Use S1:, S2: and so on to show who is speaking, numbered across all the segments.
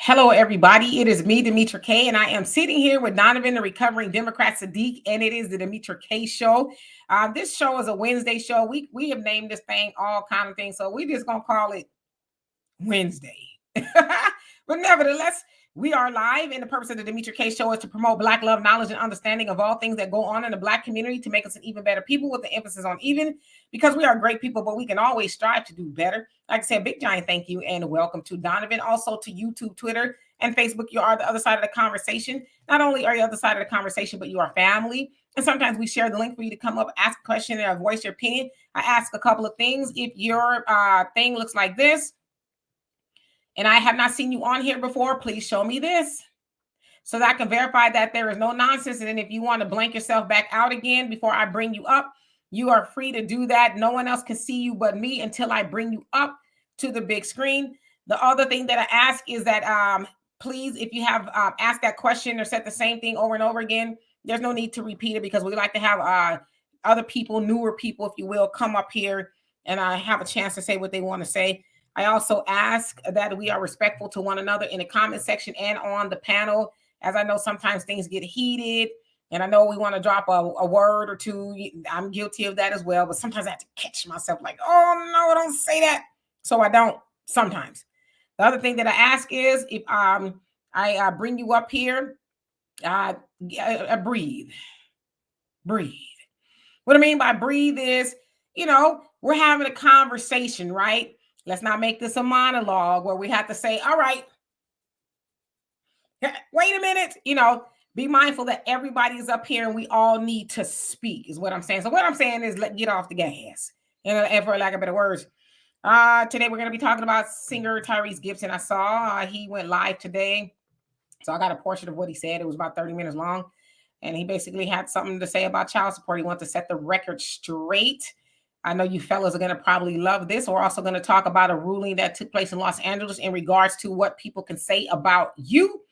S1: Hello, everybody. It is me, Demetra K, and I am sitting here with Donovan, the recovering Democrat Sadiq, and it is the Demetra K Show. This show is a Wednesday show. We have named this thing all kind of things, so we're just gonna call it Wednesday. But nevertheless, we are live, and the purpose of the Demetra K Show is to promote Black love, knowledge, and understanding of all things that go on in the Black community to make us an even better people, with the emphasis on even, because we are great people, but we can always strive to do better. Like I said, big giant thank you and welcome to Donovan. Also to YouTube, Twitter, and Facebook. You are the other side of the conversation. Not only are you the other side of the conversation, but you are family. And sometimes we share the link for you to come up, ask a question, and voice your opinion. I ask a couple of things. If your thing looks like this, and I have not seen you on here before, please show me this so that I can verify that there is no nonsense. And then if you want to blank yourself back out again before I bring you up, you are free to do that. No one else can see you but me until I bring you up to the big screen. The other thing that I ask is that please, if you have asked that question or said the same thing over and over again, there's no need to repeat it, because we like to have other people, newer people, if you will, come up here and have a chance to say what they want to say. I also ask that we are respectful to one another in the comment section and on the panel, as I know sometimes things get heated, and I know we want to drop a word or two. I'm guilty of that as well, but sometimes I have to catch myself like, oh no, don't say that. So I don't sometimes. The other thing that I ask is, if I bring you up here, breathe. What I mean by breathe is, we're having a conversation, right? Let's not make this a monologue where we have to say, all right, wait a minute, be mindful that everybody is up here and we all need to speak, is what I'm saying. So what I'm saying is, get off the gas, and for lack of better words. Today we're going to be talking about singer Tyrese Gibson. I saw he went live today, so I got a portion of what he said. It was about 30 minutes long, and he basically had something to say about child support. He wanted to set the record straight. I know you fellas are going to probably love this. We're also going to talk about a ruling that took place in Los Angeles in regards to what people can say about you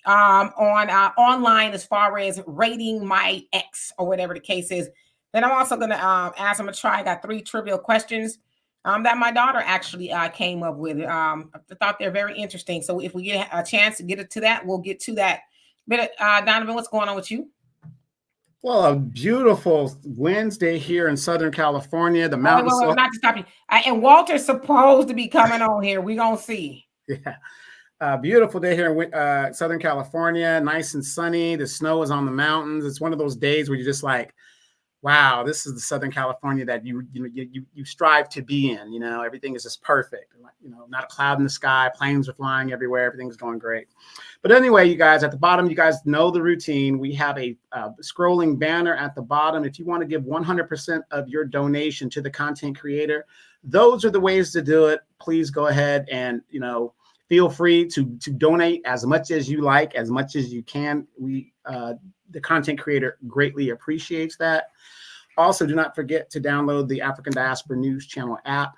S1: on online, as far as rating my ex or whatever the case is. Then I'm also going to ask, I'm going to try. I got 3 trivial questions that my daughter actually came up with. I thought they're very interesting. So if we get a chance to get to that, we'll get to that. But Donovan, what's going on with you?
S2: Well, a beautiful Wednesday here in Southern California. The mountains.
S1: Wait, not to stop you. And Walter's supposed to be coming on here. We're going to see.
S2: Yeah. Beautiful day here in Southern California. Nice and sunny. The snow is on the mountains. It's one of those days where you're just like, wow, this is the Southern California that you strive to be in. Everything is just perfect. Not a cloud in the sky. Planes are flying everywhere. Everything's going great. But anyway, you guys, at the bottom, you guys know the routine. We have a scrolling banner at the bottom. If you want to give 100% of your donation to the content creator, those are the ways to do it. Please go ahead and, feel free to donate as much as you like, as much as you can. The content creator greatly appreciates that. Also, do not forget to download the African Diaspora News Channel app.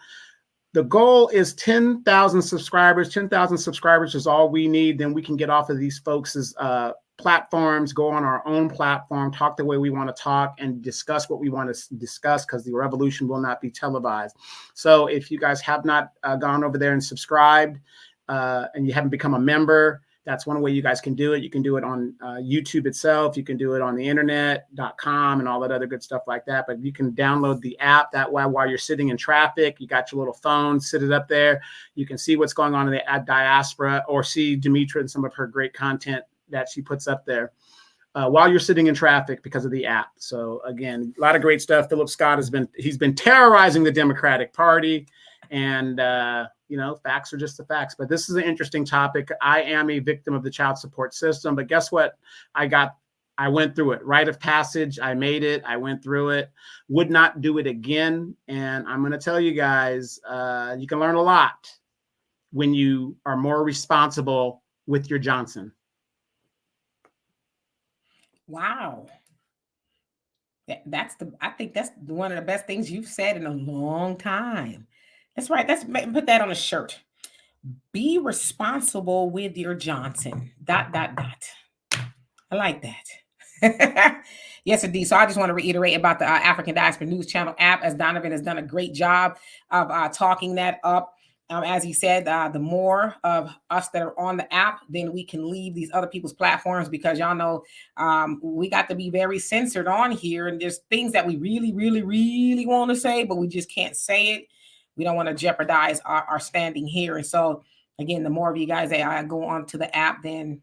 S2: The goal is 10,000 subscribers. 10,000 subscribers is all we need. Then we can get off of these folks' platforms, go on our own platform, talk the way we want to talk, and discuss what we want to discuss, because the revolution will not be televised. So if you guys have not gone over there and subscribed and you haven't become a member, that's one way you guys can do it. You can do it on YouTube itself. You can do it on the internet.com and all that other good stuff like that. But you can download the app. That way, while you're sitting in traffic, you got your little phone, sit it up there. You can see what's going on in the diaspora, or see Demetra and some of her great content that she puts up there while you're sitting in traffic, because of the app. So again, a lot of great stuff. Philip Scott he's been terrorizing the Democratic Party, and facts are just the facts. But this is an interesting topic. I am a victim of the child support system, but guess what? I went through it. Rite of passage. I made it. I went through it. Would not do it again. And I'm going to tell you guys, you can learn a lot when you are more responsible with your Johnson.
S1: Wow. I think that's one of the best things you've said in a long time. That's right. Let's put that on a shirt. Be responsible with your Johnson. ... I like that. Yes, indeed. So I just want to reiterate about the African Diaspora News Channel app, as Donovan has done a great job of talking that up. As he said, the more of us that are on the app, then we can leave these other people's platforms, because y'all know we got to be very censored on here. And there's things that we really, really, really want to say, but we just can't say it. We don't want to jeopardize our standing here. And so, again, the more of you guys that go onto the app, then,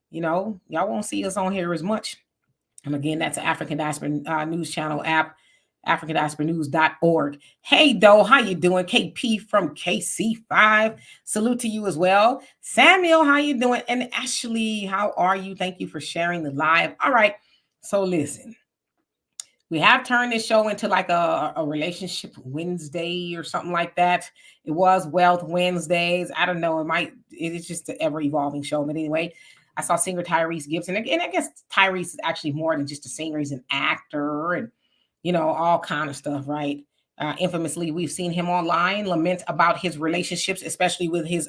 S1: y'all won't see us on here as much. And again, that's an African Diaspora News Channel app, africandiasporanews.org. Hey, Doe, how you doing? KP from KC5. Salute to you as well. Samuel, how you doing? And Ashley, how are you? Thank you for sharing the live. All right. So listen, we have turned this show into like a relationship Wednesday or something like that. It was Wealth Wednesdays. I don't know. It's just an ever evolving show. But anyway, I saw singer Tyrese Gibson. And I guess Tyrese is actually more than just a singer. He's an actor and, all kind of stuff, right? Infamously, we've seen him online lament about his relationships, especially with his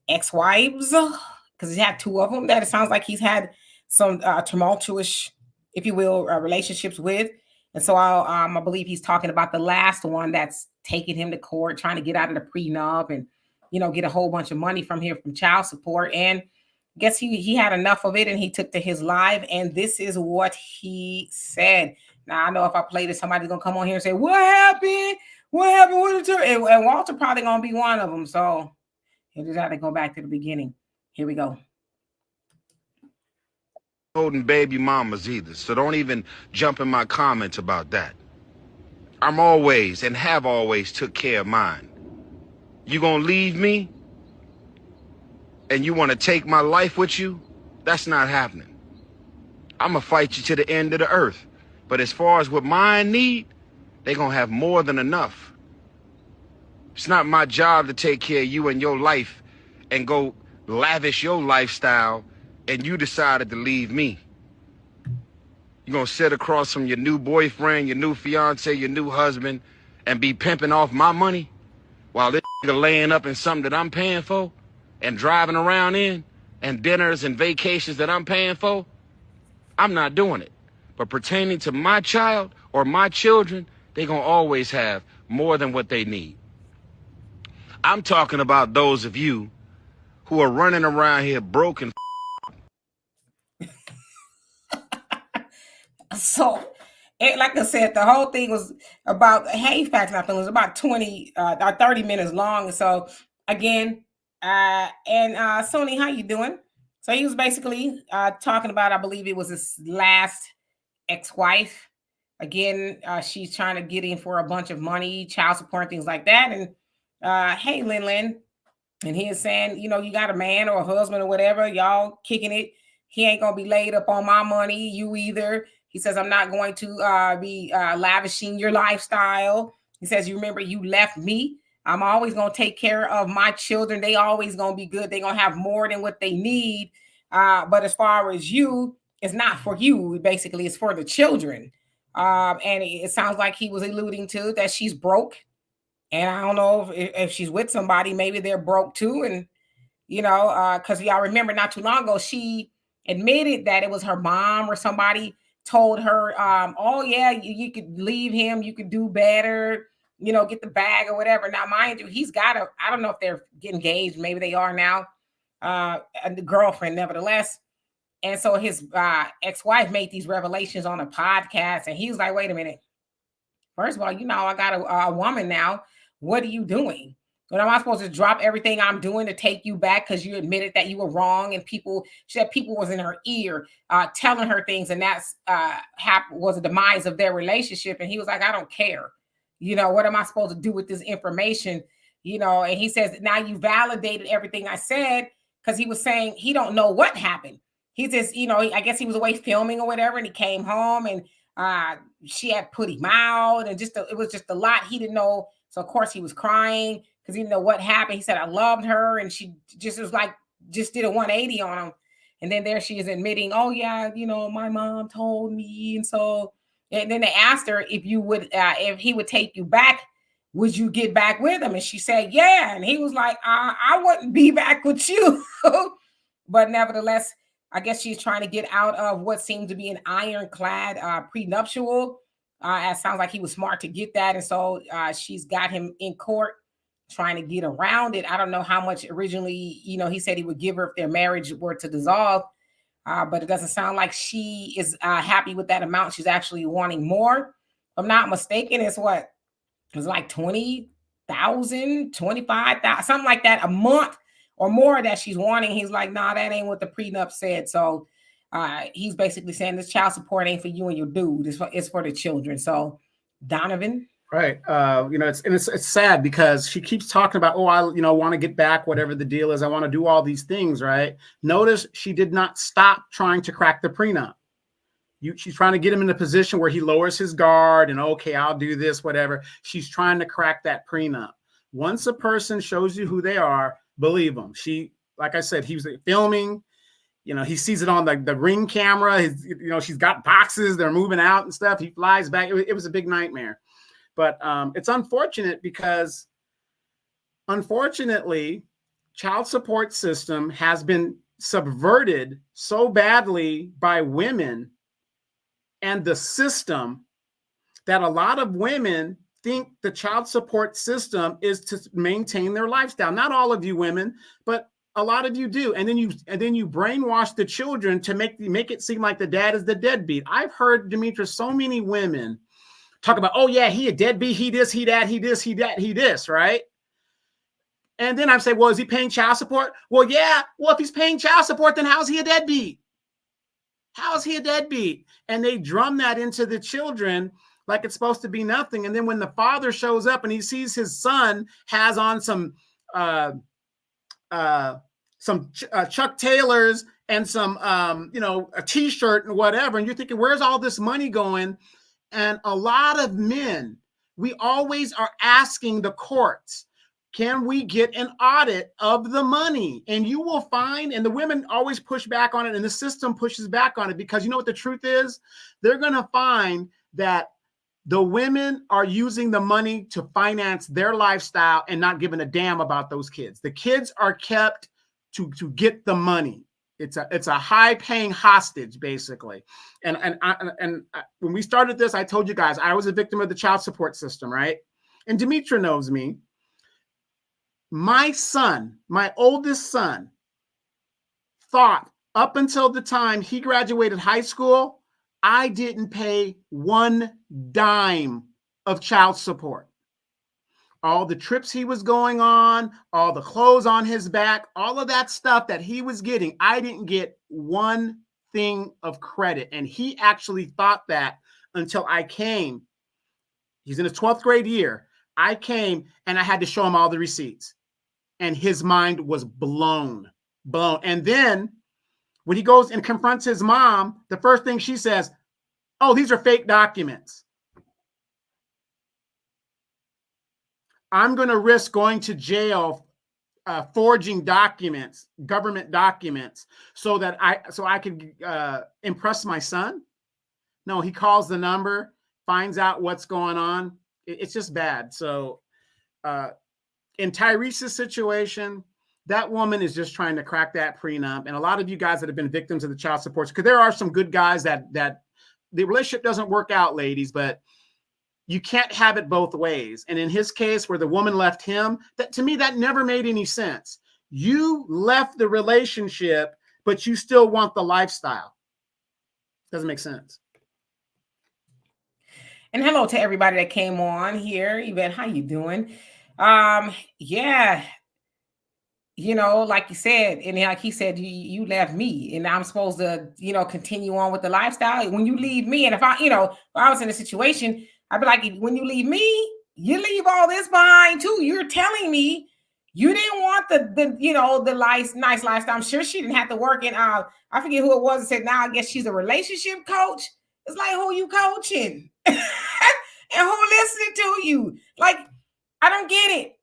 S1: ex-wives, because he had two of them that it sounds like he's had some tumultuous, if you will, relationships with. And so I believe he's talking about the last one that's taking him to court, trying to get out of the prenup and, get a whole bunch of money from here from child support. And I guess he had enough of it and he took to his live. And this is what he said. Now, I know if I play this, somebody's going to come on here and say, what happened? What happened with the church? And Walter probably going to be one of them. So you just have to go back to the beginning. Here we go.
S3: Holding baby mamas either, so don't even jump in my comments about that. I'm always and have always took care of mine. You gonna leave me? And you want to take my life with you? That's not happening. I'm gonna fight you to the end of the earth. But as far as what mine need, they gonna have more than enough. It's not my job to take care of you and your life and go lavish your lifestyle and you decided to leave me. You gonna sit across from your new boyfriend, your new fiance, your new husband and be pimping off my money while this nigga laying up in something that I'm paying for and driving around in and dinners and vacations that I'm paying for? I'm not doing it. But pertaining to my child or my children, they gonna always have more than what they need. I'm talking about those of you who are running around here broken.
S1: So, like I said, the whole thing was about, hey, facts not feelings, about 20 or 30 minutes long. So again, Sony, how you doing? So he was basically talking about, I believe it was his last ex-wife. Again, she's trying to get in for a bunch of money, child support, things like that. And hey, Lin, and he is saying, you got a man or a husband or whatever, y'all kicking it. He ain't gonna be laid up on my money, you either. He says, I'm not going to be lavishing your lifestyle. He says, you remember you left me. I'm always going to take care of my children. They always going to be good. They're going to have more than what they need. But as far as you, it's not for you. Basically, it's for the children. And it sounds like he was alluding to that she's broke. And I don't know if she's with somebody, maybe they're broke too. And, because y'all remember not too long ago, she admitted that it was her mom or somebody told her, oh yeah, you could leave him, you could do better, get the bag or whatever. Now, mind you, he's got I don't know if they're getting engaged, maybe they are now, the girlfriend nevertheless. And so his ex-wife made these revelations on a podcast, and he was like, wait a minute. First of all, I got a woman now. What are you doing? But am I supposed to drop everything I'm doing to take you back because you admitted that you were wrong? And she said people was in her ear telling her things, and that's was the demise of their relationship. And he was like, I don't care. What am I supposed to do with this information? And he says, now you validated everything I said, because he was saying he don't know what happened. He just, I guess he was away filming or whatever, and he came home and she had put him out, and it was just a lot he didn't know. So of course he was crying, because he didn't know what happened. He said, I loved her. And she just did a 180 on him. And then there she is admitting, oh yeah, my mom told me. And so, and then they asked her if he would take you back, would you get back with him? And she said, yeah. And he was like, I wouldn't be back with you. But nevertheless, I guess she's trying to get out of what seemed to be an ironclad prenuptial. It sounds like he was smart to get that. And so she's got him in court, trying to get around it. I don't know how much originally, he said he would give her if their marriage were to dissolve. But it doesn't sound like she is happy with that amount. She's actually wanting more. If I'm not mistaken, it's like 20,000, 25,000, something like that a month or more that she's wanting. He's like, nah, that ain't what the prenup said. So he's basically saying this child support ain't for you and your dude. It's for the children. So Donovan.
S2: Right. It's sad because she keeps talking about, oh, I want to get back, whatever the deal is. I want to do all these things. Right. Notice she did not stop trying to crack the prenup. She's trying to get him in a position where he lowers his guard and, okay, I'll do this, whatever. She's trying to crack that prenup. Once a person shows you who they are, believe them. Like I said, he was filming. He sees it on the Ring camera. She's got boxes. They're moving out and stuff. He flies back. It was a big nightmare. But it's unfortunate because, unfortunately, child support system has been subverted so badly by women and the system that a lot of women think the child support system is to maintain their lifestyle. Not all of you women, but a lot of you do. And then you brainwash the children to make it seem like the dad is the deadbeat. I've heard, Demetra, so many women talk about, oh yeah, he a deadbeat, he this, he that, he this, he that, he this, right? And then I'm saying, well, is he paying child support? Well, yeah. Well, if he's paying child support, then how's he a deadbeat? How is he a deadbeat? And they drum that into the children like it's supposed to be nothing. And then when the father shows up and he sees his son has on some Chuck Taylors and some, a t-shirt and whatever, and you're thinking, where's all this money going? And a lot of men, we always are asking the courts, can we get an audit of the money? And you will find, and the women always push back on it, and the system pushes back on it, because you know what the truth is? They're going to find that the women are using the money to finance their lifestyle and not giving a damn about those kids. The kids are kept to get the money. It's a high-paying hostage, basically. And when we started this, I told you guys I was a victim of the child support system, right? And Demetra knows me. My son, my oldest son, thought up until the time he graduated high school, I didn't pay one dime of child support. All the trips he was going on, all the clothes on his back, all of that stuff that he was getting, I didn't get one thing of credit. And he actually thought that until I came. He's in his 12th grade year. I came and I had to show him all the receipts. And his mind was blown. And then when he goes and confronts his mom, the first thing she says, oh, these are fake documents. I'm going to risk going to jail forging documents, government documents, so I could impress my son. No, he calls the number, finds out what's going on. It's just bad. So in Tyrese's situation, that woman is just trying to crack that prenup. And a lot of you guys that have been victims of the child support, because there are some good guys that the relationship doesn't work out, ladies, but you can't have it both ways. And in his case, where the woman left him, that to me, that never made any sense. You left the relationship, but you still want the lifestyle. Doesn't make sense.
S1: And hello to everybody that came on here. Yvette, how you doing? Yeah, like you said, and like he said, you left me, and I'm supposed to, continue on with the lifestyle. When you leave me, and if I was in a situation, I'd be like, when you leave me, you leave all this behind too. You're telling me you didn't want the nice lifestyle. I'm sure she didn't have to work in. I forget who it was that said, now I guess she's a relationship coach. It's like, who you coaching? And who listening to you? Like, I don't get it.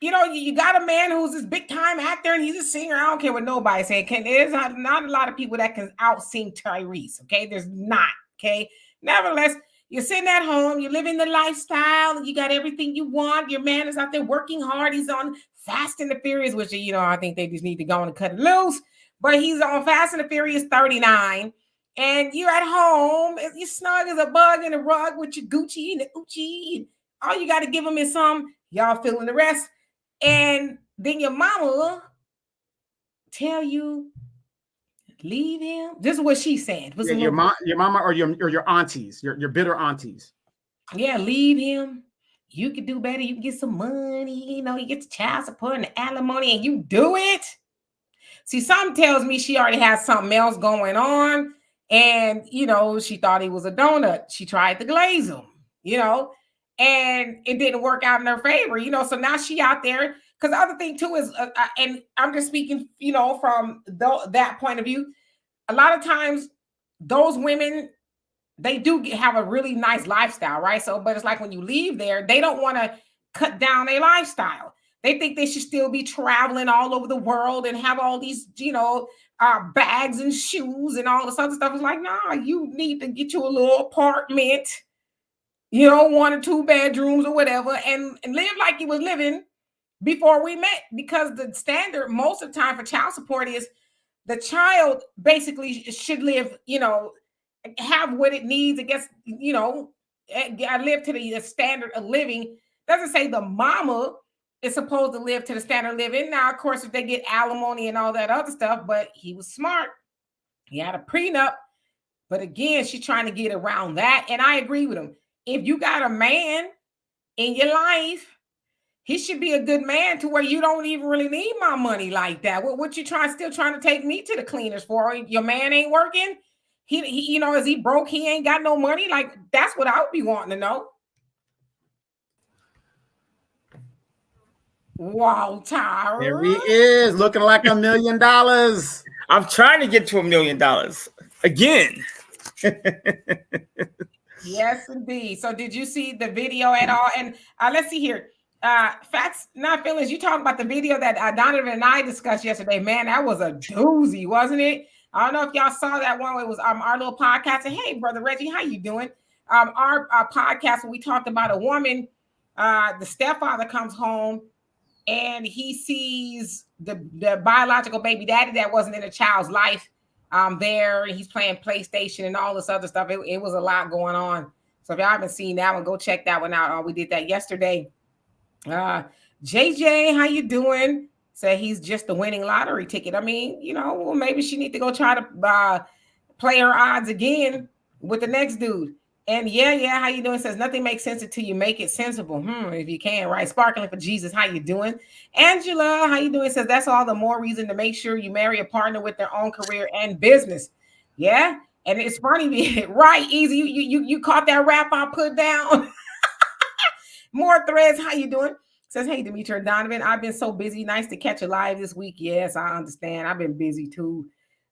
S1: You got a man who's this big time actor and he's a singer. I don't care what nobody say. There's not a lot of people that can out sing Tyrese. Okay, there's not. Okay, nevertheless, you're sitting at home, you're living the lifestyle, you got everything you want. Your man is out there working hard. He's on Fast and the Furious, which I think they just need to go and cut it loose. But he's on Fast and the Furious 39. And you're at home, you're snug as a bug in a rug with your Gucci and the Uchi. And all you got to give him is some, y'all feeling the rest. And then your mama tell you, leave him. This is what she said.
S2: Yeah, your mama or your aunties, your bitter aunties.
S1: Yeah, leave him. You can do better. You can get some money. You know, you get the child support and the alimony, and you do it. See, something tells me she already has something else going on. And, you know, she thought he was a donut. She tried to glaze him, you know, and it didn't work out in her favor, you know. So now she out there. Because the other thing, too, is, and I'm just speaking, you know, from that point of view, a lot of times those women, they do have a really nice lifestyle, right? So, but it's like when you leave there, they don't want to cut down their lifestyle. They think they should still be traveling all over the world and have all these, you know, bags and shoes and all this other stuff. It's like, nah, you need to get you a little apartment, you know, 1 or 2 bedrooms or whatever, and live like you was living before we met. Because the standard most of the time for child support is the child basically should live, you know, have what it needs. I guess, you know, I live to the standard of living. Doesn't say the mama is supposed to live to the standard of living. Now, of course, if they get alimony and all that other stuff, but he was smart. He had a prenup. But again, she's trying to get around that. And I agree with him. If you got a man in your life, he should be a good man to where you don't even really need my money like that. What you still trying to take me to the cleaners for? Your man ain't working? He, you know, is he broke? He ain't got no money? Like, that's what I would be wanting to know. Wow, Tyra.
S2: There he is, looking like $1 million.
S4: I'm trying to get to $1 million again.
S1: Yes, indeed. So did you see the video at all? And let's see here. Facts, not feelings. You talking about the video that Donovan and I discussed yesterday. Man, that was a doozy, wasn't it? I don't know if y'all saw that one. It was our little podcast. And hey, brother Reggie, how you doing? Our podcast where we talked about a woman. The stepfather comes home and he sees the biological baby daddy that wasn't in the child's life there, and he's playing PlayStation and all this other stuff. It was a lot going on. So if y'all haven't seen that one, go check that one out. We did that yesterday. JJ, how you doing? Say he's just the winning lottery ticket. I mean, you know, well, maybe she need to go try to play her odds again with the next dude. And yeah, how you doing? Says nothing makes sense until you make it sensible. If you can, right? Sparkling for Jesus, how you doing? Angela, how you doing? Says that's all the more reason to make sure you marry a partner with their own career and business. Yeah, and it's funny, right? Easy, you caught that rap I put down. More threads, how you doing? Says, hey, Demetra and Donovan, I've been so busy. Nice to catch you live this week. Yes, I understand. I've been busy too.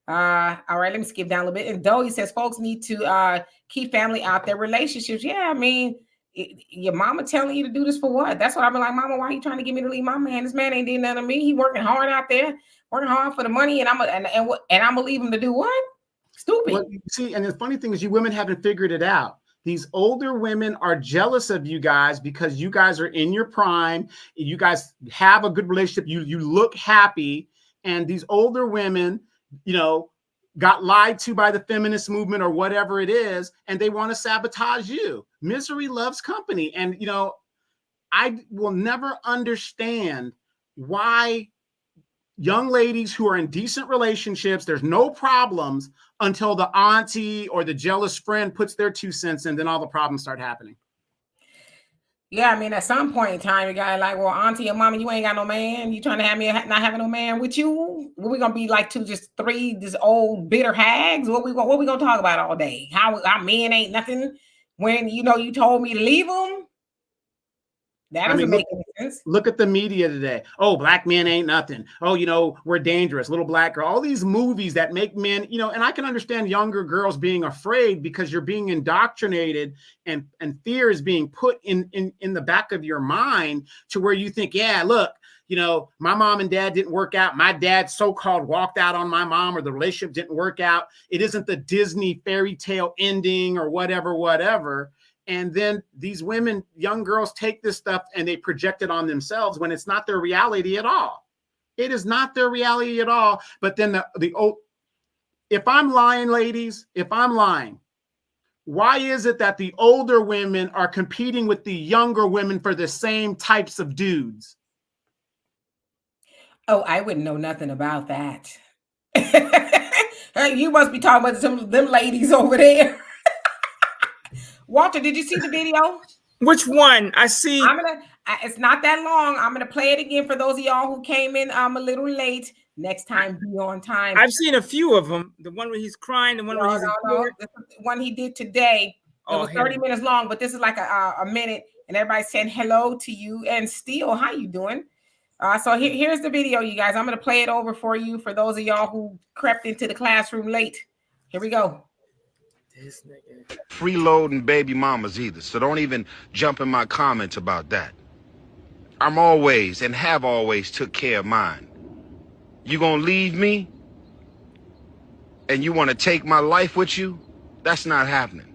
S1: All right, let me skip down a little bit. And Doe, he says, folks need to keep family out their relationships. Yeah, I mean, your mama telling you to do this for what? That's what I've been like, mama, why are you trying to get me to leave my man? This man ain't doing nothing to me. He working hard out there, working hard for the money, and I'm gonna leave him to do what? Stupid.
S2: Well, see, and the funny thing is, you women haven't figured it out. These older women are jealous of you guys because you guys are in your prime. You guys have a good relationship. You look happy. And these older women, you know, got lied to by the feminist movement or whatever it is, and they want to sabotage you. Misery loves company. And, you know, I will never understand why young ladies who are in decent relationships, there's no problems until the auntie or the jealous friend puts their 2 cents in, then all the problems start happening.
S1: Yeah, I mean, at some point in time, you got like, well, auntie or mama, you ain't got no man. You trying to have me not having no man with you? What we gonna be like three just old bitter hags? What we gonna talk about all day? How our men ain't nothing when you know you told me to leave them? That doesn't make any sense.
S2: Look at the media today. Oh, black men ain't nothing. Oh, you know, we're dangerous. Little black girl. All these movies that make men, you know, and I can understand younger girls being afraid because you're being indoctrinated and fear is being put in the back of your mind to where you think, yeah, look, you know, my mom and dad didn't work out. My dad so-called walked out on my mom, or the relationship didn't work out. It isn't the Disney fairy tale ending or whatever. And then these women, young girls, take this stuff and they project it on themselves when it's not their reality at all. It is not their reality at all. But then if I'm lying, ladies, if I'm lying, why is it that the older women are competing with the younger women for the same types of dudes?
S1: Oh, I wouldn't know nothing about that. You must be talking about them ladies over there. Walter, did you see the video?
S4: Which one? I see.
S1: It's not that long. I'm gonna play it again for those of y'all who came in a little late. Next time, be on time.
S4: I've seen a few of them. The one where he's crying, the one where he's
S1: no. The one he did today. It was 30 minutes long, but this is like a minute, and everybody's saying hello to you. And Steele, how you doing? So here's the video, you guys. I'm gonna play it over for you for those of y'all who crept into the classroom late. Here we go.
S4: This nigga.
S3: Freeloading baby mamas either, so don't even jump in my comments about that. I'm always and have always took care of mine. You gonna leave me and you want to take my life with you? That's not happening.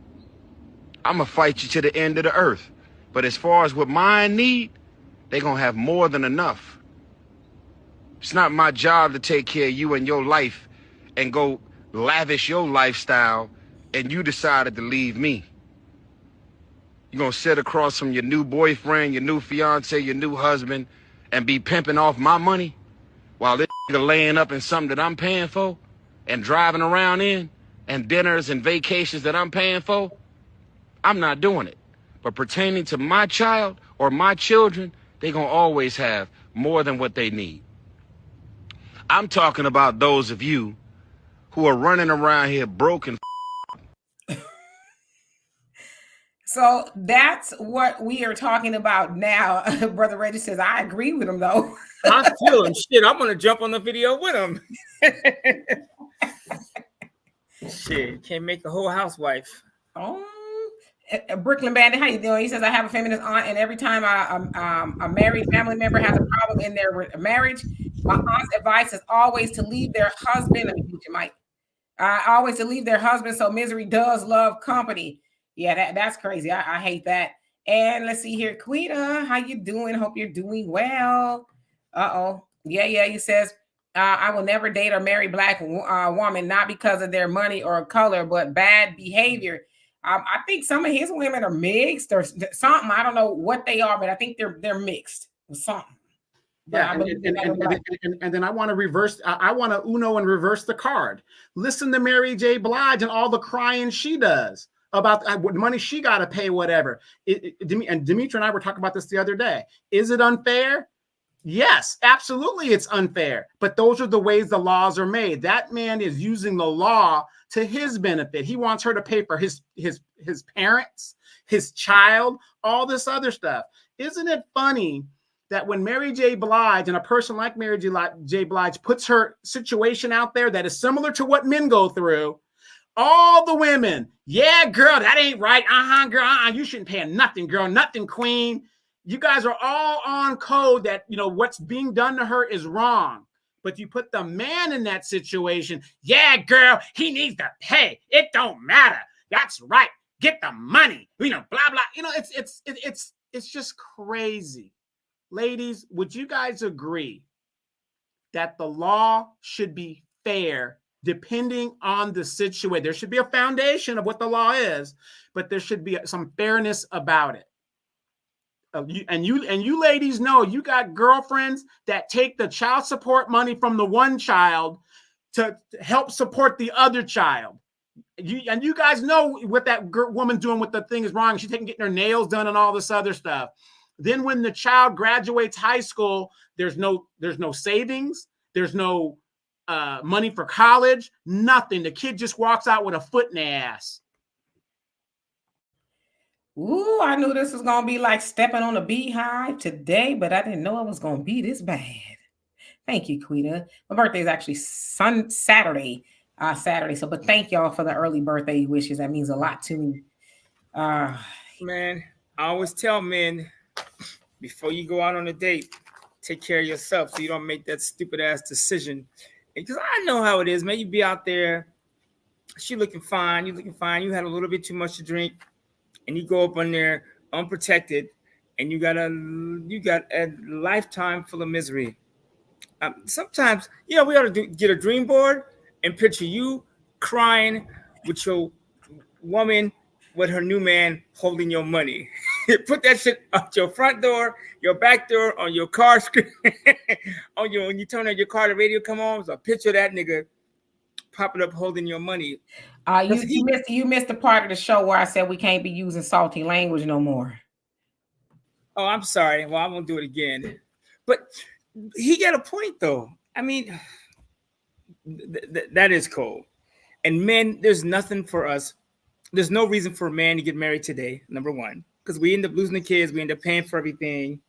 S3: I'm gonna fight you to the end of the earth. But as far as what mine need, they gonna have more than enough. It's not my job to take care of you and your life and go lavish your lifestyle and you decided to leave me. You gonna sit across from your new boyfriend, your new fiance, your new husband, and be pimping off my money while this nigga laying up in something that I'm paying for and driving around in and dinners and vacations that I'm paying for? I'm not doing it. But pertaining to my child or my children, they gonna always have more than what they need. I'm talking about those of you who are running around here broken.
S1: So that's what we are talking about now. Brother Reggie says, I agree with him, though.
S4: I feel him. Shit, I'm going to jump on the video with him. Shit, can't make a whole housewife.
S1: Oh, Brooklyn Bandit, how you doing? He says, I have a feminist aunt, and every time a married family member has a problem in their marriage, my aunt's advice is always to leave their husband. Let me mute your mic. Always to leave their husband, so misery does love company. Yeah, that's crazy. I hate that. And let's see here. Quita, how you doing? Hope you're doing well. Uh-oh. Yeah. He says, I will never date or marry Black woman, not because of their money or color, but bad behavior. I think some of his women are mixed or something. I don't know what they are, but I think they're mixed with something.
S2: Yeah, and then I want to reverse. I want to Uno and reverse the card. Listen to Mary J. Blige and all the crying she does about what money she got to pay, whatever. And Dimitri and I were talking about this the other day. Is it unfair? Yes, absolutely, it's unfair. But those are the ways the laws are made. That man is using the law to his benefit. He wants her to pay for his parents, his child, all this other stuff. Isn't it funny that when Mary J. Blige and a person like Mary J. Blige puts her situation out there that is similar to what men go through, all the women, yeah, girl, that ain't right. Girl, you shouldn't pay nothing, girl, nothing, queen. You guys are all on code that, what's being done to her is wrong. But you put the man in that situation, yeah, girl, he needs to pay. It don't matter. That's right. Get the money. Blah, blah. It's just crazy. Ladies, would you guys agree that the law should be fair depending on the situation? There should be a foundation of what the law is, but there should be some fairness about it. And you ladies know you got girlfriends that take the child support money from the one child to help support the other child. You guys know what that woman doing with the thing is wrong. She's getting her nails done and all this other stuff. Then when the child graduates high school, there's no savings. There's no money for college, nothing. The kid just walks out with a foot in the ass.
S1: Ooh, I knew this was going to be like stepping on a beehive today, but I didn't know it was going to be this bad. Thank you, Quita. My birthday is actually Saturday. So, but thank y'all for the early birthday wishes. That means a lot to me.
S4: Man, I always tell men, before you go out on a date, take care of yourself so you don't make that stupid ass decision. Because I know how it is, man. You be out there, she looking fine, you looking fine, you had a little bit too much to drink, and you go up on there unprotected, and you got a lifetime full of misery. Sometimes, we ought to get a dream board and picture you crying with your woman with her new man holding your money. Put that shit out your front door, your back door, on your car screen, when you turn on your car, the radio come on. It's a picture of that nigga popping up holding your money.
S1: You missed the part of the show where I said we can't be using salty language no more.
S4: Oh, I'm sorry. Well, I won't do it again. But he got a point, though. I mean, that is cold. And men, there's nothing for us. There's no reason for a man to get married today, number one, because we end up losing the kids. We end up paying for everything.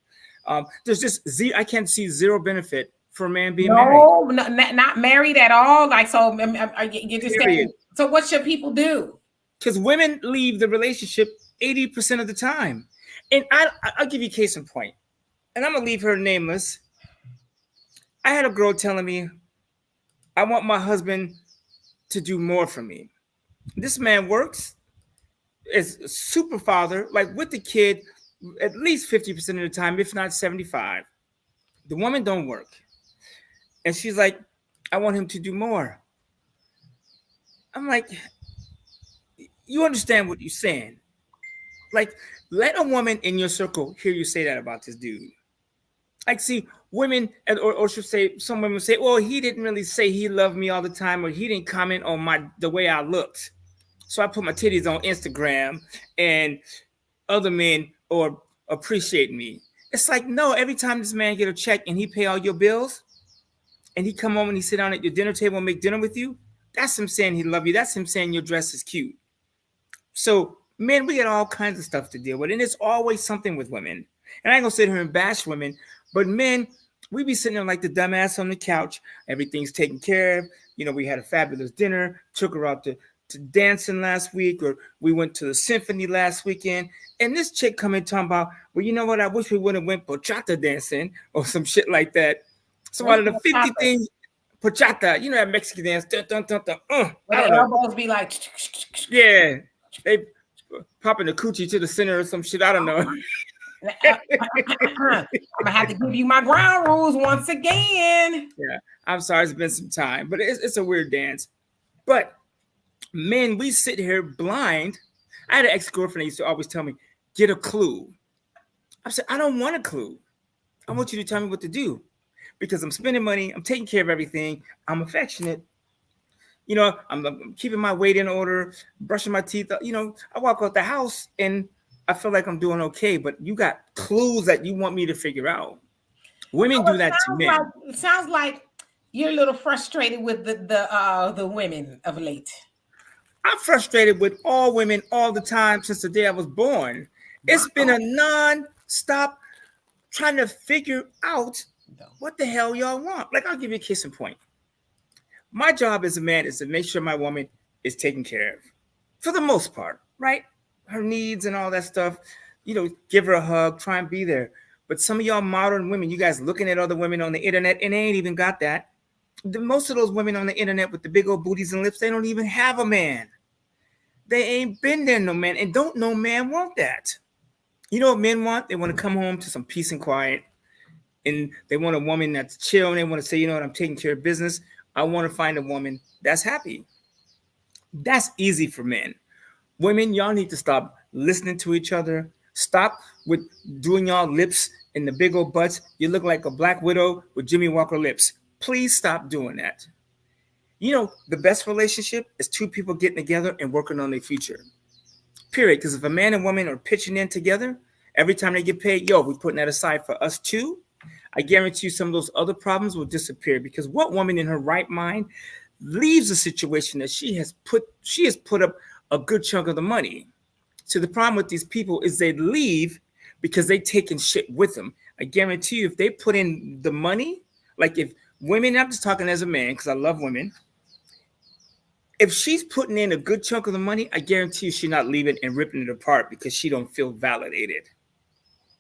S4: There's just I can't see zero benefit for a man being married.
S1: No, not married at all. Like, so you just saying, so what should people do?
S4: Because women leave the relationship 80% of the time. And I'll give you a case in point. And I'm going to leave her nameless. I had a girl telling me, I want my husband to do more for me. This man works, is a super father, like with the kid, at least 50% of the time, if not 75. The woman don't work. And she's like, I want him to do more. I'm like, you understand what you're saying. Like, let a woman in your circle hear you say that about this dude. Like, see, women, or should say, some women say, well, he didn't really say he loved me all the time, or he didn't comment on the way I looked. So I put my titties on Instagram and other men or appreciate me. It's like, no, every time this man get a check and he pay all your bills and he come home and he sit down at your dinner table and make dinner with you, that's him saying he love you. That's him saying your dress is cute. So men, we got all kinds of stuff to deal with. And it's always something with women. And I ain't gonna sit here and bash women, but men, we be sitting there like the dumbass on the couch. Everything's taken care of. You know, we had a fabulous dinner, took her out to dancing last week, or we went to the symphony last weekend. And this chick come in talking about, well, you know what? I wish we would have went bachata dancing or some shit like that. So out of the 50 things, bachata, you know that Mexican dance, dun, dun, dun, dun,
S1: Where the elbows be like,
S4: yeah, they popping the coochie to the center or some shit. I don't know.
S1: I'm gonna have to give you my ground rules once again.
S4: Yeah, I'm sorry, it's been some time, but it's a weird dance. But men, we sit here blind. I had an ex-girlfriend that used to always tell me, get a clue. I said, I don't want a clue. I want you to tell me what to do, because I'm spending money, I'm taking care of everything, I'm affectionate. You know, I'm keeping my weight in order, brushing my teeth. You know, I walk out the house and I feel like I'm doing okay, but you got clues that you want me to figure out. Women do that to men.
S1: It sounds like you're a little frustrated with the women of late.
S4: I'm frustrated with all women all the time since the day I was born. It's been a non-stop trying to figure out what the hell y'all want. Like, I'll give you a case in point. My job as a man is to make sure my woman is taken care of, for the most part, right? Her needs and all that stuff, you know, give her a hug, try and be there. But some of y'all modern women, you guys looking at other women on the internet, and they ain't even got that. Most of those women on the internet with the big old booties and lips, they don't even have a man. They ain't been there, no man, and don't no man want that. You know what men want? They want to come home to some peace and quiet, and they want a woman that's chill, and they want to say, you know what, I'm taking care of business. I want to find a woman that's happy. That's easy for men. Women, y'all need to stop listening to each other. Stop with doing y'all lips and the big old butts. You look like a black widow with Jimmy Walker lips. Please stop doing that. You know, the best relationship is two people getting together and working on their future. Period. Because if a man and woman are pitching in together, every time they get paid, yo, we're putting that aside for us too. I guarantee you some of those other problems will disappear, because what woman in her right mind leaves a situation that she has put up a good chunk of the money? So the problem with these people is they leave because they taking shit with them. I guarantee you, if they put in the money, like if women, I'm just talking as a man because I love women. If she's putting in a good chunk of the money, I guarantee you she's not leaving and ripping it apart because she don't feel validated.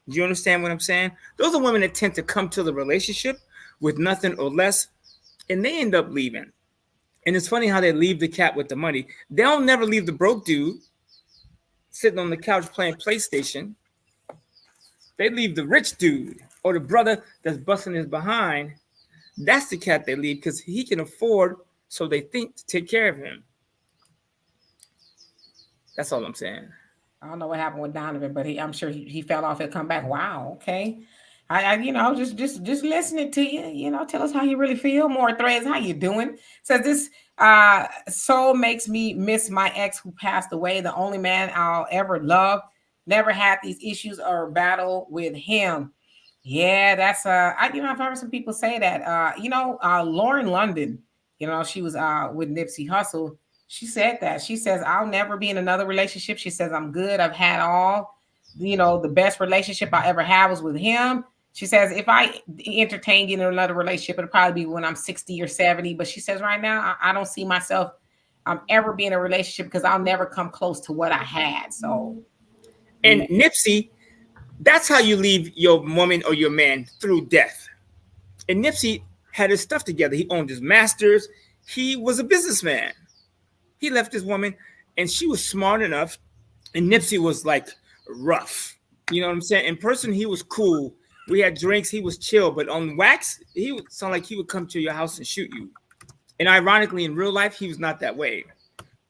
S4: Do you understand what I'm saying? Those are women that tend to come to the relationship with nothing or less, and they end up leaving. And it's funny how they leave the cat with the money. They'll never leave the broke dude sitting on the couch playing PlayStation. They leave the rich dude or the brother that's busting his behind. That's the cat they leave because he can afford, so they think, to take care of him. That's all I'm saying.
S1: I don't know what happened with Donovan, but I'm sure he fell off. He'll come back. Wow. Okay. Just listening to you, tell us how you really feel. More threads. How you doing? Says this soul makes me miss my ex who passed away. The only man I'll ever love. Never had these issues or battle with him. Yeah, that's I've heard some people say that. Lauren London, she was with Nipsey Hussle. She said that. She says, I'll never be in another relationship. She says, I'm good. I've had all, the best relationship I ever had was with him. She says, if I entertain getting another relationship, it'll probably be when I'm 60 or 70. But she says, right now, I don't see myself ever being in a relationship because I'll never come close to what I had. So,
S4: and Nipsey, that's how you leave your woman or your man, through death. And Nipsey had his stuff together. He owned his masters. He was a businessman. He left his woman, and she was smart enough. And Nipsey was like rough. You know what I'm saying? In person, he was cool. We had drinks. He was chill. But on wax, he would sound like he would come to your house and shoot you. And ironically, in real life, he was not that way.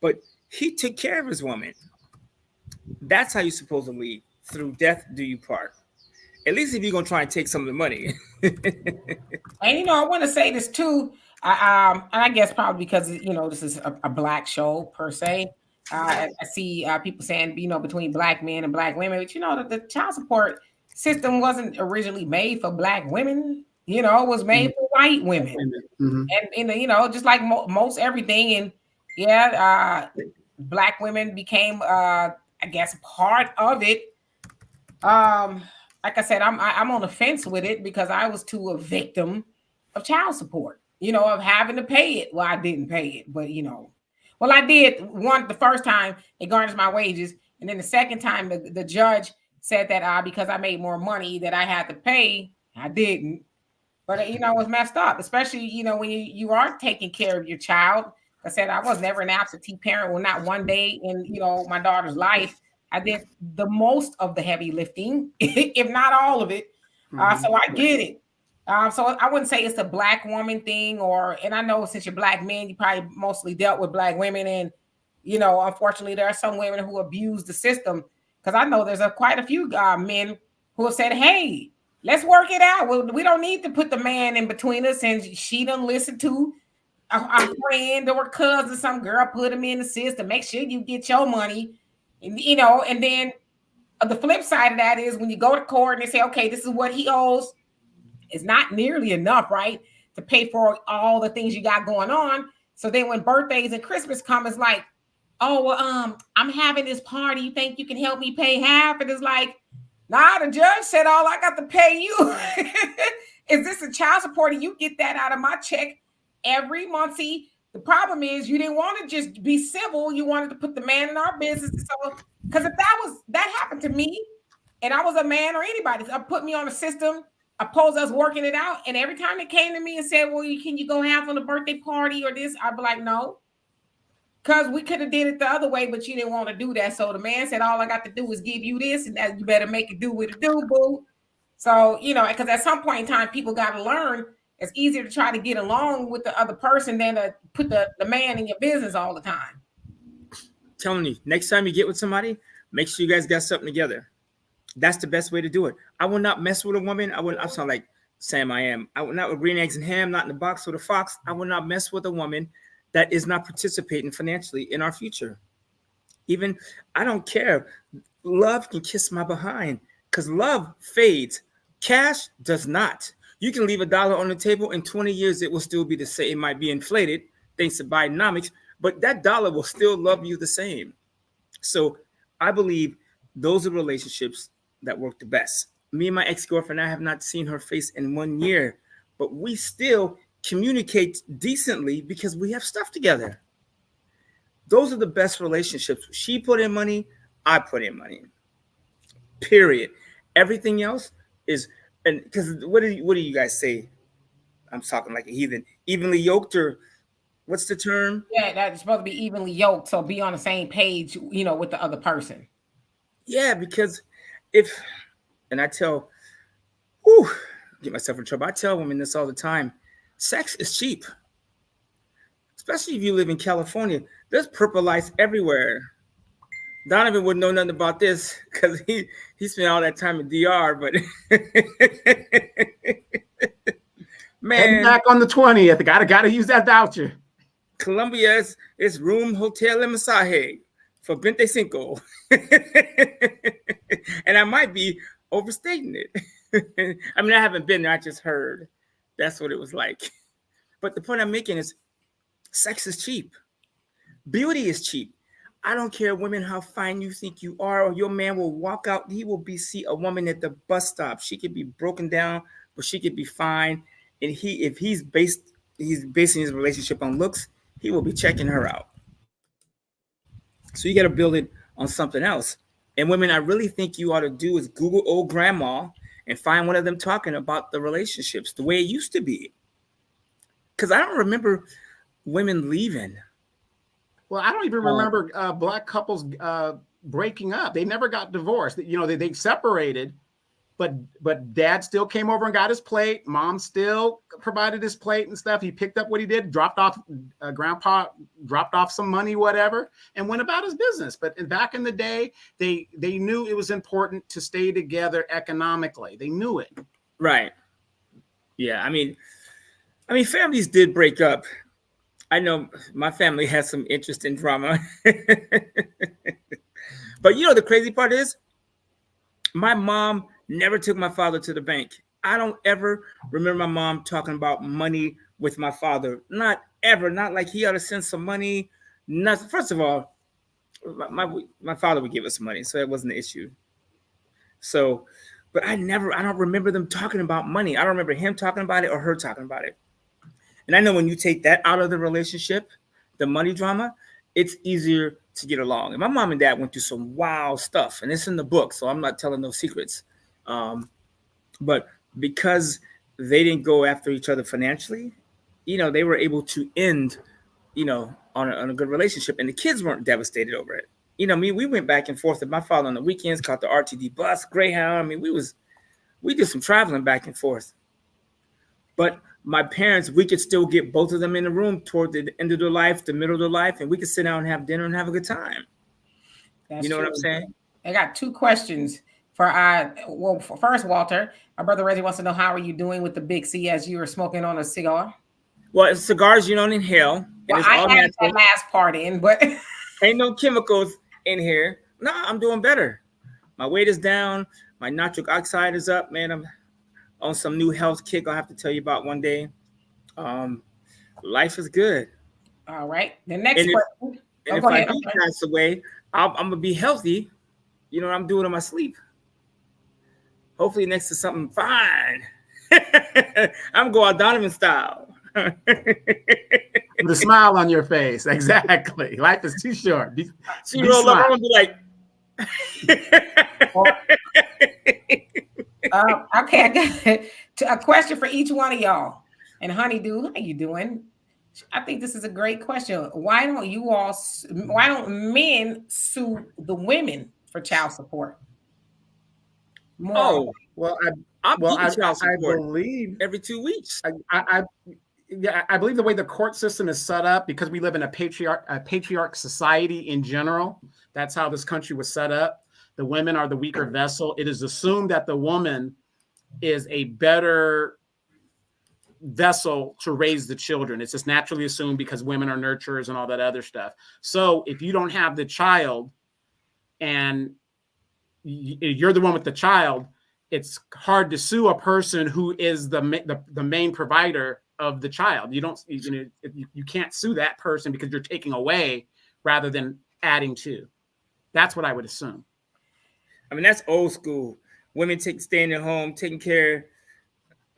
S4: But he took care of his woman. That's how you're supposed to leave. Through death do you part. At least if you're going to try and take some of the money.
S1: And, I want to say this too. I guess probably because, this is a black show per se. I see people saying, between black men and black women, but the child support system wasn't originally made for black women. It was made for white women. Mm-hmm. And just like most everything. And black women became, I guess, part of it. Like I said, I'm on the fence with it because I was too a victim of child support, of having to pay it. Well, I didn't pay it, but well, I did the first time it garnished my wages. And then the second time the judge said that because I made more money that I had to pay, I didn't. But it was messed up, especially, when you are taking care of your child. I said, I was never an absentee parent. Well, not one day in, my daughter's life. I did the most of the heavy lifting, if not all of it. So I get it. So I wouldn't say it's a black woman thing, and I know since you're black men, you probably mostly dealt with black women. And, unfortunately, there are some women who abuse the system, because I know there's quite a few men who have said, hey, let's work it out. Well, we don't need to put the man in between us. And she done listen to a friend or a cousin, some girl put him in the system, make sure you get your money. And, and then the flip side of that is when you go to court and they say, okay, this is what he owes. It's not nearly enough, right, to pay for all the things you got going on. So then when birthdays and Christmas come, it's like, oh, well, I'm having this party. You think you can help me pay half? And it's like, nah, the judge said all I got to pay you. Is this a child support? And you get that out of my check every month. See, the problem is you didn't want to just be civil. You wanted to put the man in our business. So, because if that happened to me and I was a man or anybody, put me on a system, opposed us working it out. And every time it came to me and said, well, can you go half on the birthday party or this? I'd be like, no, because we could have did it the other way, but you didn't want to do that. So the man said, all I got to do is give you this and that you better make it do what it do, boo. So, because at some point in time, people got to learn it's easier to try to get along with the other person than to put the man in your business all the time.
S4: Telling you, next time you get with somebody, make sure you guys got something together. That's the best way to do it. I will not mess with a woman. I sound like Sam I am. I will not with green eggs and ham, not in the box with a fox. I will not mess with a woman that is not participating financially in our future. Even, I don't care. Love can kiss my behind because love fades. Cash does not. You can leave $1 on the table in 20 years, it will still be the same. It might be inflated thanks to Bidenomics, but that dollar will still love you the same. So I believe those are relationships that work the best. Me and my ex-girlfriend, I have not seen her face in 1 year, but we still communicate decently because we have stuff together. Those are the best relationships. She put in money, I put in money. Period. Everything else is, and because what do you guys say? I'm talking like a heathen. Evenly yoked, or what's the term?
S1: Yeah, that's supposed to be evenly yoked. So be on the same page, with the other person.
S4: Yeah, because and I tell, get myself in trouble. I tell women this all the time. Sex is cheap. Especially if you live in California. There's purple lights everywhere. Donovan wouldn't know nothing about this because he spent all that time in DR. But
S2: Heading
S4: man,
S2: back on the 20th. Gotta use that voucher.
S4: Colombia is room hotel and masaje for 25. And I might be overstating it. I mean, I haven't been there. I just heard that's what it was like. But the point I'm making is sex is cheap. Beauty is cheap. I don't care, women, how fine you think you are, or your man will walk out. He will see a woman at the bus stop. She could be broken down, but she could be fine. And if he's basing his relationship on looks, he will be checking her out. So you got to build it on something else. And women, I really think you ought to do is Google old grandma and find one of them talking about the relationships the way it used to be. Because I don't remember women leaving.
S2: Well, I don't even remember black couples breaking up. They never got divorced. You know, they separated, but dad still came over and got his plate. Mom still provided his plate and stuff. He picked up what he did, dropped off, grandpa dropped off some money, whatever, and went about his business. But back in the day, they knew it was important to stay together economically. They knew it.
S4: Right. Yeah. I mean, families did break up. I know my family has some interest in drama. But you know, the crazy part is my mom never took my father to the bank. I don't ever remember my mom talking about money with my father. Not ever. Not like he ought to send some money. Nothing. First of all, my father would give us money, so it wasn't an issue. So, but I don't remember them talking about money. I don't remember him talking about it or her talking about it. And I know when you take that out of the relationship, the money drama, it's easier to get along. And my mom and dad went through some wild stuff, and it's in the book, so I'm not telling no secrets. But because they didn't go after each other financially, you know, they were able to end, you know, on a good relationship, and the kids weren't devastated over it. You know, we went back and forth with my father on the weekends, caught the RTD bus, Greyhound. I mean, we did some traveling back and forth. But my parents, we could still get both of them in the room toward the end of their life, the middle of their life, and we could sit down and have dinner and have a good time.
S1: That's
S4: you know
S1: true.
S4: what I'm saying?
S1: I got two questions for first, Walter. My brother Reggie wants to know, how are you doing with the Big C as you were smoking on a cigar?
S4: Well, it's cigars you don't inhale.
S1: Well, I added that last part in, but
S4: ain't no chemicals in here. No, I'm doing better. My weight is down. My nitric oxide is up, man. I'm on some new health kick I'll have to tell you about one day. Life is good.
S1: All right. The next question.
S4: If I do pass away, I'm going to be healthy. You know what I'm doing in my sleep. Hopefully next to something fine. I'm going Donovan style.
S2: With a smile on your face. Exactly. Life is too short.
S4: She roll up and be like,
S1: okay, I got a question for each one of y'all. And Honeydew, how you doing? I think this is a great question. Why don't men sue the women for child support?
S4: More.
S2: I believe
S4: every 2 weeks.
S2: I believe the way the court system is set up, because we live in a patriarch society in general. That's how this country was set up. The women are the weaker vessel. It is assumed that the woman is a better vessel to raise the children. It's just naturally assumed because women are nurturers and all that other stuff. So if you don't have the child and you're the one with the child, it's hard to sue a person who is the main provider of the child. You can't sue that person because you're taking away rather than adding to. That's what I would assume.
S4: I mean, that's old school. Women staying at home, taking care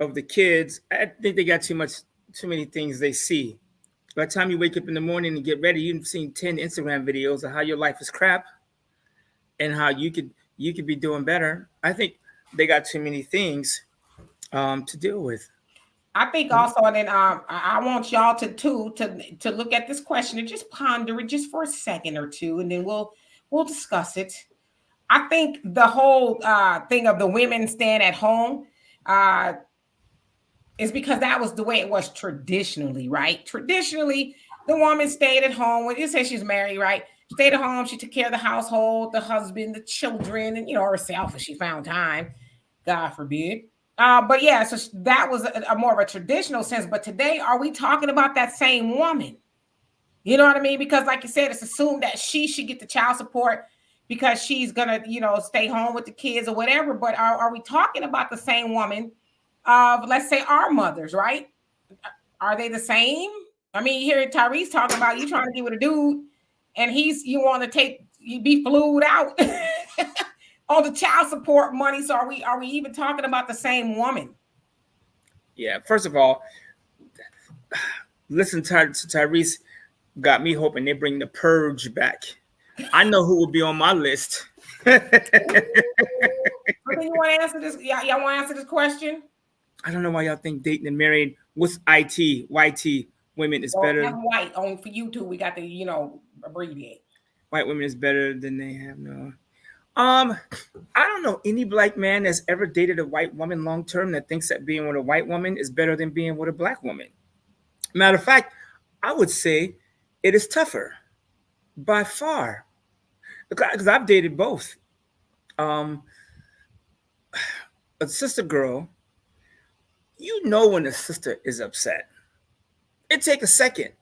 S4: of the kids. I think they got too many things they see. By the time you wake up in the morning and get ready, you've seen 10 Instagram videos of how your life is crap and how you could be doing better. I think they got too many things to deal with.
S1: I think also, and then I want y'all to look at this question and just ponder it just for a second or two, and then we'll discuss it. I think the whole thing of the women staying at home is because that was the way it was traditionally, right? Traditionally, the woman stayed at home. When you say she's married, right? stayed at home. She took care of the household, the husband, the children, and herself if she found time. God forbid. But yeah, so that was a more of a traditional sense. But today, are we talking about that same woman? You know what I mean? Because like you said, it's assumed that she should get the child support because she's gonna, stay home with the kids or whatever. But are we talking about the same woman of, let's say, our mothers, right? Are they the same? I mean, you hear Tyrese talking about you trying to get with a dude, and you want to be flued out on the child support money. So are we even talking about the same woman?
S4: Yeah. First of all, listen to Tyrese. Got me hoping they bring the purge back. I know who will be on my list.
S1: You want to answer this? Y'all want to answer this question?
S4: I don't know why y'all think dating and married with YT women is better.
S1: That's white. Only for you two, we got to, abbreviate.
S4: White women is better than they have no. I don't know any black man that's ever dated a white woman long term that thinks that being with a white woman is better than being with a black woman. Matter of fact, I would say it is tougher by far because I've dated both. A sister girl, when a sister is upset. It take a second.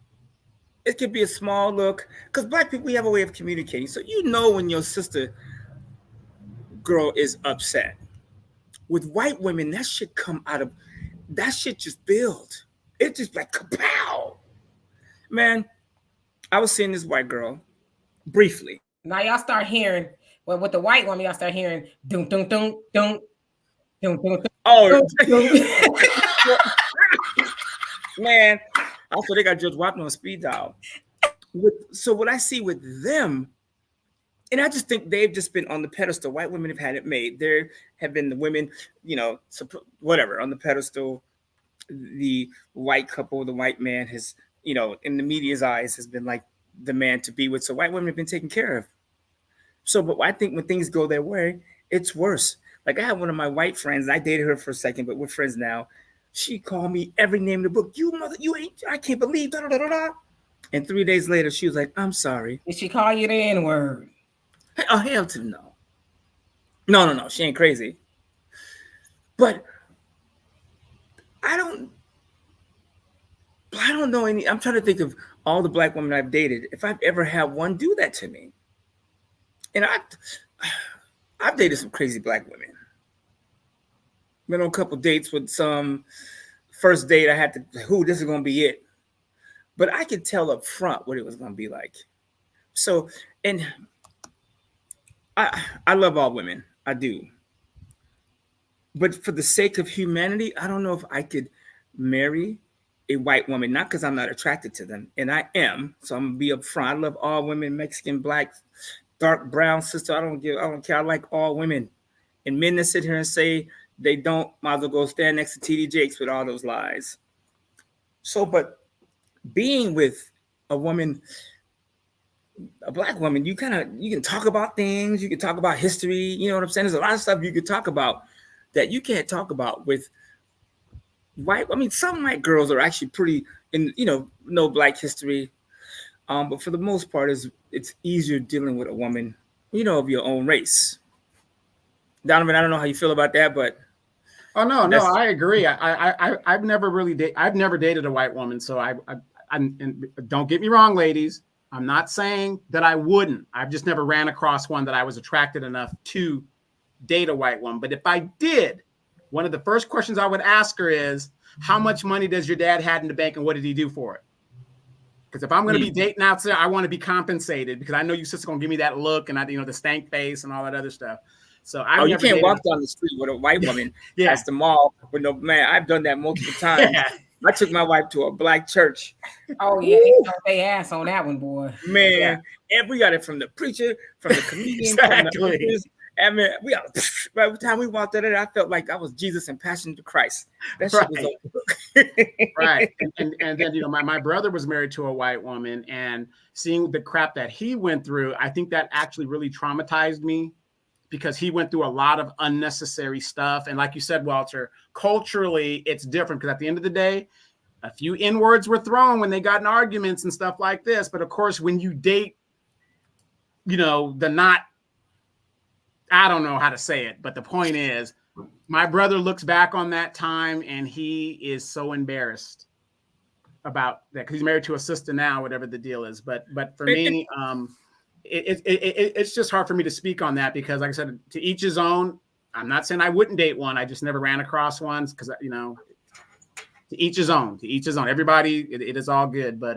S4: It could be a small look because black people, we have a way of communicating. So when your sister girl is upset. With white women, that shit just build. It just like kapow. Man, I was seeing this white girl briefly.
S1: Now y'all start hearing, well, with the white woman, y'all start hearing dun dun dun dun dun dun.
S4: Oh, man, also they got Judge Wapner on speed dial. So what I see with them, and I just think they've just been on the pedestal. White women have had it made. There have been the women, whatever, on the pedestal. The white couple, the white man has, in the media's eyes, has been like the man to be with. So white women have been taken care of. So, but I think when things go their way, it's worse. Like I had one of my white friends, I dated her for a second, but we're friends now. She called me every name in the book. You mother, you ain't, I can't believe, da, da, da, da. And 3 days later, she was like, I'm sorry.
S1: Did she call you the N-word?
S4: Oh, hell to no. No. She ain't crazy. But I don't know any. I'm trying to think of all the black women I've dated. If I've ever had one do that to me. And I've dated some crazy black women. Been on a couple dates with some. First date, I had to, this is going to be it. But I could tell up front what it was going to be like. So, and I love all women. I do. But for the sake of humanity, I don't know if I could marry a white woman, not because I'm not attracted to them. And I am. So I'm going to be upfront. I love all women, Mexican, black, dark, brown, sister. I don't care. I like all women. And men that sit here and say they don't, might as well go stand next to TD Jakes with all those lies. So, but being with a woman, a black woman, you can talk about things, you can talk about history, you know what I'm saying? There's a lot of stuff you could talk about that you can't talk about with white. I mean, some white girls are actually pretty know black history. But for the most part, it's easier dealing with a woman, of your own race. Donovan, I don't know how you feel about that, but
S2: no, I agree. I've never dated a white woman, so and don't get me wrong, ladies. I'm not saying that I wouldn't. I've just never ran across one that I was attracted enough to date a white woman. But if I did, one of the first questions I would ask her is, how much money does your dad have in the bank and what did he do for it? Because if I'm going to be dating out there, I want to be compensated because I know you sister going to give me that look and the stank face and all that other stuff. So
S4: you can't walk down the street with a white woman past the mall with no man. I've done that multiple times. Yeah. I took my wife to a black church.
S1: Oh yeah, they ass on that one, boy.
S4: Man, and we got it from the preacher, from the comedian, from the and man, by the time we walked out of there, I felt like I was Jesus in Passion to Christ. That shit was over.
S2: Right. And then my brother was married to a white woman, and seeing the crap that he went through, I think that actually really traumatized me. Because he went through a lot of unnecessary stuff. And like you said, Walter, culturally, it's different. Because at the end of the day, a few N-words were thrown when they got in arguments and stuff like this. But of course, when you date you know, the not, I don't know how to say it, but the point is, my brother looks back on that time and he is so embarrassed about that because he's married to a sister now, whatever the deal is. But for me, it's just hard for me to speak on that because, like I said, to each his own. I'm not saying I wouldn't date one. I just never ran across ones because, you know, to each his own. To each his own. Everybody, it is all good. But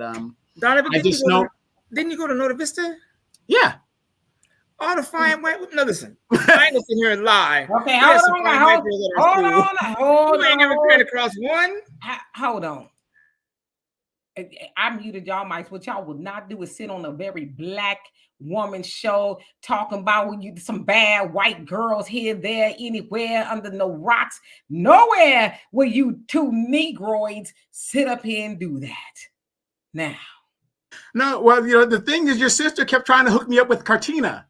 S4: Donovan,
S2: I just know.
S4: Didn't you go to Norte Vista?
S2: Yeah.
S4: All the fine white. No, listen. I ain't gonna sit here and lie.
S1: Okay, hold on.
S4: You ain't never ran across one.
S1: Hold on. I muted y'all mics. What y'all would not do is sit on a very black woman show talking about when you some bad white girls here, there, anywhere, under no rocks. Nowhere will you two Negroids sit up here and do that. Now.
S2: No, well, you know, the thing is your sister kept trying to hook me up with Cartina.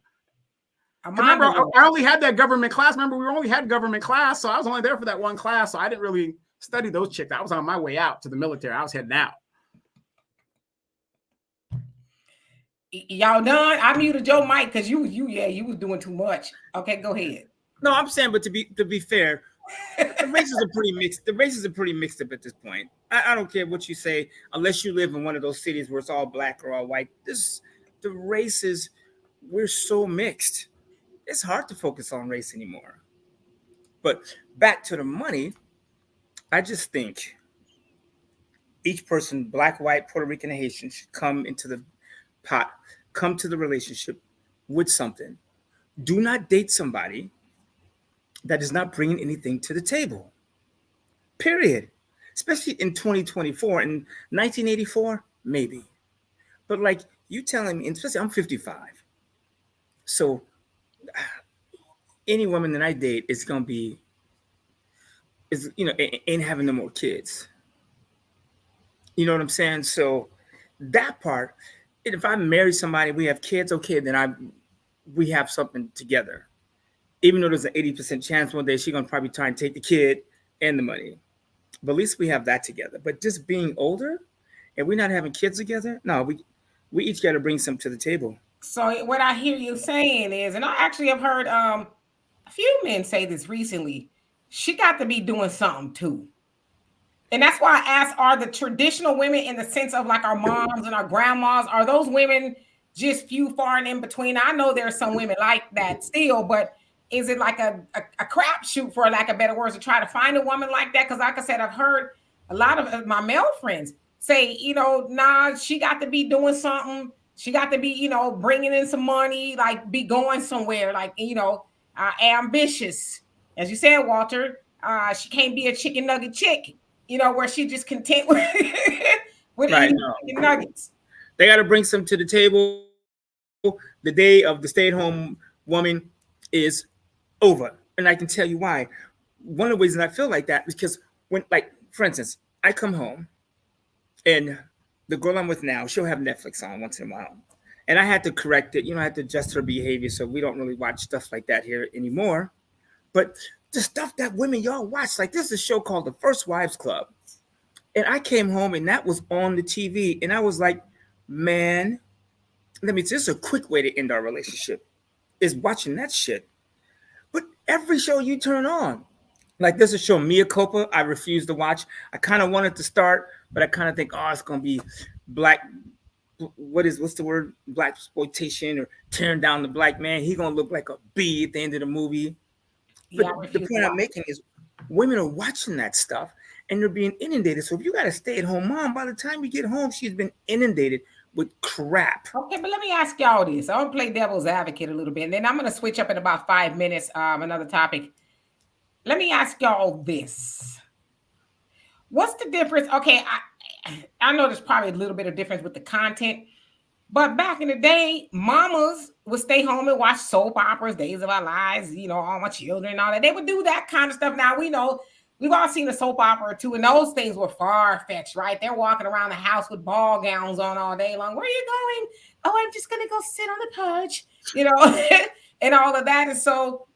S2: Remember, I only had that government class. Remember, we only had government class, so I was only there for that one class, so I didn't really study those chicks. I was on my way out to the military. I was heading out.
S1: Y'all done? I muted your mic because you was doing too much. Okay, go ahead.
S4: No, I'm saying, but to be fair, the races are pretty mixed. The races are pretty mixed up at this point. I don't care what you say, unless you live in one of those cities where it's all black or all white. The races, we're so mixed. It's hard to focus on race anymore. But back to the money, I just think each person, black, white, Puerto Rican, and Haitian, should come into the pot, come to the relationship with something. Do not date somebody that is not bringing anything to the table. Period. Especially in 2024. In 1984, maybe. But like you telling me, especially I'm 55. So any woman that I date is gonna be, ain't having no more kids. You know what I'm saying? So that part, if I marry somebody, we have kids, okay, then we have something together. Even though there's an 80% chance one day she's gonna probably try and take the kid and the money. But at least we have that together. But just being older and we're not having kids together, no, we each got to bring something to the table.
S1: So what I hear you saying is, and I actually have heard a few men say this recently, she got to be doing something too. And that's why I asked, are the traditional women, in the sense of like our moms and our grandmas, are those women just few, far, and in between? I know there are some women like that still, but is it like a crapshoot, for lack of better words, to try to find a woman like that? Because like I said, I've heard a lot of my male friends say, nah, she got to be doing something. She got to be, bringing in some money, like be going somewhere, like, ambitious. As you said, Walter, she can't be a chicken nugget chick, where she just content with
S4: right,
S1: chicken nuggets.
S4: They got to bring some to the table. The day of the stay-at-home woman is over. And I can tell you why. One of the reasons I feel like that is because when, like, for instance, I come home and the girl I'm with now, she'll have Netflix on once in a while. And I had to correct it. I had to adjust her behavior. So we don't really watch stuff like that here anymore. But the stuff that women y'all watch, like there's a show called The First Wives Club. And I came home and that was on the TV. And I was like, man, this is a quick way to end our relationship, is watching that shit. But every show you turn on, like there's a show, Mea Culpa, I refuse to watch. I kind of wanted to start, but I kind of think, it's going to be black. What's the word? Black exploitation, or tearing down the black man. He's going to look like a bee at the end of the movie. But the point I'm making is women are watching that stuff and they're being inundated. So if you got a stay-at-home mom, by the time you get home, she's been inundated with crap.
S1: Okay, but let me ask y'all this. I'm going to play devil's advocate a little bit, and then I'm going to switch up in about 5 minutes, another topic. Let me ask y'all this. What's the difference? Okay, I know there's probably a little bit of difference with the content, but back in the day, mamas would stay home and watch soap operas, Days of Our Lives, All My Children and all that. They would do that kind of stuff. Now, we know we've all seen a soap opera or two, and those things were far-fetched, right? They're walking around the house with ball gowns on all day long. Where are you going? Oh, I'm just going to go sit on the porch, and all of that. And so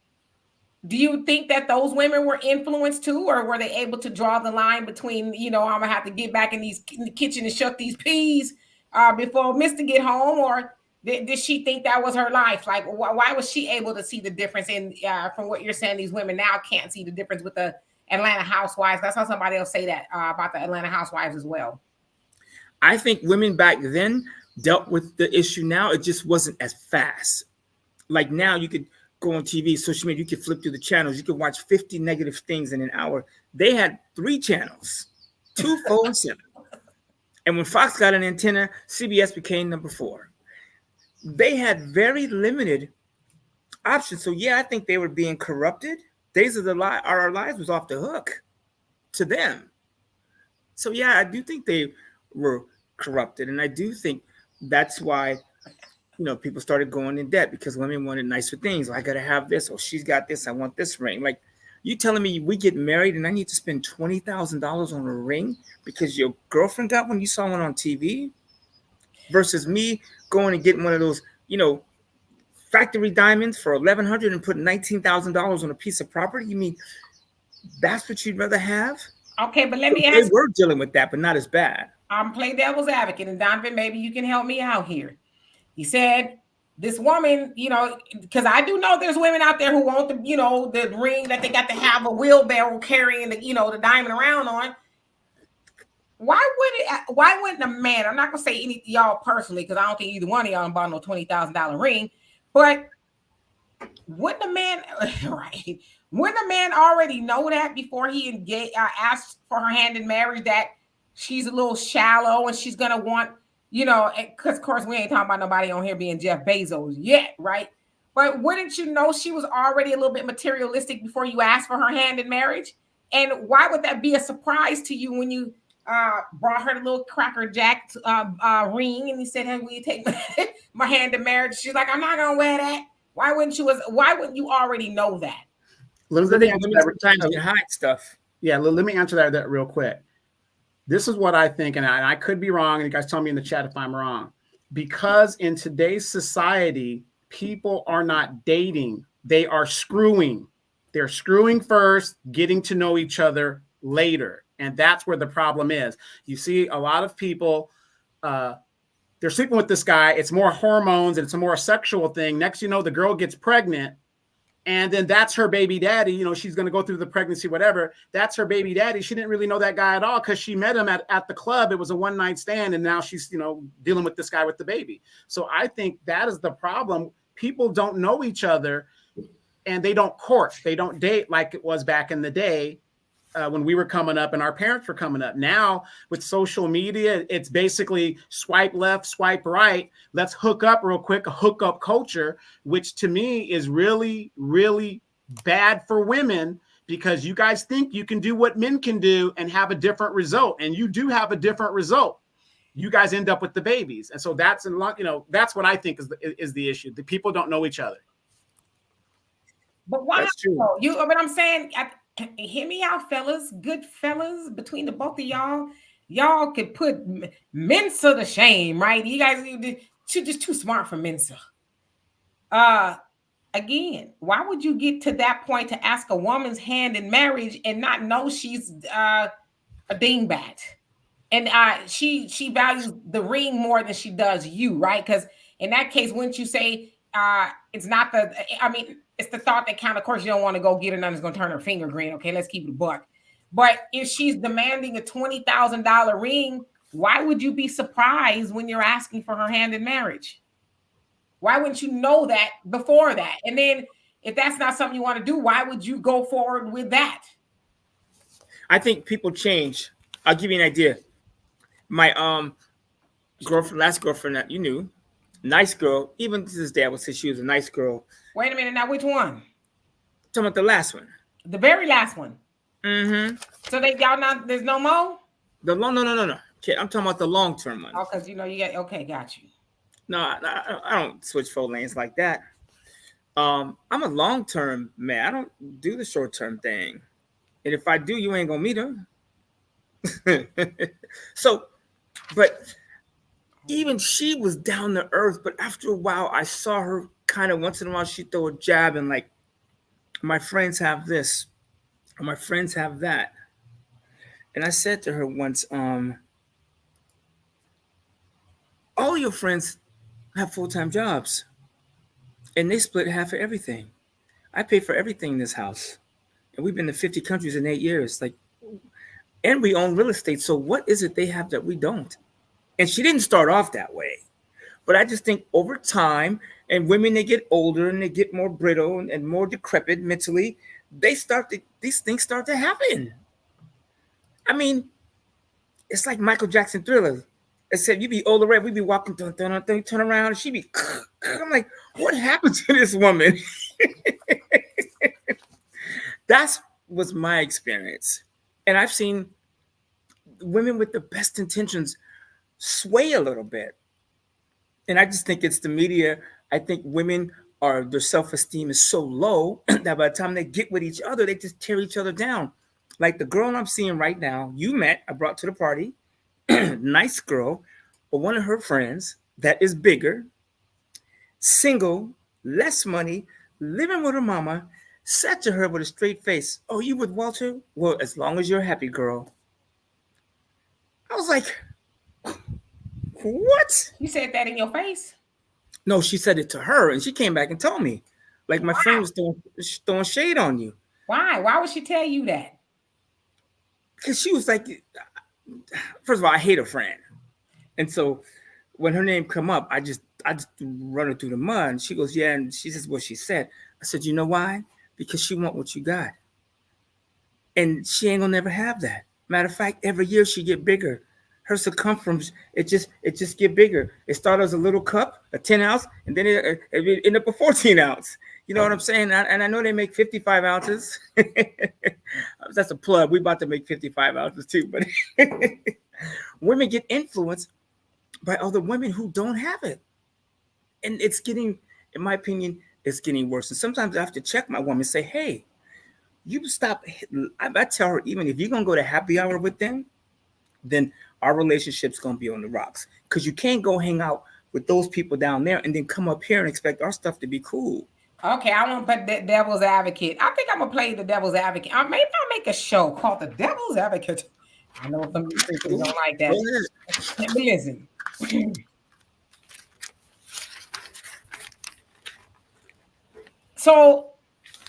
S1: do you think that those women were influenced too, or were they able to draw the line between, I'm going to have to get back in the kitchen and shuck these peas before Mr. get home? Or Did she think that was her life? Like, why was she able to see the difference? In from what you're saying, these women now can't see the difference with the Atlanta Housewives. That's how somebody else say that about the Atlanta Housewives as well.
S4: I think women back then dealt with the issue. Now it just wasn't as fast. Like now, you could go on TV, social media, you could flip through the channels, you could watch 50 negative things in an hour. They had 3 channels, 2, 4, and 7. And when Fox got an antenna, CBS became number 4. They had very limited options. So yeah, I think they were being corrupted. Days of our lives was off the hook to them. So yeah, I do think they were corrupted, and I do think that's why people started going in debt, because women wanted nicer things. I gotta have this, or she's got this, I want this ring. Like, you telling me we get married and I need to spend $20,000 on a ring because your girlfriend got one, you saw one on TV, versus me going and getting one of those, factory diamonds for $1,100 and putting $19,000 on a piece of property? You mean that's what you'd rather have?
S1: Okay, but let me ask.
S4: They were dealing with that, but not as bad.
S1: I'm playing devil's advocate, and Donovan, maybe you can help me out here. He said this woman, because I do know there's women out there who want the, the ring that they got to have a wheelbarrow carrying the, the diamond around on. Why wouldn't a man? I'm not gonna say any y'all personally, because I don't think either one of y'all bought no $20,000 ring. But wouldn't a man, right? Wouldn't a man already know that before he asked for her hand in marriage, that she's a little shallow and she's gonna want, because of course we ain't talking about nobody on here being Jeff Bezos yet, right? But wouldn't you know she was already a little bit materialistic before you asked for her hand in marriage? And why would that be a surprise to you when you brought her the little Cracker Jack ring, and he said, "Hey, will you take my hand in marriage?" She's like, "I'm not gonna wear that." Why wouldn't you already know that?
S2: Let me answer that.
S4: Sometimes you hide stuff.
S2: Yeah, let me answer that real quick. This is what I think, and I could be wrong, and you guys tell me in the chat if I'm wrong. Because in today's society, people are not dating, they are screwing. They're screwing first, getting to know each other later. And that's where the problem is. You see a lot of people, they're sleeping with this guy. It's more hormones and it's a more sexual thing. Next, the girl gets pregnant, and then that's her baby daddy. She's going to go through the pregnancy, whatever. That's her baby daddy. She didn't really know that guy at all because she met him at the club. It was a one-night stand. And now she's, dealing with this guy with the baby. So I think that is the problem. People don't know each other, and they don't court. They don't date like it was back in the day. When we were coming up and our parents were coming up. Now with social media, it's basically swipe left, swipe right. Let's hook up real quick, a hookup culture, which to me is really, really bad for women, because you guys think you can do what men can do and have a different result. And you do have a different result. You guys end up with the babies. And so that's that's what I think is the issue. The people don't know each other.
S1: But why?
S4: That's true.
S1: But I'm saying, hear me out, fellas, good fellas, between the both of y'all could put Mensa to shame, right? You guys are just too smart for Mensa. Again, why would you get to that point to ask a woman's hand in marriage and not know she's a dingbat? And she values the ring more than she does you, right? Because in that case, wouldn't you say it's not it's the thought that counts. Of course, you don't want to go get her, nothing's going to turn her finger green. Okay, let's keep it a buck. But if she's demanding a $20,000 ring, why would you be surprised when you're asking for her hand in marriage? Why wouldn't you know that before that? And then if that's not something you want to do, why would you go forward with that?
S4: I think people change. I'll give you an idea. My last girlfriend that you knew, nice girl. Even to this day, I would say she was a nice girl.
S1: Wait a minute. Now, which one?
S4: Talking about the last one.
S1: The very last one.
S4: Mm-hmm.
S1: So there's no more?
S4: No. Okay, I'm talking about the long-term one.
S1: Oh, because you got you.
S4: No, I don't switch 4 lanes like that. I'm a long-term man. I don't do the short-term thing. And if I do, you ain't gonna meet her. So, but even she was down to earth, but after a while, I saw her kind of once in a while, she'd throw a jab and like, my friends have this, or my friends have that. And I said to her once, all your friends have full-time jobs, and they split half of everything. I pay for everything in this house, and we've been to 50 countries in 8 years. Like, and we own real estate. So what is it they have that we don't? And she didn't start off that way, but I just think over time, and women, they get older and they get more brittle and more decrepit mentally. These things start to happen. I mean, it's like Michael Jackson Thriller. It said you be older, red. We be walking, turn around, and she be. I'm like, what happened to this woman? That's was my experience, and I've seen women with the best intentions sway a little bit, and I just think it's the media. I think women their self-esteem is so low that by the time they get with each other, they just tear each other down. Like the girl I'm seeing right now, I brought to the party, nice girl, but one of her friends that is bigger, single, less money, living with her mama, said to her with a straight face, "Oh, you with Walter? Well, as long as you're happy, girl." I was like, what?
S1: You said that in your face?
S4: No, she said it to her, and she came back and told me. Like, my friend was throwing shade on you.
S1: Why? Why would she tell you that?
S4: Because she was like, first of all, I hate a friend. And so when her name come up, I just run her through the mud. And she goes, yeah, and she says what she said. I said, you know why? Because she want what you got. And she ain't gonna never have that. Matter of fact, every year she get bigger. Her circumference, it just get bigger. It started as a little cup, a 10 ounce, and then it ended up a 14 ounce. You know what I'm saying? And I know they make 55 ounces. That's a plug. We about to make 55 ounces too. But women get influenced by other women who don't have it. And it's getting, in my opinion, it's getting worse. And sometimes I have to check my woman and say, hey, you stop. I tell her, even if you're going to go to happy hour with them, then our relationship's going to be on the rocks. Because you can't go hang out with those people down there and then come up here and expect our stuff to be cool.
S1: Okay, I want to put the devil's advocate. I think I'm going to play the devil's advocate. Maybe I'll make a show called the devil's advocate. I know some people don't like that. But listen. So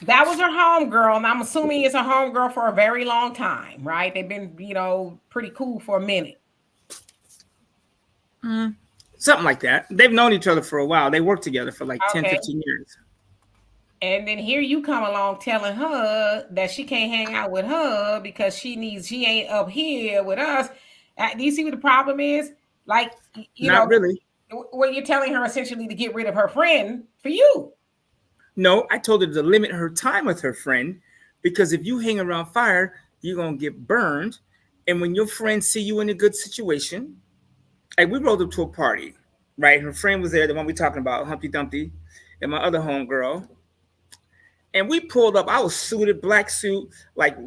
S1: that was her homegirl, and I'm assuming it's a homegirl for a very long time, right? They've been, pretty cool for a minute.
S4: Something like that. They've known each other for a while. They worked together for like 10, 15 years. And
S1: then here you come along telling her that she can't hang out with her because she ain't up here with us. Do you see what the problem is? Like,
S4: Not really.
S1: Well, you're telling her essentially to get rid of her friend for you.
S4: No, I told her to limit her time with her friend because if you hang around fire, you're going to get burned. And when your friends see you in a good situation, like we rolled up to a party, right? Her friend was there, the one we talking about, Humpty Dumpty, and my other homegirl. And we pulled up. I was suited, black suit, like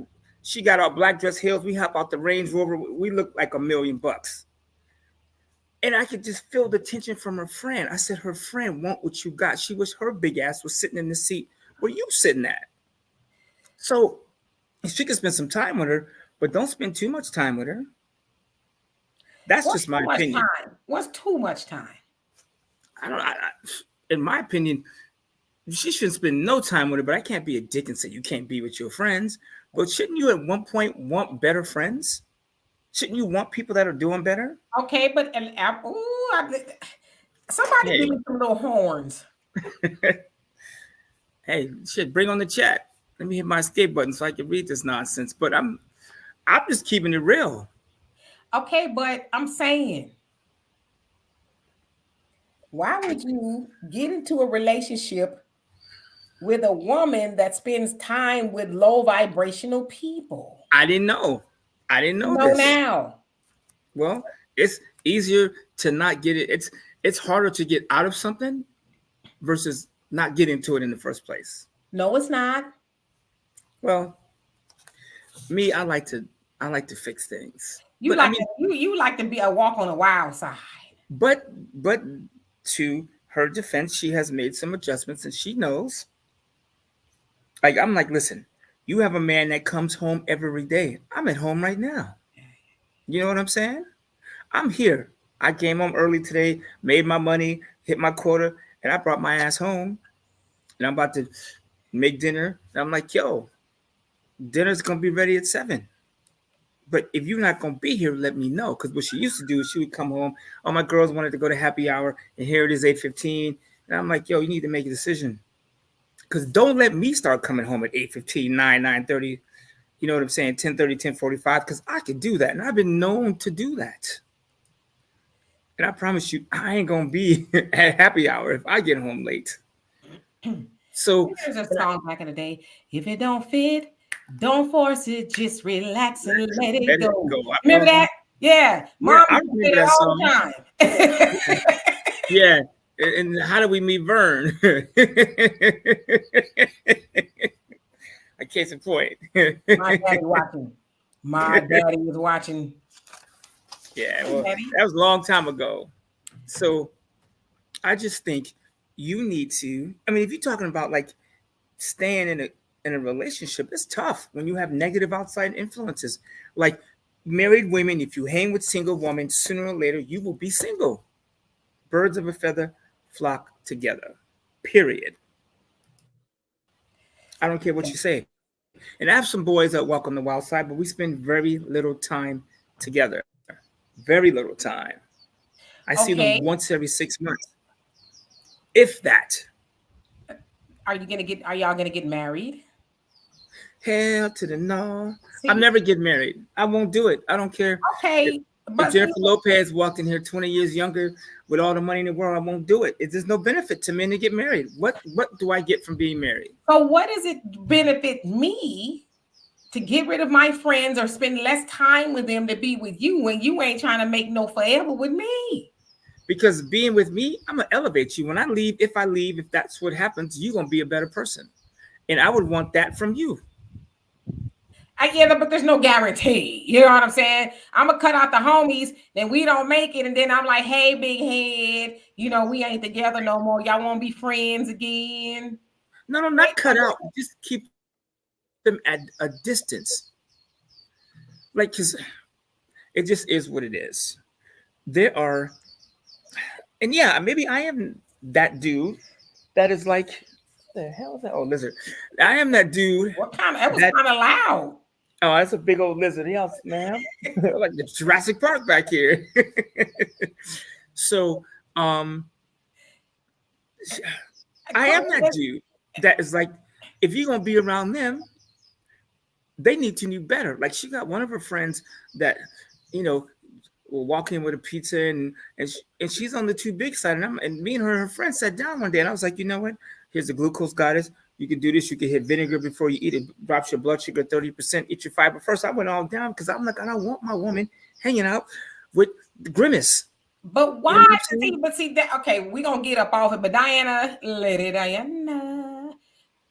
S4: she got our black dress heels. We hop out the Range Rover. We looked like $1 million. And I could just feel the tension from her friend. I said, her friend want what you got. She wish her big ass was sitting in the seat where you sitting at. So she could spend some time with her, but don't spend too much time with her. That's just my opinion.
S1: What's too much time?
S4: In my opinion, she shouldn't spend no time with her, but I can't be a dick and say you can't be with your friends. But shouldn't you at one point want better friends? Shouldn't you want people that are doing better?
S1: Okay, but somebody give me some little horns.
S4: Hey, shit, bring on the chat. Let me hit my escape button so I can read this nonsense. But I'm just keeping it real.
S1: Okay, but I'm saying, why would you get into a relationship with a woman that spends time with low vibrational people?
S4: I didn't know this.
S1: Now.
S4: Well, it's easier to not get it. It's harder to get out of something versus not get into it in the first place.
S1: No, it's not.
S4: Well, me, I like to fix things.
S1: You like to be a walk on the wild side.
S4: But to her defense, she has made some adjustments and she knows. Like, I'm like, listen, you have a man that comes home every day. I'm at home right now. You know what I'm saying? I'm here. I came home early today, made my money, hit my quota, and I brought my ass home, and I'm about to make dinner. And I'm like, yo, dinner's gonna be ready at 7. But if you're not gonna be here, let me know. Because what she used to do is she would come home. All my girls wanted to go to happy hour, and here it is 8:15. And I'm like, yo, you need to make a decision. Because don't let me start coming home at 8:15, 9:30. You know what I'm saying? 10:30, 10:45. Because I can do that, and I've been known to do that. And I promise you, I ain't gonna be at happy hour if I get home late. So
S1: there's a song back in the day. If it don't fit, don't force it. Just relax and let it go. Remember that? Yeah, Mom,
S4: I remember that song.
S1: All the time.
S4: Yeah. And how do we meet Vern? I case in point.
S1: My daddy watching. My daddy was watching.
S4: Yeah, well, that was a long time ago. So I just think you need to. I mean, if you're talking about like staying in a relationship, it's tough when you have negative outside influences. Like married women, if you hang with single women, sooner or later you will be single. Birds of a feather flock together. Period. I don't care what you say. And I have some boys that walk on the wild side, but we spend very little time together. Very little time. I see them once every 6 months. If that.
S1: Are y'all gonna get married?
S4: Hell to the no. I'm never getting married. I won't do it. I don't care.
S1: Okay.
S4: If Jennifer Lopez walked in here 20 years younger with all the money in the world, I won't do it. There's no benefit to men to get married. What do I get from being married?
S1: So what does it benefit me to get rid of my friends or spend less time with them to be with you when you ain't trying to make no forever with me?
S4: Because being with me, I'm going to elevate you. When I leave, if that's what happens, you're going to be a better person. And I would want that from you.
S1: I get it, but there's no guarantee. You know what I'm saying? I'm going to cut out the homies, then we don't make it. And then I'm like, hey, big head, we ain't together no more. Y'all want to be friends again?
S4: No, not cut out. Just keep them at a distance. Like, because it just is what it is. There are, and yeah, maybe I am that dude that is like, what the hell is that? Oh, lizard. I am that dude.
S1: What kind of, that was kind of loud.
S4: Oh, that's a big old lizard. Yeah, man. Like the Jurassic Park back here. So, I am that dude that is like, if you're going to be around them, they need to know better. Like she got one of her friends that, will walk in with a pizza and she's on the too big side. And me and her friend sat down one day and I was like, you know what? Here's the glucose goddess. You can do this. You can hit vinegar before you eat it. Drops your blood sugar 30%. Eat your fiber first. I went all down because I'm like, I don't want my woman hanging out with the grimace.
S1: But why? See that? Okay, we're gonna get up off it. But Diana,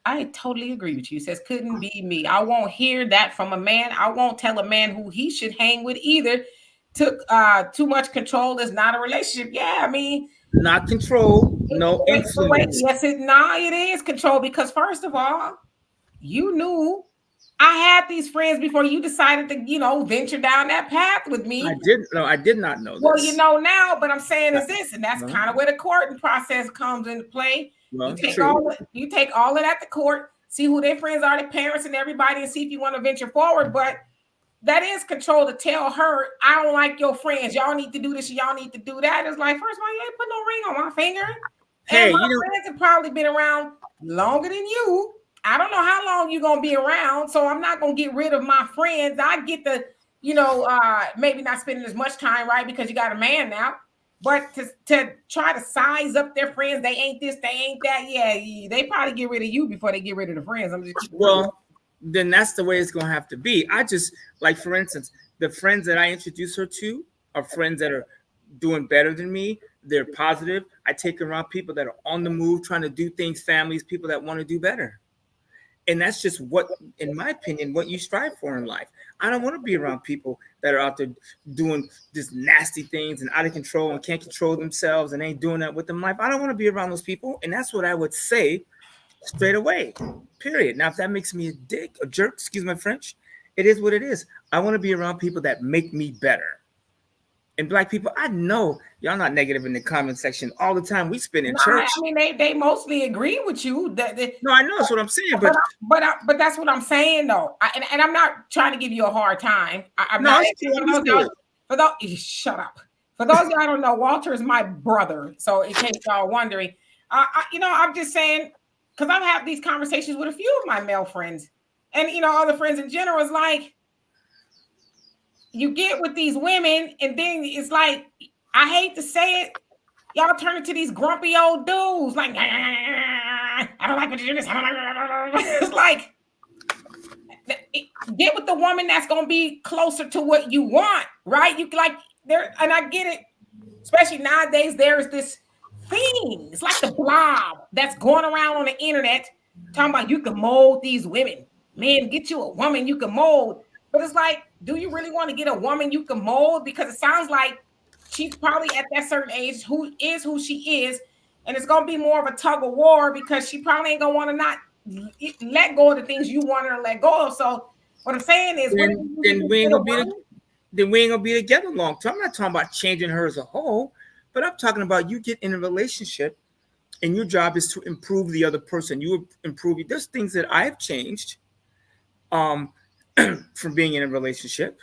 S1: I totally agree with you. Says couldn't be me. I won't hear that from a man. I won't tell a man who he should hang with either. Took too much control is not a relationship. Yeah, I mean.
S4: Not control, no influence.
S1: Yes, it is control because first of all, you knew I had these friends before you decided to, venture down that path with me.
S4: I did not know this.
S1: Well, you know now, but I'm saying is this, and that's kind of where the courting process comes into play. Well, you take all of that to court, see who their friends are, their parents and everybody, and see if you want to venture forward. But that is control to tell her, I don't like your friends. Y'all need to do this. Y'all need to do that. It's like, first of all, you ain't put no ring on my finger. Hey, and my friends have probably been around longer than you. I don't know how long you're going to be around. So I'm not going to get rid of my friends. I get the, maybe not spending as much time, right? Because you got a man now. But to try to size up their friends, they ain't this, they ain't that. Yeah, they probably get rid of you before they get rid of the friends. I'm just
S4: then that's the way it's going to have to be. I just, like, for instance, the friends that I introduce her to are friends that are doing better than me. They're positive. I take around people that are on the move, trying to do things, families, people that want to do better. And that's just what, in my opinion, what you strive for in life. I don't want to be around people that are out there doing just nasty things and out of control and can't control themselves and ain't doing that with them life. I don't want to be around those people. And that's what I would say straight away, period. Now, if that makes me a jerk, excuse my French, it is what it is. I want to be around people that make me better. And black people, I know y'all not negative in the comment section all the time. We spend in
S1: No,
S4: church.
S1: I mean, they mostly agree with you.
S4: No, I know that's what I'm saying, but
S1: that's what I'm saying though. And I'm not trying to give you a hard time. I'm
S4: no,
S1: not.
S4: it's cool.
S1: For those, shut up. For those y'all don't know, Walter is my brother. So in case y'all wondering, I'm just saying, because I've had these conversations with a few of my male friends, and other friends in general. Is like, you get with these women, and then it's like, I hate to say it, y'all turn into these grumpy old dudes. Like, I don't like what you do this. I don't like. It's like, get with the woman that's gonna be closer to what you want, right? You like there, and I get it. Especially nowadays, there's this thing. It's like the blob that's going around on the internet talking about you can mold these women. Man, get you a woman you can mold. But it's like, do you really want to get a woman you can mold? Because it sounds like she's probably at that certain age who she is, and it's gonna be more of a tug of war because she probably ain't gonna want to not let go of the things you want her to let go of. So what I'm saying is,
S4: then we ain't gonna be together long term. I'm not talking about changing her as a whole, but I'm talking about you get in a relationship and your job is to improve the other person. You improve. There's things that I've changed from being in a relationship.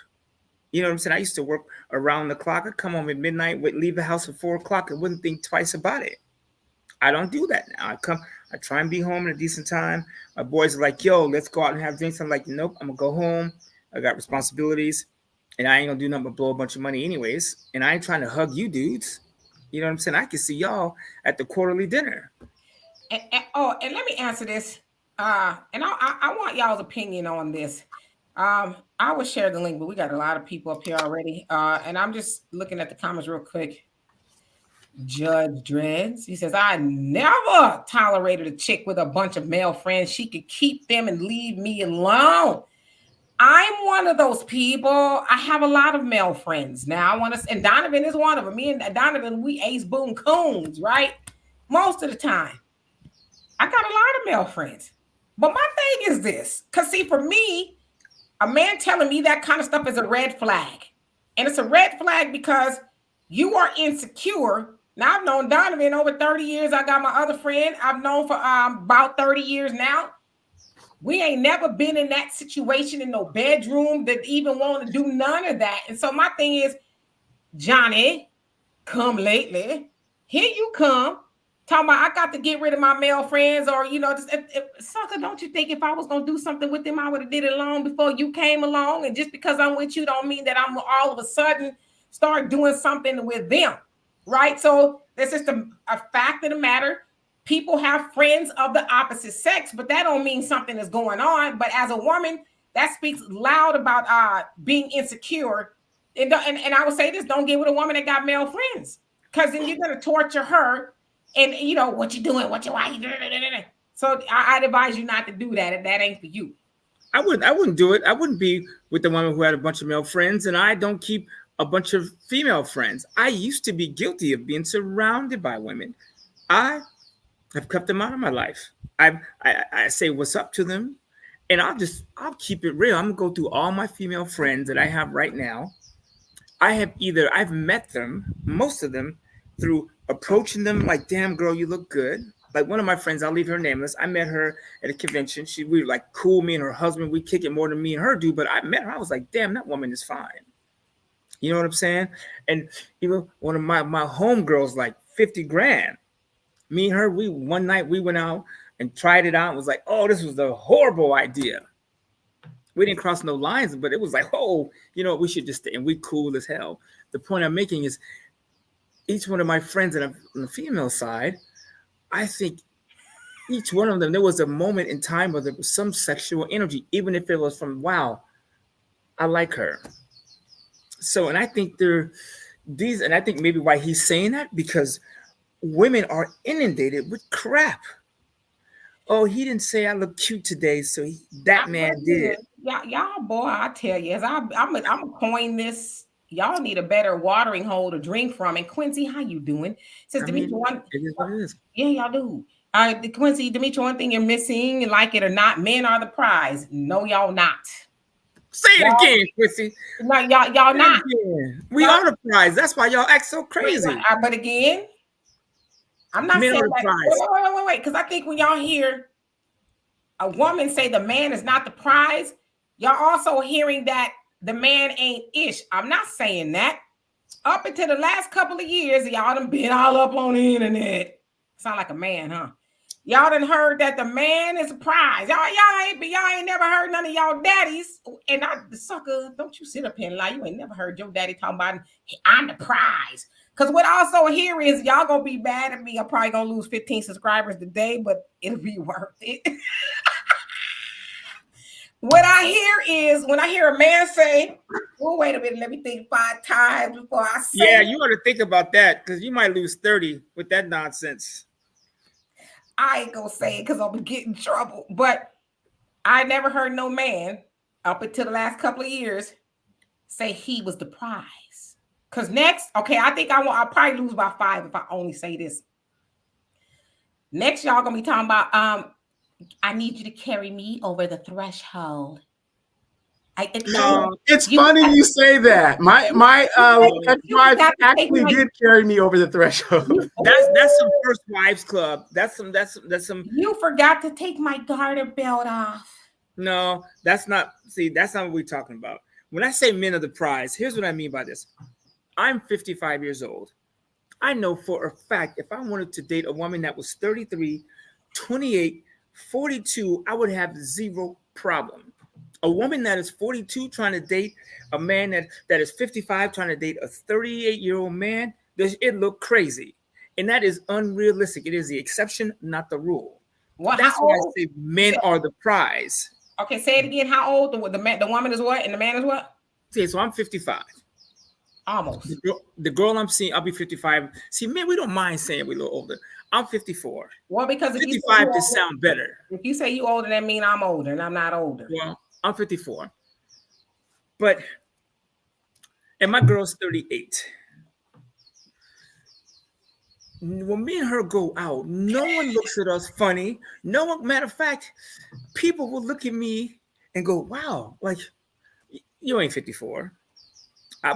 S4: You know what I'm saying? I used to work around the clock. I'd come home at midnight, would leave the house at 4 o'clock, and wouldn't think twice about it. I don't do that now. I try and be home at a decent time. My boys are like, yo, let's go out and have drinks. I'm like, nope, I'm gonna go home. I got responsibilities, and I ain't gonna do nothing but blow a bunch of money anyways. And I ain't trying to hug you dudes. You know what I'm saying? I can see y'all at the quarterly dinner.
S1: And let me answer this. And I want y'all's opinion on this. I will share the link, but we got a lot of people up here already. And I'm just looking at the comments real quick. Judge Dreads, he says, I never tolerated a chick with a bunch of male friends. She could keep them and leave me alone. I'm one of those people. I have a lot of male friends now. And Donovan is one of them. Me and Donovan, we ace boom coons, right? Most of the time. I got a lot of male friends. But my thing is this, because see, for me, a man telling me that kind of stuff is a red flag. And it's a red flag because you are insecure. Now, I've known Donovan over 30 years. I got my other friend I've known for about 30 years now. We ain't never been in that situation in no bedroom that even want to do none of that. And so my thing is, Johnny, come lately. Here you come. Talking about I got to get rid of my male friends, or sucker, don't you think if I was gonna do something with them, I would have did it long before you came along? And just because I'm with you don't mean that I'm all of a sudden start doing something with them, right? So that's just a fact of the matter. People have friends of the opposite sex, but that don't mean something is going on. But as a woman, that speaks loud about being insecure. And I would say this: don't get with a woman that got male friends, because then you're gonna torture her. And what you doing? Why you doing? So I'd advise you not to do that. If that ain't for you.
S4: I wouldn't do it. I wouldn't be with the woman who had a bunch of male friends, and I don't keep a bunch of female friends. I used to be guilty of being surrounded by women. I have kept them out of my life. I say what's up to them, and I'll keep it real. I'm gonna go through all my female friends that I have right now. I've met them, most of them, through approaching them like, damn girl, you look good. Like one of my friends, I'll leave her nameless. I met her at a convention. We were like cool, me and her husband, we kick it more than me and her do, but I met her. I was like, damn, that woman is fine. You know what I'm saying? And even one of my homegirls, like 50 grand. Me and her, one night we went out and tried it out and was like, oh, this was a horrible idea. We didn't cross no lines, but it was like, oh, we should just stay. And we cool as hell. The point I'm making is, each one of my friends on the female side, I think each one of them, there was a moment in time where there was some sexual energy, even if it was from, wow, I like her. So, and I think and I think maybe why he's saying that, because women are inundated with crap. Oh, he didn't say I look cute today, so that man did.
S1: Y'all, boy, I tell you, I'm gonna coin this. Y'all need a better watering hole to drink from. And Quincy, how you doing? Says Demetri,
S4: it is what it is.
S1: Yeah, y'all do. Quincy, Demetri, one thing you're missing, like it or not, men are the prize. No, y'all not.
S4: Say it again, Chrissy.
S1: No, y'all not.
S4: We are the prize. That's why y'all act so crazy.
S1: But again, I'm not
S4: Men
S1: saying
S4: are the
S1: that.
S4: prize.
S1: Wait. Because I think when y'all hear a woman say the man is not the prize, y'all also hearing that the man ain't ish. I'm not saying that. Up until the last couple of years, y'all done been all up on the internet. Sound like a man, huh? Y'all done heard that the man is a prize. Y'all ain't never heard none of y'all daddies. And the sucker, don't you sit up here and lie. You ain't never heard your daddy talking about, hey, I'm the prize. Because what I also hear is y'all gonna be mad at me. I'm probably gonna lose 15 subscribers today, but it'll be worth it. What I hear is when I hear a man say, well, wait a minute, let me think 5 times before I say
S4: Yeah, you ought to think about that because you might lose 30 with that nonsense.
S1: I ain't gonna say it because I'm gonna get in trouble. But I never heard no man up until the last couple of years say he was the prize. Because next, okay, I think I'll probably lose by 5 if I only say this. Next, y'all gonna be talking about I need you to carry me over the threshold.
S2: It's funny you say that. My ex-wife actually did carry me over the threshold.
S4: That's some first wives club. That's some.
S1: You forgot to take my garter belt off.
S4: No, that's not. See, that's not what we're talking about. When I say men are the prize, here's what I mean by this. I'm 55 years old. I know for a fact if I wanted to date a woman that was 33, 28, 42, I would have zero problem. A woman that is 42 trying to date a man that is 55 trying to date a 38-year-old man, it look crazy. And that is unrealistic. It is the exception, not the rule. Well, that's why I say men are the prize.
S1: Okay, say it again. How old? The woman is what? And the man is what?
S4: Okay, so I'm 55.
S1: Almost.
S4: The girl I'm seeing, I'll be 55. See, man, we don't mind saying we're a little older. I'm 54.
S1: Well, because
S4: 55 just sound better.
S1: If you say you older, that means I'm older, and I'm not older.
S4: Well, I'm 54. And my girl's 38. When me and her go out, no one looks at us funny. No one, matter of fact, people will look at me and go, wow, like, you ain't 54.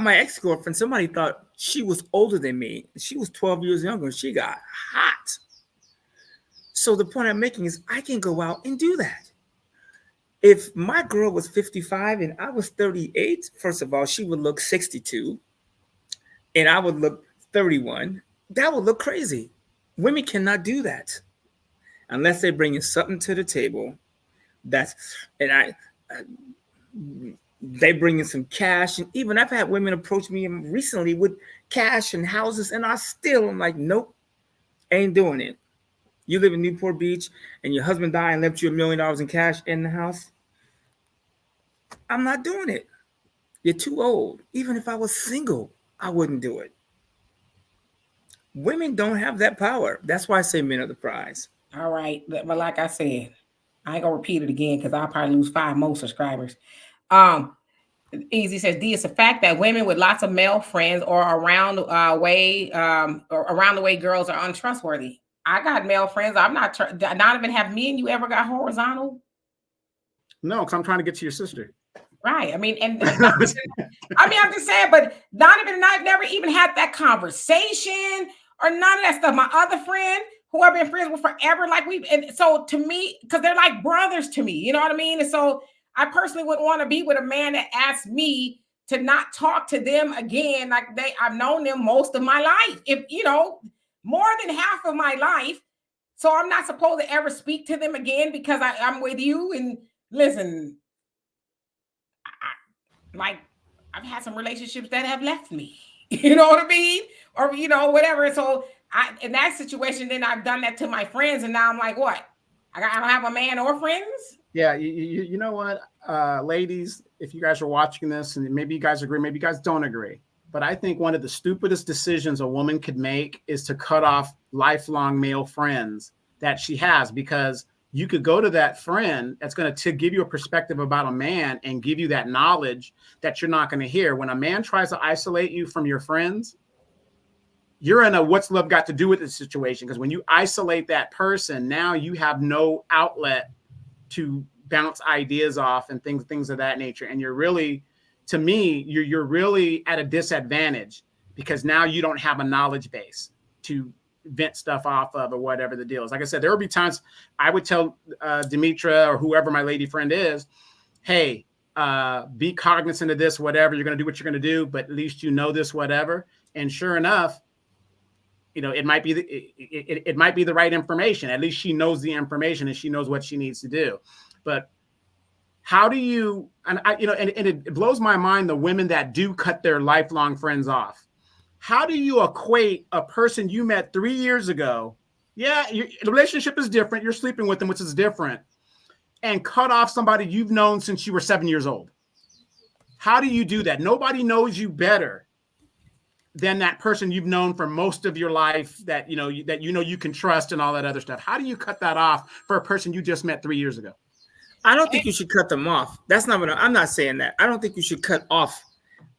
S4: My ex-girlfriend, somebody thought she was older than me. She was 12 years younger and she got hot. So the point I'm making is I can go out and do that. If my girl was 55 and I was 38, first of all, she would look 62 and I would look 31. That would look crazy. Women cannot do that unless they're bringing something to the table. They bring in some cash. And even I've had women approach me recently with cash and houses, and I'm like, nope, ain't doing it. You live in Newport Beach and your husband died and left you $1 million in cash in the house. I'm not doing it. You're too old. Even if I was single, I wouldn't do it. Women don't have that power. That's why I say men are the prize.
S1: All right. But like I said, I ain't gonna repeat it again because I'll probably lose 5 more subscribers. Easy says D, it's a fact that women with lots of male friends or around the way girls are untrustworthy. I got male friends. I'm not even have me and you ever got horizontal?
S2: No, because I'm trying to get to your sister.
S1: Right. I mean, and I'm just saying, but Donovan and I've never even had that conversation or none of that stuff. My other friend, who I've been friends with forever, and so to me, because they're like brothers to me, you know what I mean? And so I personally wouldn't want to be with a man that asked me to not talk to them again. I've known them most of my life, more than half of my life. So I'm not supposed to ever speak to them again because I'm with you. And listen, I've had some relationships that have left me, you know what I mean? Or, whatever. So in that situation, then I've done that to my friends. And now I'm like, what? I don't have a man or friends?
S2: Yeah. You know what, ladies, if you guys are watching this and maybe you guys agree, maybe you guys don't agree. But I think one of the stupidest decisions a woman could make is to cut off lifelong male friends that she has, because you could go to that friend that's going to give you a perspective about a man and give you that knowledge that you're not going to hear. When a man tries to isolate you from your friends, you're in a what's love got to do with the situation. Because when you isolate that person, now you have no outlet to bounce ideas off and things of that nature. And you're really, to me, you're really at a disadvantage because now you don't have a knowledge base to vent stuff off of or whatever the deal is. Like I said, there will be times I would tell Demetra or whoever my lady friend is, hey, be cognizant of this, whatever, you're going to do what you're going to do, but at least you know this, whatever. And sure enough, you know, it might be it might be the right information. At least she knows the information and she knows what she needs to do. But how do you, and it blows my mind, the women that do cut their lifelong friends off. How do you equate a person you met 3 years ago? Yeah, the relationship is different. You're sleeping with them, which is different. And cut off somebody you've known since you were 7 years old. How do you do that? Nobody knows you better than that person you've known for most of your life that you can trust and all that other stuff. How do you cut that off for a person you just met 3 years ago?
S4: I don't think you should cut them off. That's not what I'm not saying that. I don't think you should cut off.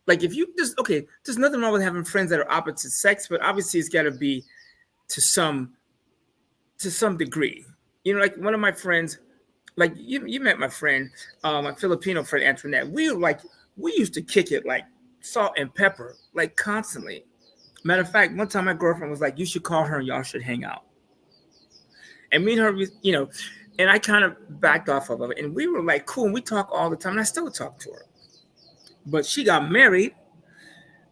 S4: Like if you just, okay, there's nothing wrong with having friends that are opposite sex, but obviously it's got to be to some degree. You know, like one of my friends, like you met my friend, my Filipino friend Antoinette. We used to kick it like salt and pepper, like constantly. Matter of fact, one time my girlfriend was like, you should call her and y'all should hang out. And me and her, you know, and I kind of backed off of it. And we were like, cool. And we talk all the time. And I still talk to her. But she got married.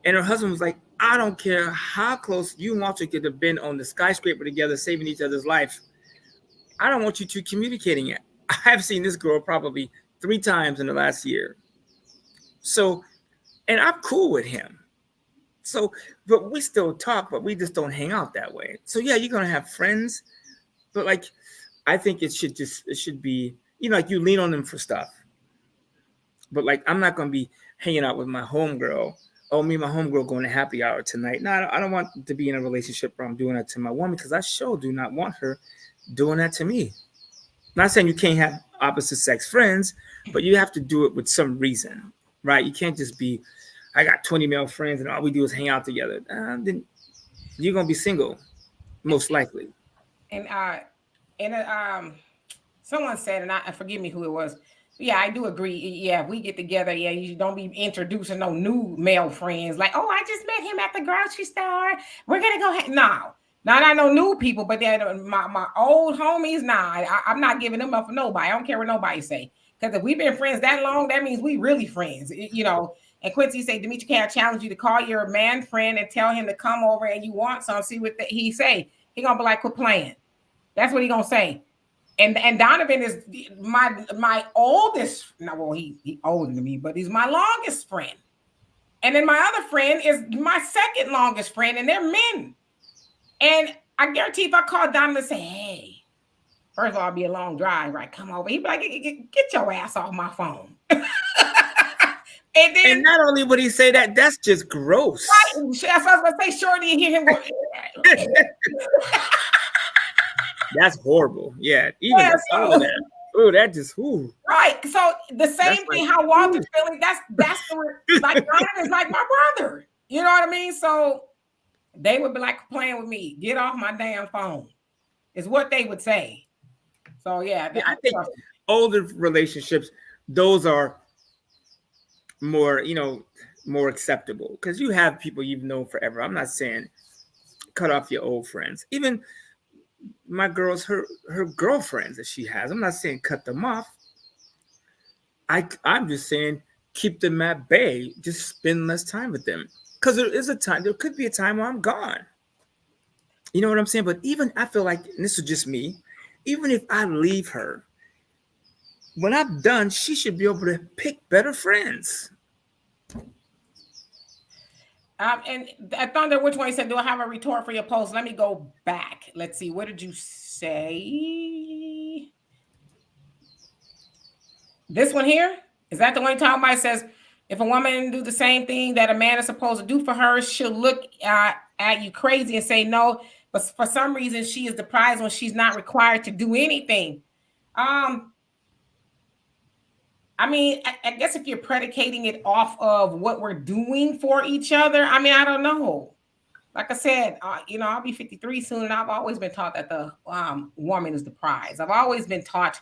S4: And her husband was like, I don't care how close you and Walter could have been on the skyscraper together, saving each other's life. I don't want you two communicating it. I've seen this girl probably 3 times in the last year. So, and I'm cool with him. So, but we still talk, but we just don't hang out that way. So yeah, you're going to have friends, but like, I think it should be, you know, like you lean on them for stuff. But like, I'm not going to be hanging out with my homegirl. Oh, me and my homegirl going to happy hour tonight. No, I don't want to be in a relationship where I'm doing that to my woman because I sure do not want her doing that to me. I'm not saying you can't have opposite sex friends, but you have to do it with some reason, right? You can't just be, I got 20 male friends and all we do is hang out together. Then you're going to be single, most likely.
S1: And someone said, and I forgive me who it was. Yeah, I do agree. Yeah, if we get together, yeah, you don't be introducing no new male friends. Like, oh, I just met him at the grocery store. We're gonna go. No, not no new people, but then my old homies. Nah, I'm not giving them up for nobody. I don't care what nobody say. Because if we've been friends that long, that means we really friends. You know. And Quincy say, Demetra, can I challenge you to call your man friend and tell him to come over and you want some? See what he say. He gonna be like, quit playing. That's what he gonna say. And Donovan is my oldest. No, well, he older than me, but he's my longest friend. And then my other friend is my second longest friend, and they're men. And I guarantee if I call Donovan and say, hey, first of all, it'll be a long drive, right? Come over. He'd be like, get your ass off my phone. And
S4: not only would he say that, that's just gross.
S1: Right. That's what I was going to say, Shorty, and hear him go.
S2: That's horrible. Yeah. Even that. Oh, that just, ooh.
S1: Right. So the same thing, how Walter's feeling, that's like Ryan is like my brother. You know what I mean? So they would be like playing with me. Get off my damn phone. Is what they would say. So yeah.
S4: I think older relationships, those are more, more acceptable because you have people you've known forever. I'm not saying cut off your old friends. Even my girl's her girlfriends that she has. I'm not saying cut them off. I'm just saying keep them at bay. Just spend less time with them. Because there could be a time where I'm gone. You know what I'm saying? But even I feel like, and this is just me, even if I leave her, when I'm done, she should be able to pick better friends.
S1: And Thunder, which one? He said, do I have a retort for your post? Let me go back. Let's see. What did you say? This one here? Is that the one talking about? It says, if a woman do the same thing that a man is supposed to do for her, she'll look at you crazy and say no. But for some reason, she is deprived when she's not required to do anything. I mean, I guess if you're predicating it off of what we're doing for each other, I mean, I don't know. Like I said, I'll be 53 soon, and I've always been taught that the woman is the prize. I've always been taught,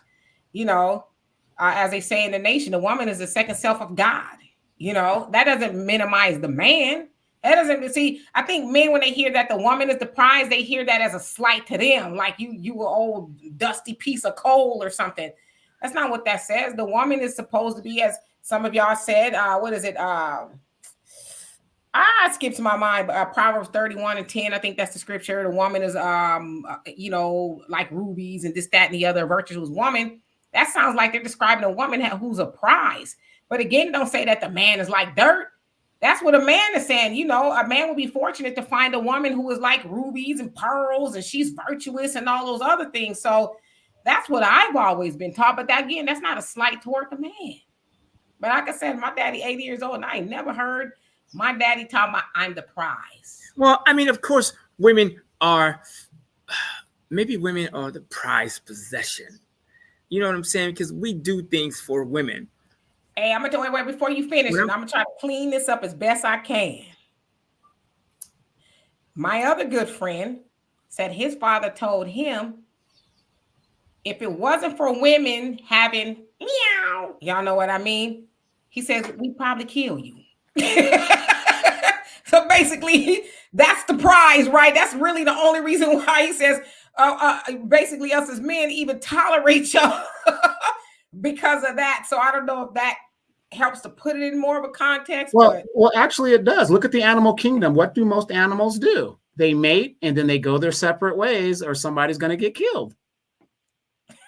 S1: as they say in the nation, the woman is the second self of God. You know, that doesn't minimize the man. That doesn't see. I think men, when they hear that the woman is the prize, they hear that as a slight to them, like you an old dusty piece of coal or something. That's not what that says. The woman is supposed to be, as some of y'all said, what is it? It skips my mind. Proverbs 31:10. I think that's the scripture. The woman is, like rubies and this, that, and the other, virtuous woman. That sounds like they're describing a woman who's a prize. But again, don't say that the man is like dirt. That's what a man is saying. You know, a man will be fortunate to find a woman who is like rubies and pearls, and she's virtuous and all those other things. So that's what I've always been taught. But that, again, that's not a slight toward the man. But like I said, my daddy 80 years old, and I ain't never heard my daddy talk about I'm the prize.
S4: Well, I mean, of course, women are the prized possession. You know what I'm saying? Because we do things for women.
S1: Hey, I'm gonna wait before you finish, and I'm gonna try to clean this up as best I can. My other good friend said his father told him, if it wasn't for women having meow, y'all know what I mean? He says, we'd probably kill you. So basically, that's the prize, right? That's really the only reason why he says, basically us as men even tolerate y'all because of that. So I don't know if that helps to put it in more of a context.
S2: Well, actually it does. Look at the animal kingdom. What do most animals do? They mate and then they go their separate ways, or somebody's going to get killed.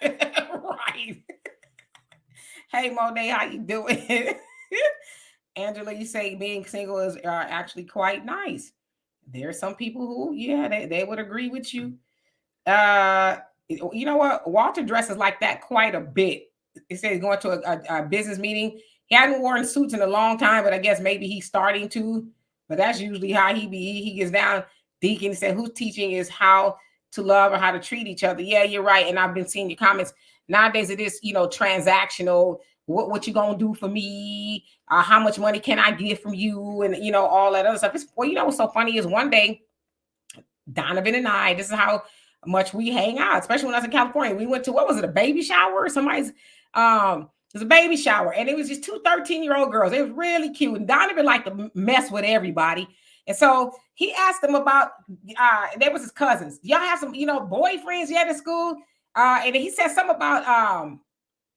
S1: Right. Hey, Monet, how you doing? Angela, you say being single is actually quite nice. There are some people who, they would agree with you. You know what? Walter dresses like that quite a bit. It says going to a business meeting. He hadn't worn suits in a long time, but I guess maybe he's starting to. But that's usually how he gets down. Deacon said, who's teaching is how to love or how to treat each other. Yeah, you're right. And I've been seeing your comments. Nowadays it is, transactional. What you gonna do for me? How much money can I get from you? And all that other stuff. What's so funny is one day, Donovan and I, this is how much we hang out, especially when I was in California. We went to, what was it, a baby shower? It was a baby shower, and it was just two 13-year-old girls. It was really cute. And Donovan liked to mess with everybody. And so he asked them about, they was his cousins. Y'all have some, boyfriends yet in school? And he said something about,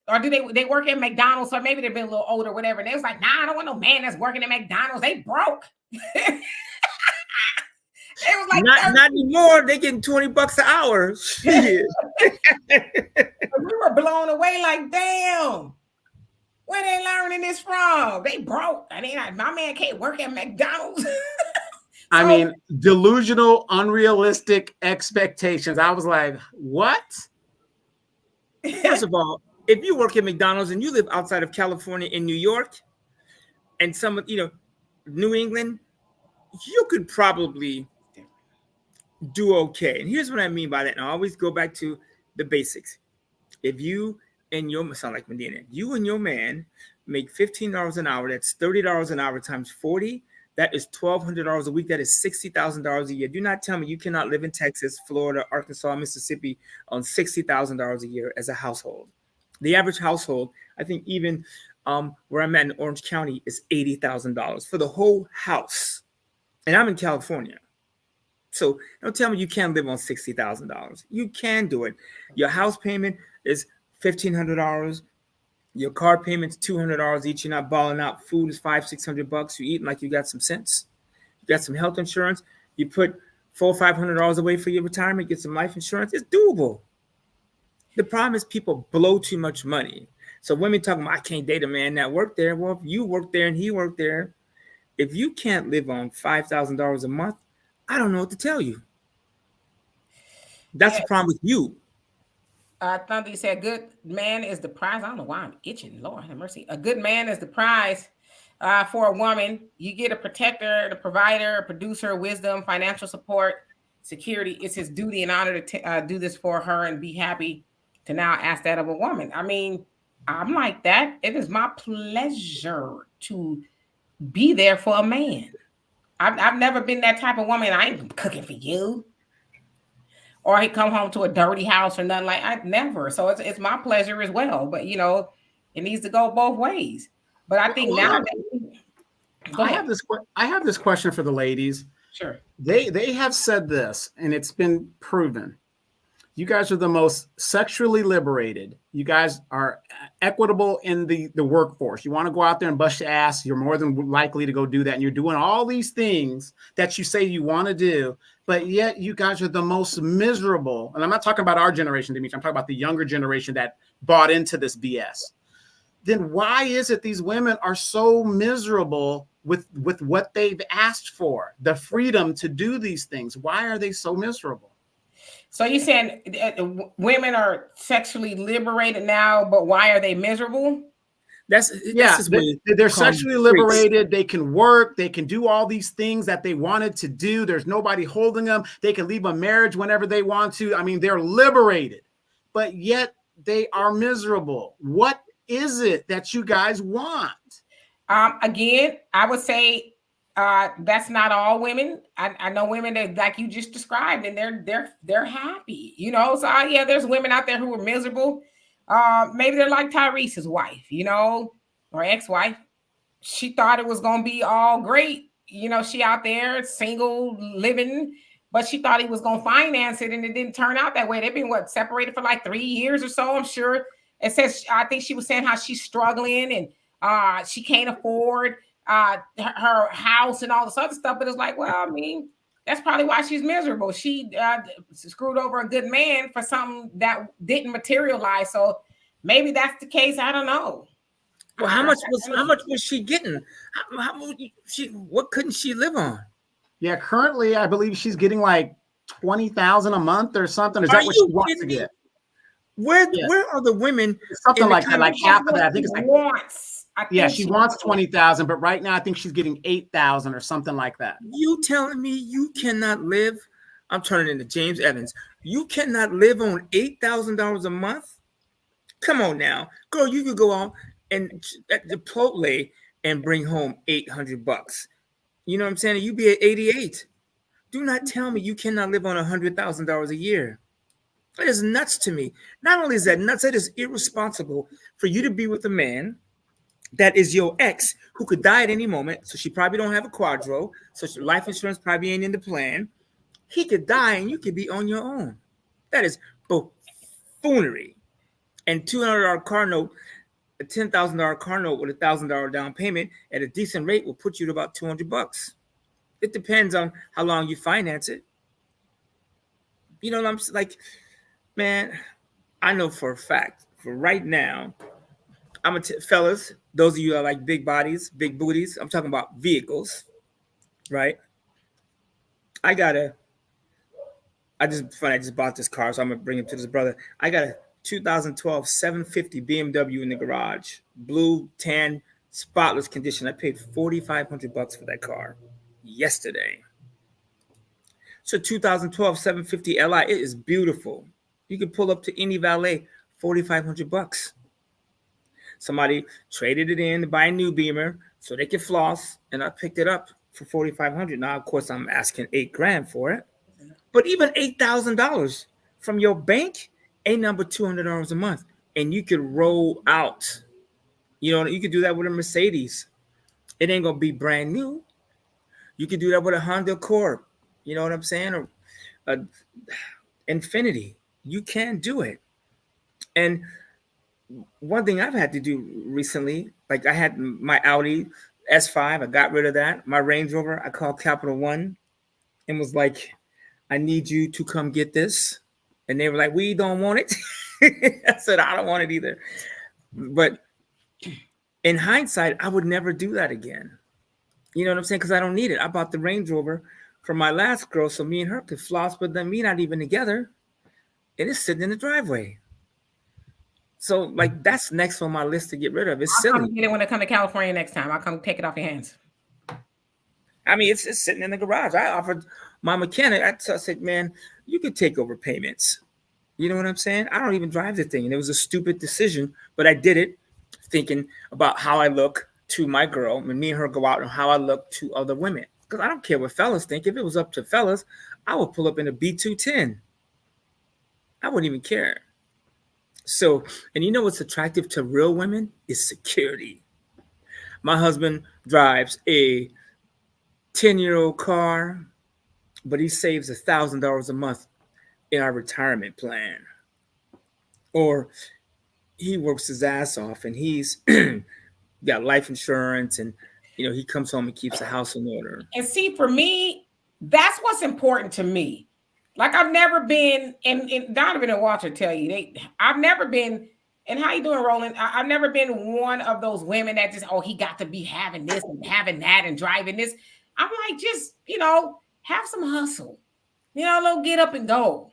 S1: or do they work at McDonald's? Or maybe they've been a little older, whatever. And they was like, nah, I don't want no man that's working at McDonald's. They broke. It was like
S4: not anymore. They getting $20 an hour. Shit.
S1: We were blown away. Like, damn, where they learning this from? They broke. I mean, my man can't work at McDonald's.
S2: I mean, delusional, unrealistic expectations. I was like, what?
S4: First of all, if you work at McDonald's and you live outside of California in New York and New England, you could probably do okay. And here's what I mean by that. And I always go back to the basics. If you and your sound like Medina, you and your man make $15 an hour, that's $30 an hour times 40. That is $1,200 a week. That is $60,000 a year. Do not tell me you cannot live in Texas, Florida, Arkansas, Mississippi on $60,000 a year as a household. The average household, I think even where I'm at in Orange County, is $80,000 for the whole house. And I'm in California. So don't tell me you can't live on $60,000. You can do it. Your house payment is $1,500. Your car payment's $200 each. You're not balling out. Food is $500-$600. You eating like you got some sense. You got some health insurance. You put $400 or $500 away for your retirement. Get some life insurance. It's doable. The problem is people blow too much money. So women talking about, I can't date a man that worked there. Well, if you worked there and he worked there, if you can't live on $5,000 a month, I don't know what to tell you. That's the problem with you.
S1: Thunder said, good man is the prize. I don't know why I'm itching. Lord have mercy. A good man is the prize for a woman. You get a protector, the provider, a producer, wisdom, financial support, security. It's his duty and honor to do this for her and be happy to now ask that of a woman. I mean, I'm like that. It is my pleasure to be there for a man. I've never been that type of woman. I ain't cooking for you. Or he come home to a dirty house or nothing like I've never. So it's my pleasure as well. But It needs to go both ways. But I think now go ahead.
S2: I have this question for the ladies.
S1: Sure.
S2: They have said this, and it's been proven. You guys are the most sexually liberated. You guys are equitable in the workforce. You want to go out there and bust your ass, you're more than likely to go do that. And you're doing all these things that you say you want to do, but yet you guys are the most miserable. And I'm not talking about our generation, Dimitri. I'm talking about the younger generation that bought into this BS. Then why is it these women are so miserable with what they've asked for, the freedom to do these things? Why are they so miserable?
S1: So you're saying women are sexually liberated now, but why are they miserable?
S2: They're sexually liberated. They can work. They can do all these things that they wanted to do. There's nobody holding them. They can leave a marriage whenever they want to. I mean, they're liberated, but yet they are miserable. What is it that you guys want?
S1: Again, I would say that's not all women. I know women that, like you just described, and they're happy, you know. So yeah, there's women out there who are miserable. Maybe they're like Tyrese's wife, you know, or ex-wife. She thought it was gonna be all great, you know. She out there single, living, but she thought he was gonna finance it, and it didn't turn out that way. They've been separated for like 3 years or so. I'm sure. It says, I think she was saying how she's struggling and she can't afford her house and all this other stuff. But it's like, well, I mean, that's probably why she's miserable. She screwed over a good man for something that didn't materialize. So maybe that's the case. I don't know.
S4: Well, how much was she getting? What couldn't she live on?
S2: Yeah, currently I believe she's getting like $20,000 a month or something. Is that what she wants to get?
S4: Where are the women?
S2: It's something like that, like half of that. I think it's like she wants 20,000, but right now I think she's getting 8,000 or something like that.
S4: You telling me you cannot live? I'm turning into James Evans. You cannot live on $8,000 a month? Come on now, girl. You could go out and at Chipotle and bring home $800. You know what I'm saying? You'd be at 88. Do not tell me you cannot live on $100,000 a year. That is nuts to me. Not only is that nuts, that is irresponsible for you to be with a man that is your ex who could die at any moment. So she probably don't have a quadro. So life insurance probably ain't in the plan. He could die and you could be on your own. That is buffoonery. And $200 car note, a $10,000 car note with $1,000 down payment at a decent rate will put you to about $200. It depends on how long you finance it. You know what I'm like? Man, I know for a fact, for right now, fellas, those of you that like big bodies, big booties, I'm talking about vehicles, right? I just bought this car, so I'm going to bring it to this brother. I got a 2012 750 BMW in the garage, blue, tan, spotless condition. I paid $4,500 for that car yesterday. So 2012 750 Li, it is beautiful. You can pull up to any valet, $4,500. Somebody traded it in to buy a new Beamer so they could floss, and I picked it up for $4,500. Now, of course, I'm asking $8,000 for it, but even $8,000 from your bank ain't number $200 a month, and you could roll out. You know, you could do that with a Mercedes. It ain't gonna be brand new. You could do that with a Honda Accord. You know what I'm saying? Or a Infinity. You can do it. And one thing I've had to do recently, like I had my Audi S5, I got rid of that. My Range Rover, I called Capital One and was like, I need you to come get this. And they were like, we don't want it. I said, I don't want it either. But in hindsight, I would never do that again. You know what I'm saying? Because I don't need it. I bought the Range Rover for my last girl so me and her could floss, but then we not even together. And it's sitting in the driveway. So, like, that's next on my list to get rid of. It's silly.
S1: I'll come get it when I come to California next time. I'll come take it off your hands.
S4: I mean, it's sitting in the garage. I offered my mechanic, I said, man, you could take over payments. You know what I'm saying? I don't even drive the thing. And it was a stupid decision, but I did it thinking about how I look to my girl. And me and her go out and how I look to other women. Because I don't care what fellas think. If it was up to fellas, I would pull up in a B210. I wouldn't even care. So, and you know what's attractive to real women is security. My husband drives a 10-year-old car, but he saves $1,000 a month in our retirement plan. Or he works his ass off and he's got life insurance, and he comes home and keeps the house in order.
S1: And see, for me, that's what's important to me. Like I've never been, and Donovan and Walter tell you, I've never been, and how you doing, Roland? I've never been one of those women that just, he got to be having this and having that and driving this. I'm like, just, have some hustle, a little get up and go.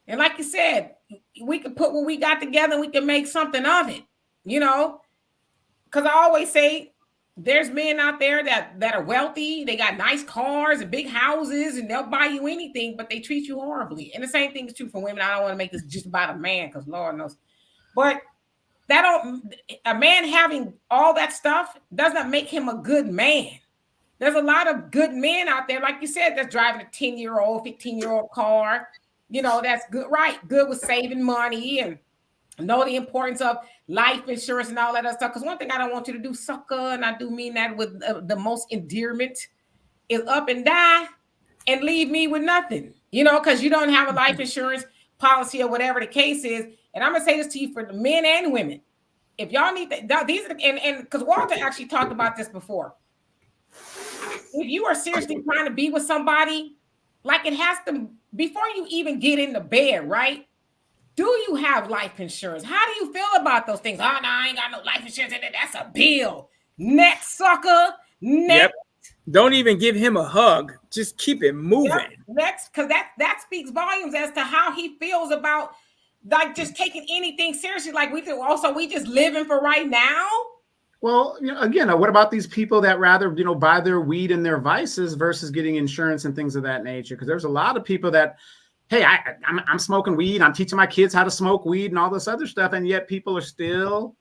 S1: And like you said, we can put what we got together and we can make something of it, because I always say there's men out there that are wealthy. They got nice cars and big houses and they'll buy you anything, but they treat you horribly. And the same thing is true for women. I don't want to make this just about a man because Lord knows, but a man having all that stuff does not make him a good man. There's a lot of good men out there, like you said, that's driving a 10-year-old, 15-year-old car. That's good, right? Good with saving money and know the importance of life insurance and all that other stuff. Because one thing I don't want you to do, sucker, and I do mean that with the most endearment, is up and die and leave me with nothing. Because you don't have a life insurance policy or whatever the case is. And I'm gonna say this to you for the men and women. If y'all need that, these are and because Walter actually talked about this before. If you are seriously trying to be with somebody, like it has to, before you even get in the bed, right? Do you have life insurance? How do you feel about those things? Oh, no, I ain't got no life insurance. That's a bill. Next, sucker. Next.
S4: Yep. Don't even give him a hug. Just keep it moving.
S1: Yep. Next, because that speaks volumes as to how he feels about like just taking anything seriously. Like we just living for right now.
S2: Well, again, what about these people that rather, buy their weed and their vices versus getting insurance and things of that nature? Because there's a lot of people that, hey, I'm smoking weed. I'm teaching my kids how to smoke weed and all this other stuff. And yet people are still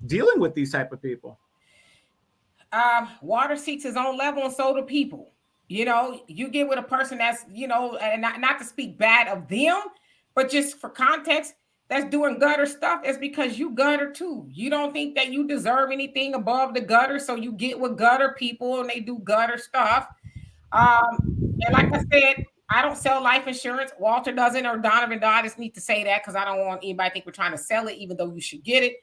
S2: dealing with these type of people.
S1: Water seeks his own level and so do people. You get with a person that's, and not to speak bad of them, but just for context, that's doing gutter stuff, is because you gutter too. You don't think that you deserve anything above the gutter, so you get with gutter people and they do gutter stuff. And like I said, I don't sell life insurance. Walter doesn't, or Donovan. I just need to say that because I don't want anybody to think we're trying to sell it, even though you should get it.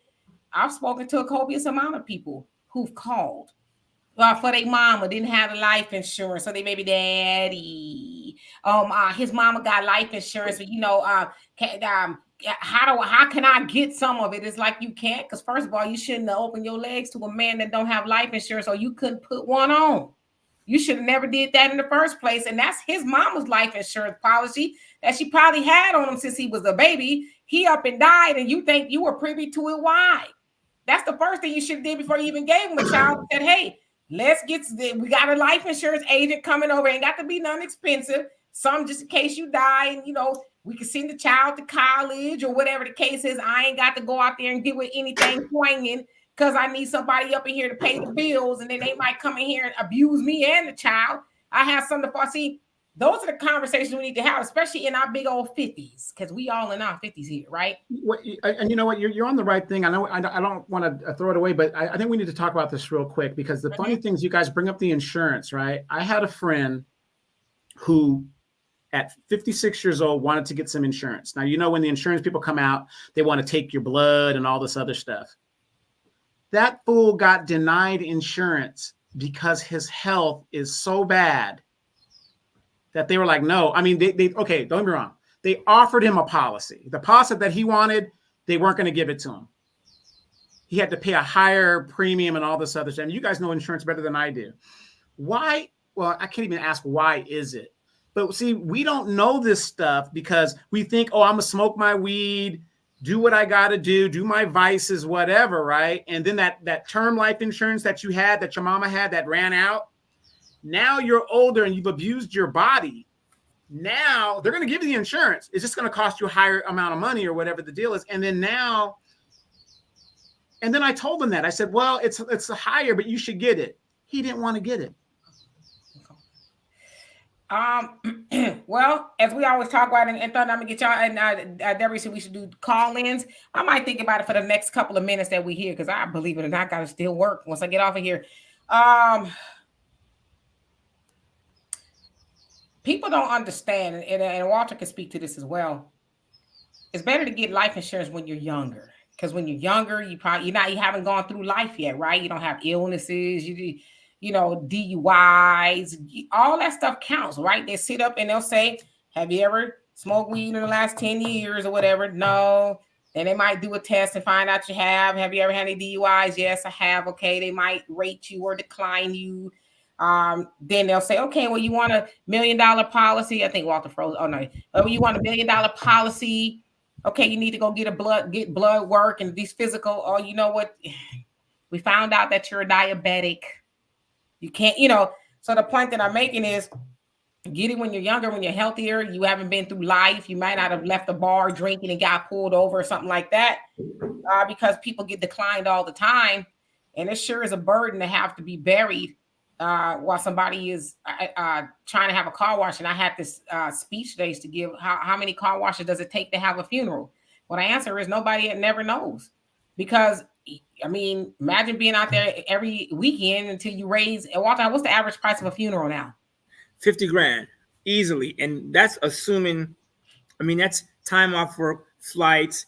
S1: I've spoken to a copious amount of people who've called for their mama, didn't have a life insurance, so they baby daddy. His mama got life insurance, but how can I get some of it? It's like you can't, because first of all, you shouldn't have opened your legs to a man that don't have life insurance, or you couldn't put one on. You should have never did that in the first place. And that's his mama's life insurance policy that she probably had on him since he was a baby. He up and died, and you think you were privy to it. Why? That's the first thing you should have did before you even gave him a child. Said, hey, we got a life insurance agent coming over. Ain't got to be none expensive. Some just in case you die, and we can send the child to college or whatever the case is. I ain't got to go out there and get with anything swinging because I need somebody up in here to pay the bills, and then they might come in here and abuse me and the child. I have something to see. Those are the conversations we need to have, especially in our big old 50s, because we all in our 50s here, right?
S2: And you know what? You're on the right thing. I know I don't want to throw it away, but I think we need to talk about this real quick, because the funny thing is, you guys bring up the insurance, right? I had a friend who at 56 years old wanted to get some insurance. Now, when the insurance people come out, they want to take your blood and all this other stuff. That fool got denied insurance because his health is so bad that they were like, no. I mean, okay, don't get me wrong. They offered him a policy. The policy that he wanted, they weren't going to give it to him. He had to pay a higher premium and all this other stuff. And you guys know insurance better than I do. Why? Well, I can't even ask why is it. But see, we don't know this stuff because we think, I'm going to smoke my weed, do what I got to do my vices, whatever, right? And then that term life insurance that you had, that your mama had, that ran out. Now you're older and you've abused your body. Now they're going to give you the insurance. It's just going to cost you a higher amount of money or whatever the deal is. And then I told him that. I said, well, it's higher, but you should get it. He didn't want to get it.
S1: Well, as we always talk about, and Thunder, I'm gonna get y'all, and Deborah said we should do call-ins. I might think about it for the next couple of minutes that we hear, because I believe it or not, I gotta still work once I get off of here. People don't understand, and Walter can speak to this as well. It's better to get life insurance when you're younger, because when you're younger, you haven't gone through life yet, right? You don't have illnesses, you know, DUIs, all that stuff counts, right? They sit up and they'll say, have you ever smoked weed in the last 10 years or whatever? No. Then they might do a test and find out you have. Have you ever had any DUIs? Yes, I have. Okay. They might rate you or decline you. Then they'll say, okay, well, you want $1 million policy. I think Walter froze. Oh no. Oh, you want $1 million policy. Okay. You need to go get blood work and these physical. Oh, you know what? We found out that you're a diabetic. You can't, so the point that I'm making is get it when you're younger, when you're healthier, you haven't been through life. You might not have left the bar drinking and got pulled over or something like that, because people get declined all the time. And it sure is a burden to have to be buried while somebody is trying to have a car wash. And I had this speech today to give, how many car washes does it take to have a funeral? Well, the answer is nobody never knows, because I mean, imagine being out there every weekend until you raise. Walter, what's the average price of a funeral now?
S4: $50,000 easily, and that's assuming. I mean, that's time off work, flights,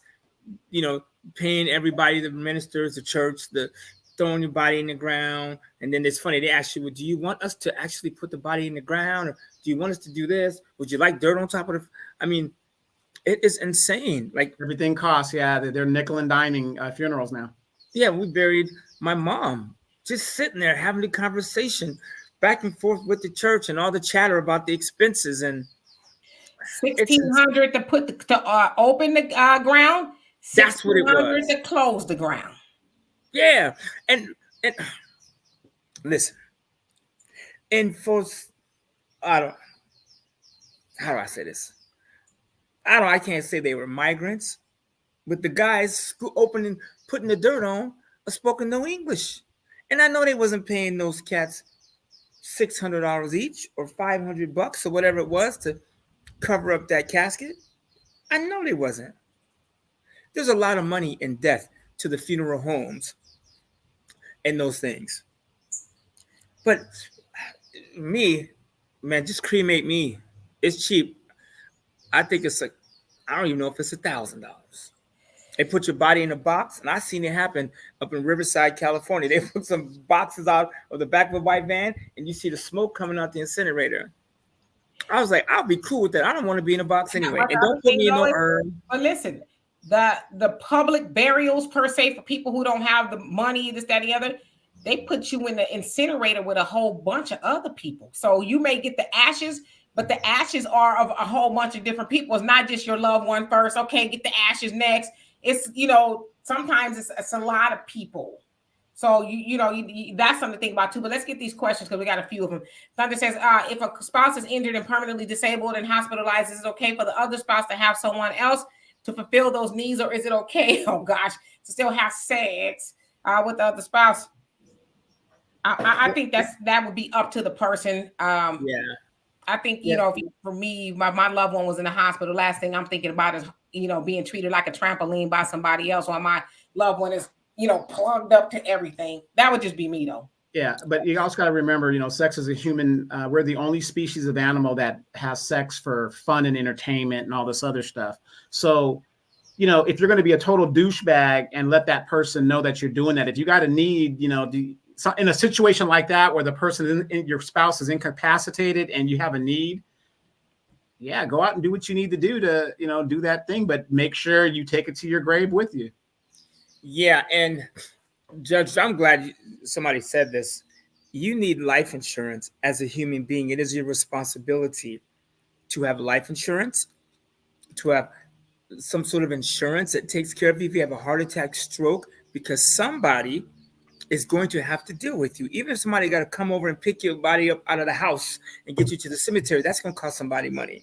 S4: paying everybody, the ministers, the church, the throwing your body in the ground. And then it's funny, they ask you, well, do you want us to actually put the body in the ground, or do you want us to do this? Would you like dirt on top of the? I mean, it is insane. Like,
S2: everything costs. Yeah, they're nickel and diming funerals now.
S4: Yeah, we buried my mom, just sitting there having the conversation back and forth with the church and all the chatter about the expenses, and
S1: $1,600 to put to open the ground.
S4: That's what it was.
S1: To close the ground.
S4: Yeah, and listen, and for how do I say this? I can't say they were migrants, but the guys who putting the dirt on spoken no English. And I know they wasn't paying those cats $600 each or $500 or whatever it was to cover up that casket. I know they wasn't. There's a lot of money in death to the funeral homes and those things. But me, man, just cremate me. It's cheap. I think it's I don't even know if it's $1,000. They put your body in a box, and I seen it happen up in Riverside, California. They put some boxes out of the back of a white van, and you see the smoke coming out the incinerator. I was like, I'll be cool with that. I don't want to be in a box anyway. And don't put me in no urn.
S1: But listen, the public burials per se for people who don't have the money, this, that, and the other, they put you in the incinerator with a whole bunch of other people. So you may get the ashes, but the ashes are of a whole bunch of different people. It's not just your loved one first. Okay, get the ashes next. It's, sometimes it's a lot of people. So, that's something to think about too. But let's get these questions because we got a few of them. Thunder says, if a spouse is injured and permanently disabled and hospitalized, is it okay for the other spouse to have someone else to fulfill those needs? Or is it okay, oh gosh, to still have sex with the other spouse? I think that would be up to the person. Yeah. I think, for me, my loved one was in the hospital. Last thing I'm thinking about is, being treated like a trampoline by somebody else while my loved one is, plugged up to everything. That would just be me, though.
S2: Yeah, but you also got to remember, sex is a human. We're the only species of animal that has sex for fun and entertainment and all this other stuff. So, if you're going to be a total douchebag and let that person know that you're doing that, if you got a need, in a situation like that where the person, your spouse is incapacitated and you have a need, yeah, go out and do what you need to do to, do that thing, but make sure you take it to your grave with you.
S4: Yeah. And Judge, I'm glad somebody said this. You need life insurance as a human being. It is your responsibility to have life insurance, to have some sort of insurance that takes care of you if you have a heart attack, stroke, because somebody is going to have to deal with you. Even if somebody got to come over and pick your body up out of the house and get you to the cemetery, that's going to cost somebody money.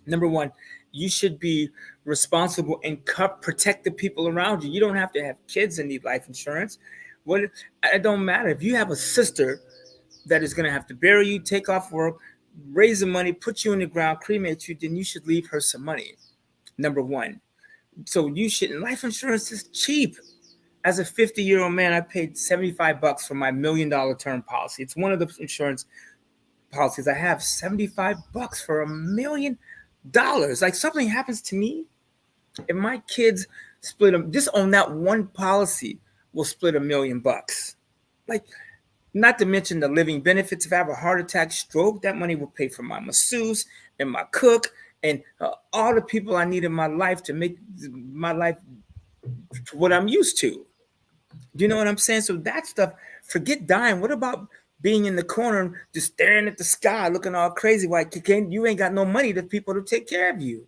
S4: Number one, you should be responsible and protect the people around you. You don't have to have kids and need life insurance. It don't matter. If you have a sister that is going to have to bury you, take off work, raise the money, put you in the ground, cremate you, then you should leave her some money. Number one. So you shouldn't. Life insurance is cheap. As a 50-year-old man, I paid $75 for my $1 million term policy. It's one of the insurance policies I have. $75 for $1 million. Like something happens to me, if my kids split them, just on that one policy will split $1 million. Like, not to mention the living benefits. If I have a heart attack, stroke, that money will pay for my masseuse and my cook and all the people I need in my life to make my life what I'm used to. Do you know what I'm saying? So that stuff, forget dying. What about being in the corner, just staring at the sky, looking all crazy? Like you ain't got no money to people to take care of you.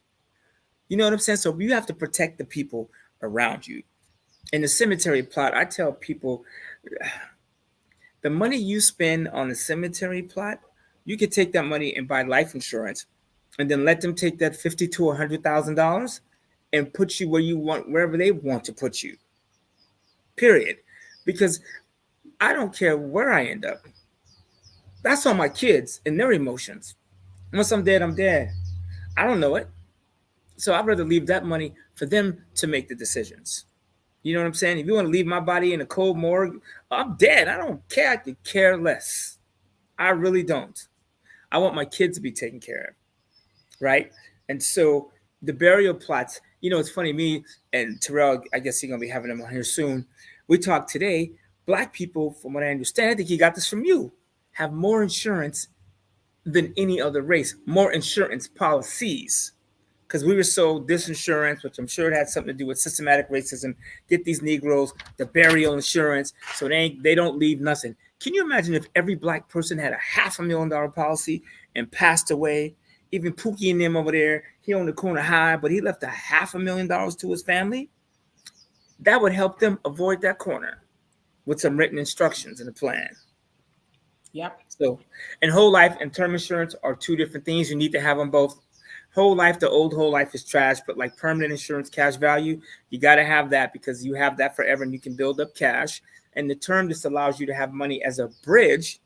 S4: You know what I'm saying? So you have to protect the people around you. In the cemetery plot, I tell people, the money you spend on the cemetery plot, you could take that money and buy life insurance, and then let them take that $50,000 to $100,000 and put you where you want, wherever they want to put you. Period. Because I don't care where I end up. That's on my kids and their emotions. Once I'm dead, I'm dead. I don't know it. So I'd rather leave that money for them to make the decisions. You know what I'm saying? If you want to leave my body in a cold morgue, I'm dead. I don't care. I could care less. I really don't. I want my kids to be taken care of. Right? And so the burial plots, you know, it's funny, me and Terrell, I guess you're going to be having them on here soon. We talked today, Black people, from what I understand, I think he got this from you, have more insurance than any other race, more insurance policies. Because we were sold this insurance, which I'm sure it had something to do with systematic racism, get these Negroes the burial insurance so they don't leave nothing. Can you imagine if every Black person had a $500,000 policy and passed away? Even Pookie and them over there, he on the corner high, but he left $500,000 to his family. That would help them avoid that corner with some written instructions in the plan.
S1: Yep.
S4: So, and whole life and term insurance are two different things. You need to have them both. Whole life, the old whole life is trash, but like permanent insurance, cash value, you got to have that because you have that forever and you can build up cash. And the term just allows you to have money as a bridge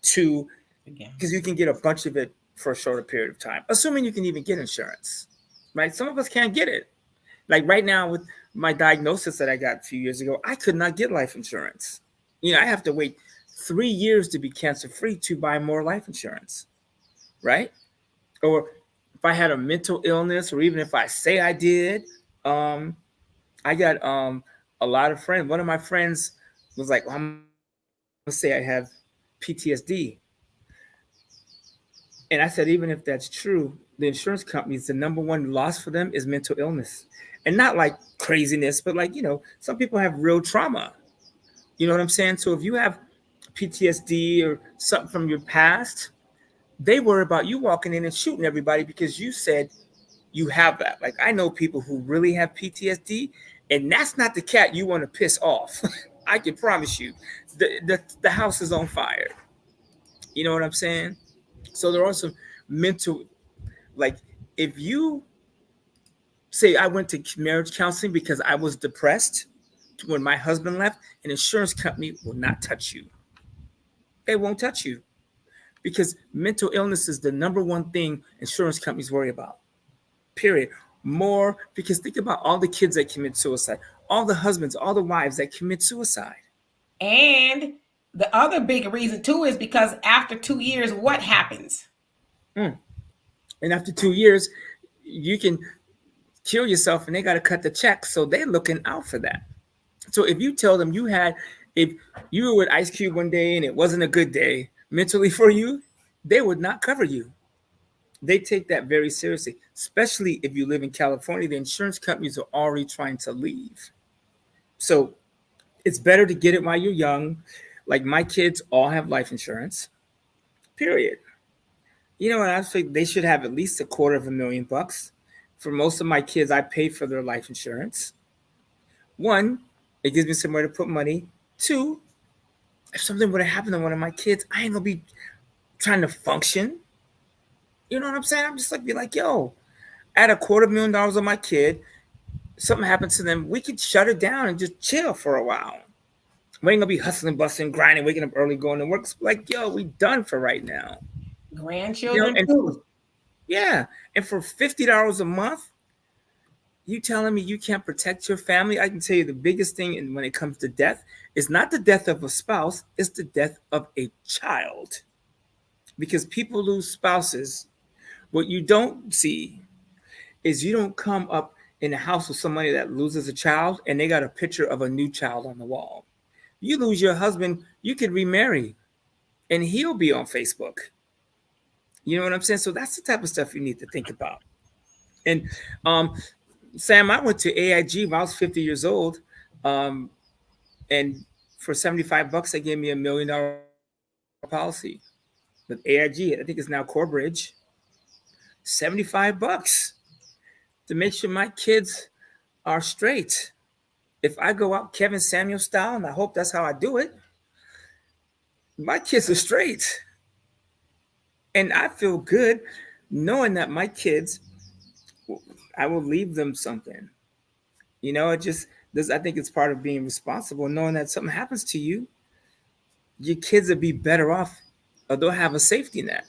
S4: to, because you can get a bunch of it for a shorter period of time, assuming you can even get insurance, right? Some of us can't get it. Like right now with my diagnosis that I got a few years ago, I could not get life insurance. You know, I have to wait 3 years to be cancer-free to buy more life insurance, right? Or if I had a mental illness, or even if I say I did, I got a lot of friends. One of my friends was like, well, I'm going to say I have PTSD. And I said, even if that's true, the insurance companies, the number one loss for them is mental illness. And not like craziness, but like, you know, some people have real trauma. You know what I'm saying? So if you have PTSD or something from your past, they worry about you walking in and shooting everybody because you said you have that. Like I know people who really have PTSD, and that's not the cat you want to piss off. I can promise you, the house is on fire. You know what I'm saying? So there are some mental, like if you say I went to marriage counseling because I was depressed when my husband left, an insurance company will not touch you. They won't touch you because mental illness is the number one thing insurance companies worry about, period. More because think about all the kids that commit suicide, all the husbands, all the wives that commit suicide.
S1: And the other big reason too is because after 2 years, what happens?
S4: And after 2 years, you can kill yourself and they got to cut the check. So they're looking out for that. So if you tell them if you were with Ice Cube one day and it wasn't a good day mentally for you, they would not cover you. They take that very seriously, especially if you live in California. The insurance companies are already trying to leave. So it's better to get it while you're young. Like my kids all have life insurance, period. You know what? I think they should have at least $250,000. For most of my kids, I pay for their life insurance. One, it gives me somewhere to put money. Two, if something would have happened to one of my kids, I ain't gonna be trying to function. You know what I'm saying? I'm just like, be like, yo, add $250,000 on my kid. Something happens to them, we could shut it down and just chill for a while. We ain't gonna be hustling, busting, grinding, waking up early, going to work. It's like, yo, we done for right now.
S1: Grandchildren
S4: and
S1: too.
S4: and for $50 a month, you telling me you can't protect your family? I can tell you the biggest thing when it comes to death is not the death of a spouse, it's the death of a child. Because people lose spouses. What you don't see is you don't come up in a house with somebody that loses a child and they got a picture of a new child on the wall. You lose your husband, you could remarry and he'll be on Facebook. You know what I'm saying? So that's the type of stuff you need to think about. And Sam, I went to AIG when I was 50 years old. And for $75, they gave me $1 million policy with AIG. I think it's now Corebridge. $75 to make sure my kids are straight. If I go out Kevin Samuel style, and I hope that's how I do it, my kids are straight. And I feel good knowing that my kids, I will leave them something. You know, it just does. I think it's part of being responsible, knowing that something happens to you, your kids will be better off, or they'll have a safety net.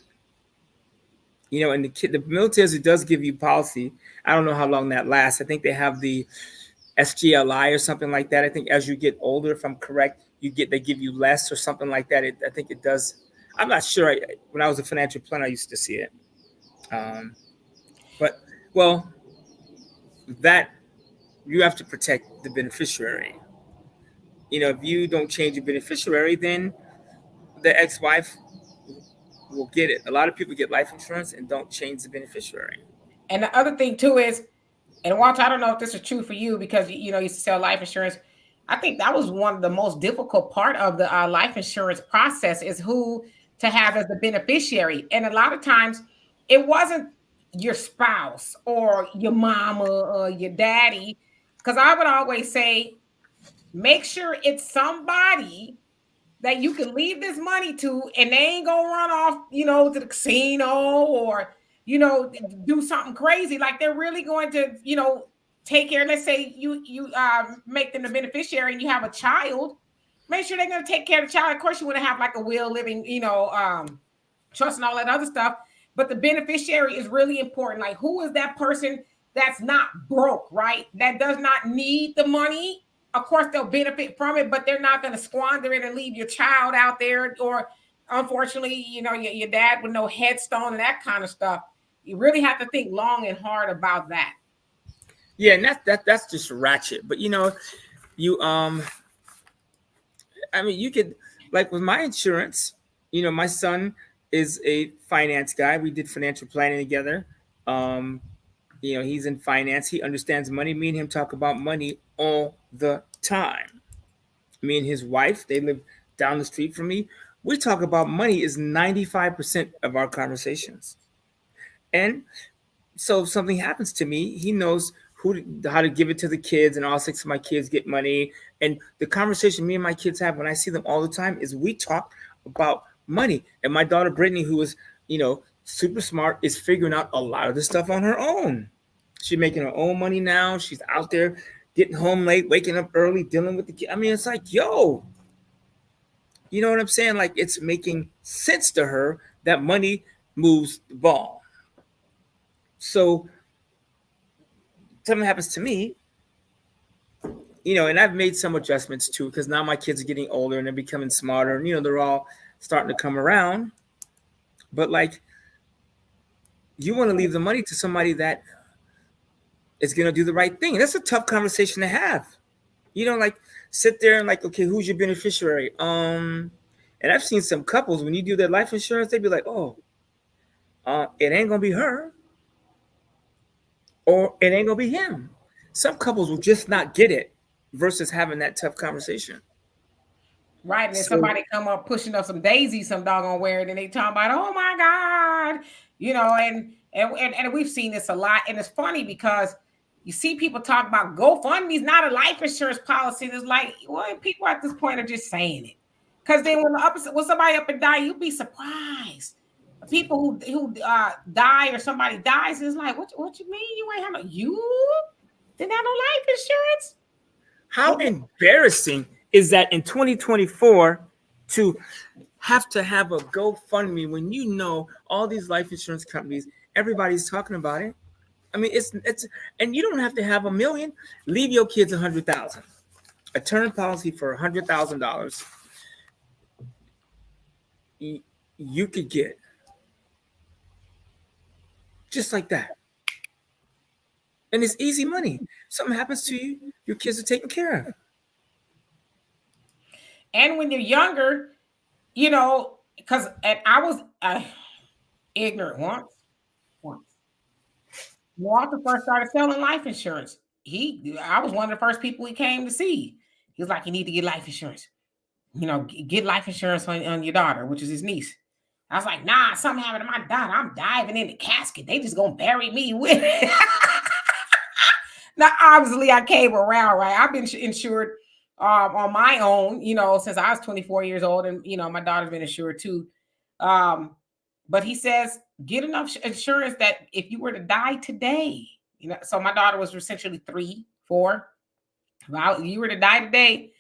S4: You know, and the military does give you policy. I don't know how long that lasts. I think they have the SGLI or something like that. I think as you get older, if I'm correct, they give you less or something like that. I think it does. I'm not sure. When I was a financial planner, I used to see it. But that you have to protect the beneficiary. You know, if you don't change your beneficiary, then the ex-wife will get it. A lot of people get life insurance and don't change the beneficiary.
S1: And the other thing too is, and Walter, I don't know if this is true for you because you used to sell life insurance. I think that was one of the most difficult part of the life insurance process is who to have as the beneficiary. And a lot of times it wasn't your spouse or your mama or your daddy. Because I would always say, make sure it's somebody that you can leave this money to and they ain't gonna run off, to the casino or, do something crazy. Like they're really going to, take care. Let's say you make them the beneficiary and you have a child, make sure they're going to take care of the child. Of course, you want to have like a will, living, trust and all that other stuff. But the beneficiary is really important. Like, who is that person that's not broke, right? That does not need the money. Of course, they'll benefit from it, but they're not going to squander it and leave your child out there. Or unfortunately, your dad with no headstone and that kind of stuff. You really have to think long and hard about that.
S4: Yeah, and that's just ratchet. But you could, like with my insurance, my son is a finance guy. We did financial planning together. He's in finance. He understands money. Me and him talk about money all the time. Me and his wife, they live down the street from me. We talk about money is 95% of our conversations. And so if something happens to me, he knows how to give it to the kids, and all 6 of my kids get money. And the conversation me and my kids have when I see them all the time is we talk about money. And my daughter Brittany, who is, super smart, is figuring out a lot of this stuff on her own. She's making her own money now. She's out there getting home late, waking up early, dealing with the kids. I mean, it's like, yo, you know what I'm saying? Like, it's making sense to her that money moves the ball. So something happens to me, and I've made some adjustments too, because now my kids are getting older and they're becoming smarter, and they're all starting to come around. But like, you want to leave the money to somebody that is going to do the right thing. That's a tough conversation to have. Like, sit there and like, okay, who's your beneficiary? And I've seen some couples, when you do their life insurance, they'd be like, oh, it ain't gonna be her, or it ain't gonna be him. Some couples will just not get it versus having that tough conversation.
S1: Right. And then somebody come up pushing up some daisies, some doggone wear, and they talking about, oh my God, and we've seen this a lot. And it's funny because you see people talk about GoFundMe is not a life insurance policy. It's like, well, people at this point are just saying it. Because then when somebody up and die, you'd be surprised. People who die or somebody dies, it's like, what you mean you ain't have you didn't have no life insurance?
S4: How embarrassing is that in 2024 to have to have a GoFundMe when you know all these life insurance companies, everybody's talking about it? I mean, it's and you don't have to have $1 million. Leave your kids $100,000. A term policy for $100,000. You could get just like that. And it's easy money. Something happens to you, your kids are taken care of.
S1: And when you're younger, you know, because I was ignorant once. Walter first started selling life insurance. I was one of the first people he came to see. He was like, "You need to get life insurance. You know, get life insurance on your daughter, which is his niece." I was like, "Nah, something happened to my daughter. I'm diving in the casket. They just gonna bury me with it." Now, obviously, I came around, right? I've been insured on my own, you know, since I was 24 years old, and you know, my daughter's been insured too. But he says, get enough insurance that if you were to die today, you know, so my daughter was essentially 3, 4. Well, you were to die today,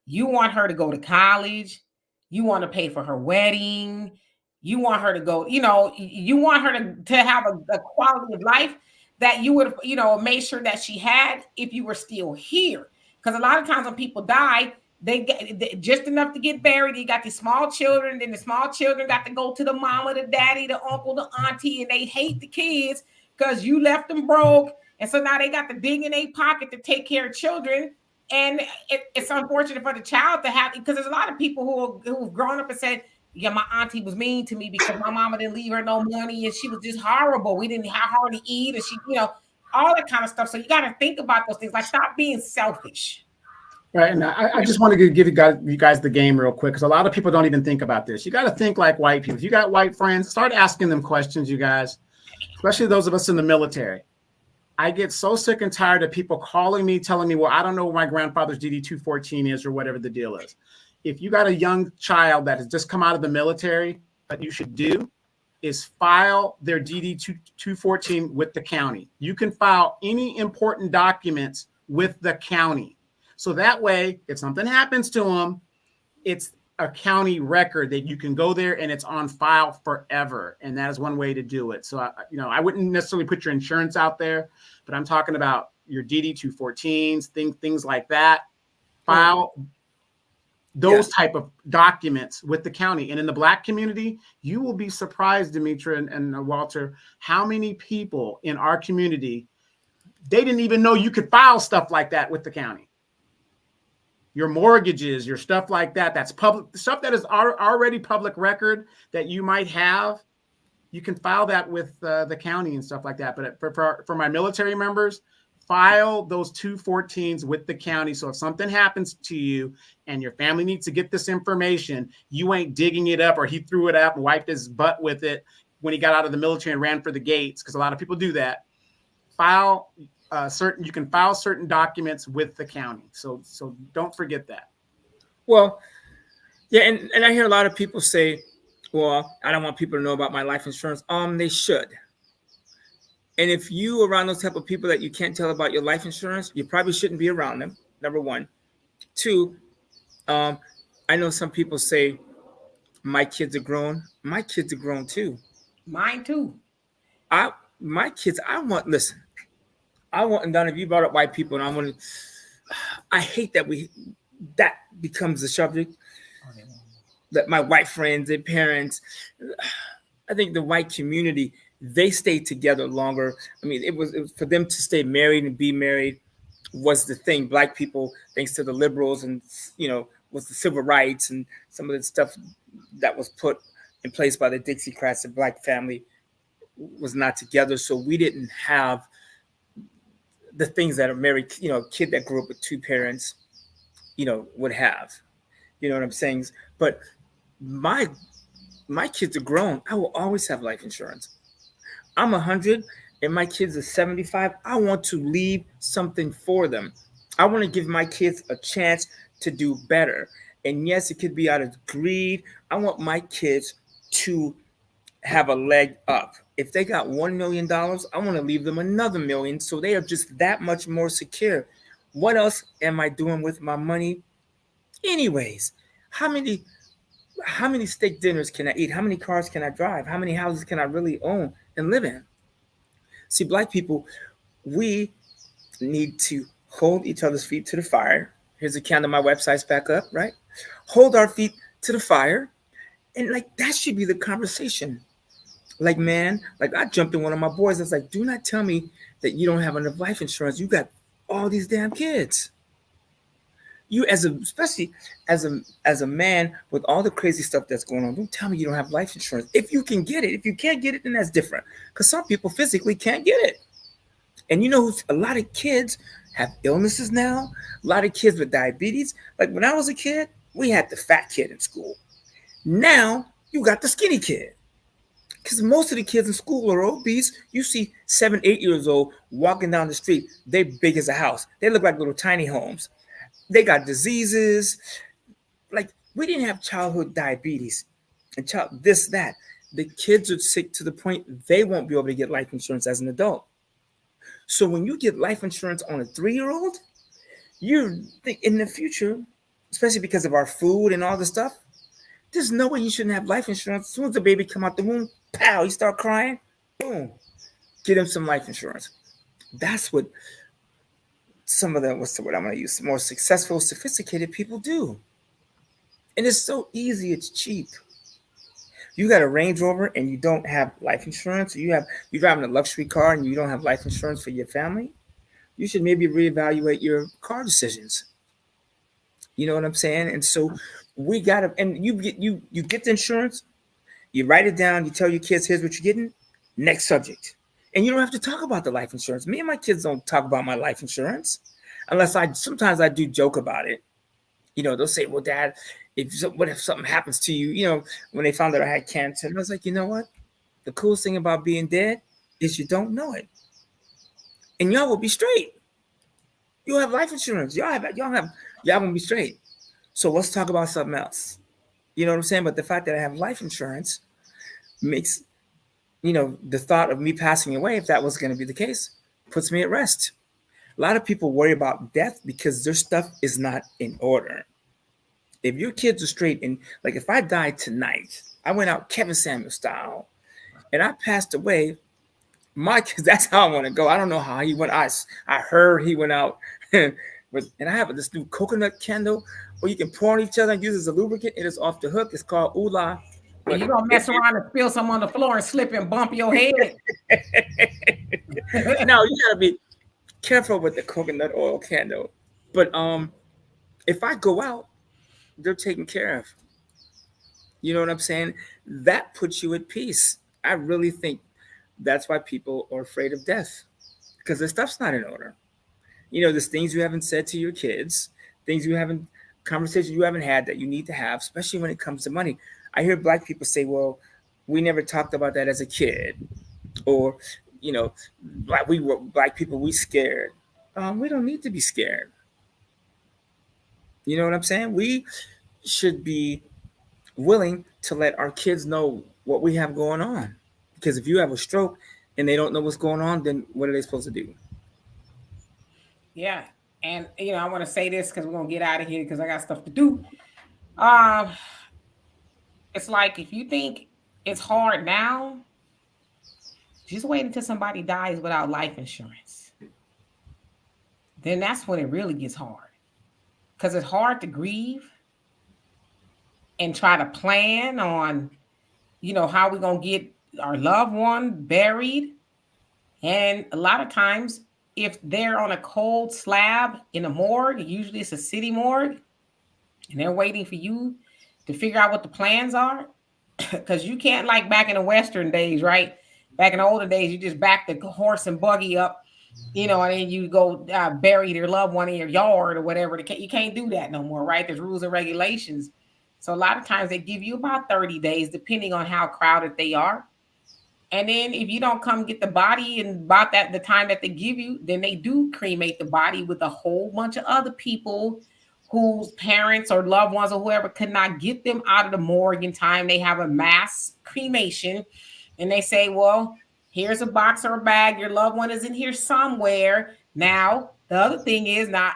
S1: you want her to go to college, you want to pay for her wedding, you want her to go, you know, you want her to have a quality of life that you would have, you know, made sure that she had if you were still here. Because a lot of times when people die, they get just enough to get buried. You got these small children, then the small children got to go to the mama, the daddy, the uncle, the auntie, and they hate the kids because you left them broke. And so now they got to dig in their pocket to take care of children. And it's unfortunate for the child to have, because there's a lot of people who've grown up and said, yeah, my auntie was mean to me because my mama didn't leave her no money and she was just horrible. We didn't have her to eat, and she, you know, all that kind of stuff. So you got to think about those things. Like, stop being selfish.
S2: Right. And I just want to give you guys the game real quick, because a lot of people don't even think about this. You got to think like white people. If you got white friends, start asking them questions, you guys, especially those of us in the military. I get so sick and tired of people calling me, telling me, well, I don't know what my grandfather's DD-214 is or whatever the deal is. If you got a young child that has just come out of the military, what you should do is file their DD-214 with the county. You can file any important documents with the county. So that way, if something happens to them, it's a county record that you can go there and it's on file forever. And that is one way to do it. So, I wouldn't necessarily put your insurance out there, but I'm talking about your DD-214s, things like that. File those type of documents with the county. And in the Black community, you will be surprised, Demetra and Walter, how many people in our community, they didn't even know you could file stuff like that with the county. Your mortgages, your stuff like that, that's public stuff that is already public record that you might have. You can file that with the county and stuff like that. But for my military members, file those 214s with the county. So if something happens to you and your family needs to get this information, you ain't digging it up or he threw it up and wiped his butt with it when he got out of the military and ran for the gates, because a lot of people do that. You can file certain documents with the county. So don't forget that.
S4: Well, yeah, and I hear a lot of people say, well, I don't want people to know about my life insurance. They should. And if you around those type of people that you can't tell about your life insurance, you probably shouldn't be around them. Number one. 2, I know some people say, my kids are grown. My kids are grown too.
S1: Mine too.
S4: My kids, listen, and Donna, if you brought up white people, and I hate that that becomes the subject. That my white friends and parents, I think the white community, they stayed together longer. I mean, it was for them to stay married and be married was the thing. Black people, thanks to the liberals and, was the civil rights and some of the stuff that was put in place by the Dixiecrats, the Black family was not together. So we didn't have the things that a married, a kid that grew up with 2 parents, would have. You know what I'm saying? But my kids are grown. I will always have life insurance. I'm 100 and my kids are 75. I want to leave something for them. I want to give my kids a chance to do better. And yes, it could be out of greed. I want my kids to have a leg up. If they got $1 million, I want to leave them another $1 million so they are just that much more secure. What else am I doing with my money? Anyways, how many how many steak dinners can I eat? How many cars can I drive? How many houses can I really own and live in? See, Black people, we need to hold each other's feet to the fire. Here's a candle. My website's back up, right? Hold our feet to the fire. And like, that should be the conversation. Like, man, like I jumped in one of my boys. I was like, do not tell me that you don't have enough life insurance. You got all these damn kids. You especially as a man with all the crazy stuff that's going on, don't tell me you don't have life insurance. If you can get it, if you can't get it, then that's different. Because some people physically can't get it. And you know, a lot of kids have illnesses now. A lot of kids with diabetes. Like when I was a kid, we had the fat kid in school. Now you got the skinny kid. Because most of the kids in school are obese. You see 7, 8 years old walking down the street. They're big as a house. They look like little tiny homes. They got diseases. Like, we didn't have childhood diabetes and this, that. The kids are sick to the point they won't be able to get life insurance as an adult. So when you get life insurance on a 3-year-old, you think in the future, especially because of our food and all the stuff, there's no way you shouldn't have life insurance. As soon as the baby come out the womb, pow, you start crying, boom, get him some life insurance. That's what some of the, what's the word I'm going to use, more successful, sophisticated people do. And it's so easy, it's cheap. You got a Range Rover and you don't have life insurance, or you're driving a luxury car and you don't have life insurance for your family, you should maybe reevaluate your car decisions. You know what I'm saying? And so we got to, and you get the insurance, you write it down, you tell your kids, here's what you're getting, next subject. And you don't have to talk about the life insurance. Me and my kids don't talk about my life insurance unless sometimes I do joke about it. You know, they'll say, well, Dad, what if something happens to you? You know, when they found out I had cancer, and I was like, you know what? The coolest thing about being dead is you don't know it. And y'all will be straight. You'll have life insurance. Y'all will be straight. So let's talk about something else. You know what I'm saying? But the fact that I have life insurance makes, you know, the thought of me passing away, if that was going to be the case, puts me at rest. A lot of people worry about death because their stuff is not in order. If your kids are straight, and like if I died tonight, I went out Kevin Samuel style, and I passed away, my kids, that's how I want to go. I don't know how he went. I heard he went out, and I have this new coconut candle where you can pour on each other and use it as a lubricant. It is off the hook. It's called Ula.
S1: And you're gonna mess around and spill some on the floor and slip and bump your head.
S4: No, you gotta be careful with the coconut oil candle. But if I go out, they're taken care of. You know what I'm saying? That puts you at peace. I really think that's why people are afraid of death, because the stuff's not in order. You know, there's things you haven't said to your kids, conversations you haven't had that you need to have, especially when it comes to money. I hear Black people say, well, we never talked about that as a kid. Or, you know, Black people, we scared. We don't need to be scared. You know what I'm saying? We should be willing to let our kids know what we have going on. Because if you have a stroke and they don't know what's going on, then what are they supposed to do?
S1: Yeah. And, you know, I want to say this because we're going to get out of here because I got stuff to do. It's like, if you think it's hard now, just wait until somebody dies without life insurance. Then that's when it really gets hard. Because it's hard to grieve and try to plan on, you know, how we're going to get our loved one buried. And a lot of times, if they're on a cold slab in a morgue, usually it's a city morgue, and they're waiting for you to figure out what the plans are. Because you can't, like back in the Western days, right? Back in the older days, you just back the horse and buggy up, you know, and then you go bury your loved one in your yard or whatever. You can't do that no more, right? There's rules and regulations. So a lot of times they give you about 30 days, depending on how crowded they are. And then if you don't come get the body in about the time that they give you, then they do cremate the body with a whole bunch of other people whose parents or loved ones or whoever could not get them out of the morgue in time. They have a mass cremation, and they say, well, here's a box or a bag. Your loved one is in here somewhere. Now, the other thing is, I'm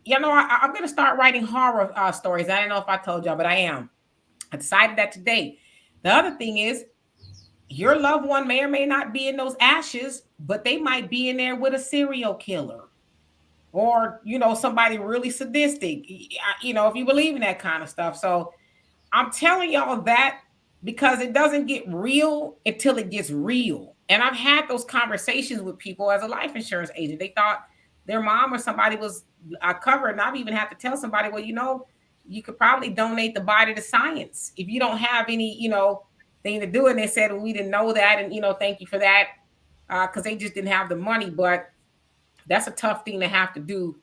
S1: going to start writing horror stories. I don't know if I told y'all, but I am. I decided that today. The other thing is, your loved one may or may not be in those ashes, but they might be in there with a serial killer or, somebody really sadistic, if you believe in that kind of stuff. So I'm telling y'all that because it doesn't get real until it gets real. And I've had those conversations with people as a life insurance agent. They thought their mom or somebody was covered. And I've even had to tell somebody, well, you could probably donate the body to science if you don't have any, thing to do. And they said, well, we didn't know that. And, thank you for that. Because they just didn't have the money. But that's a tough thing to have to do,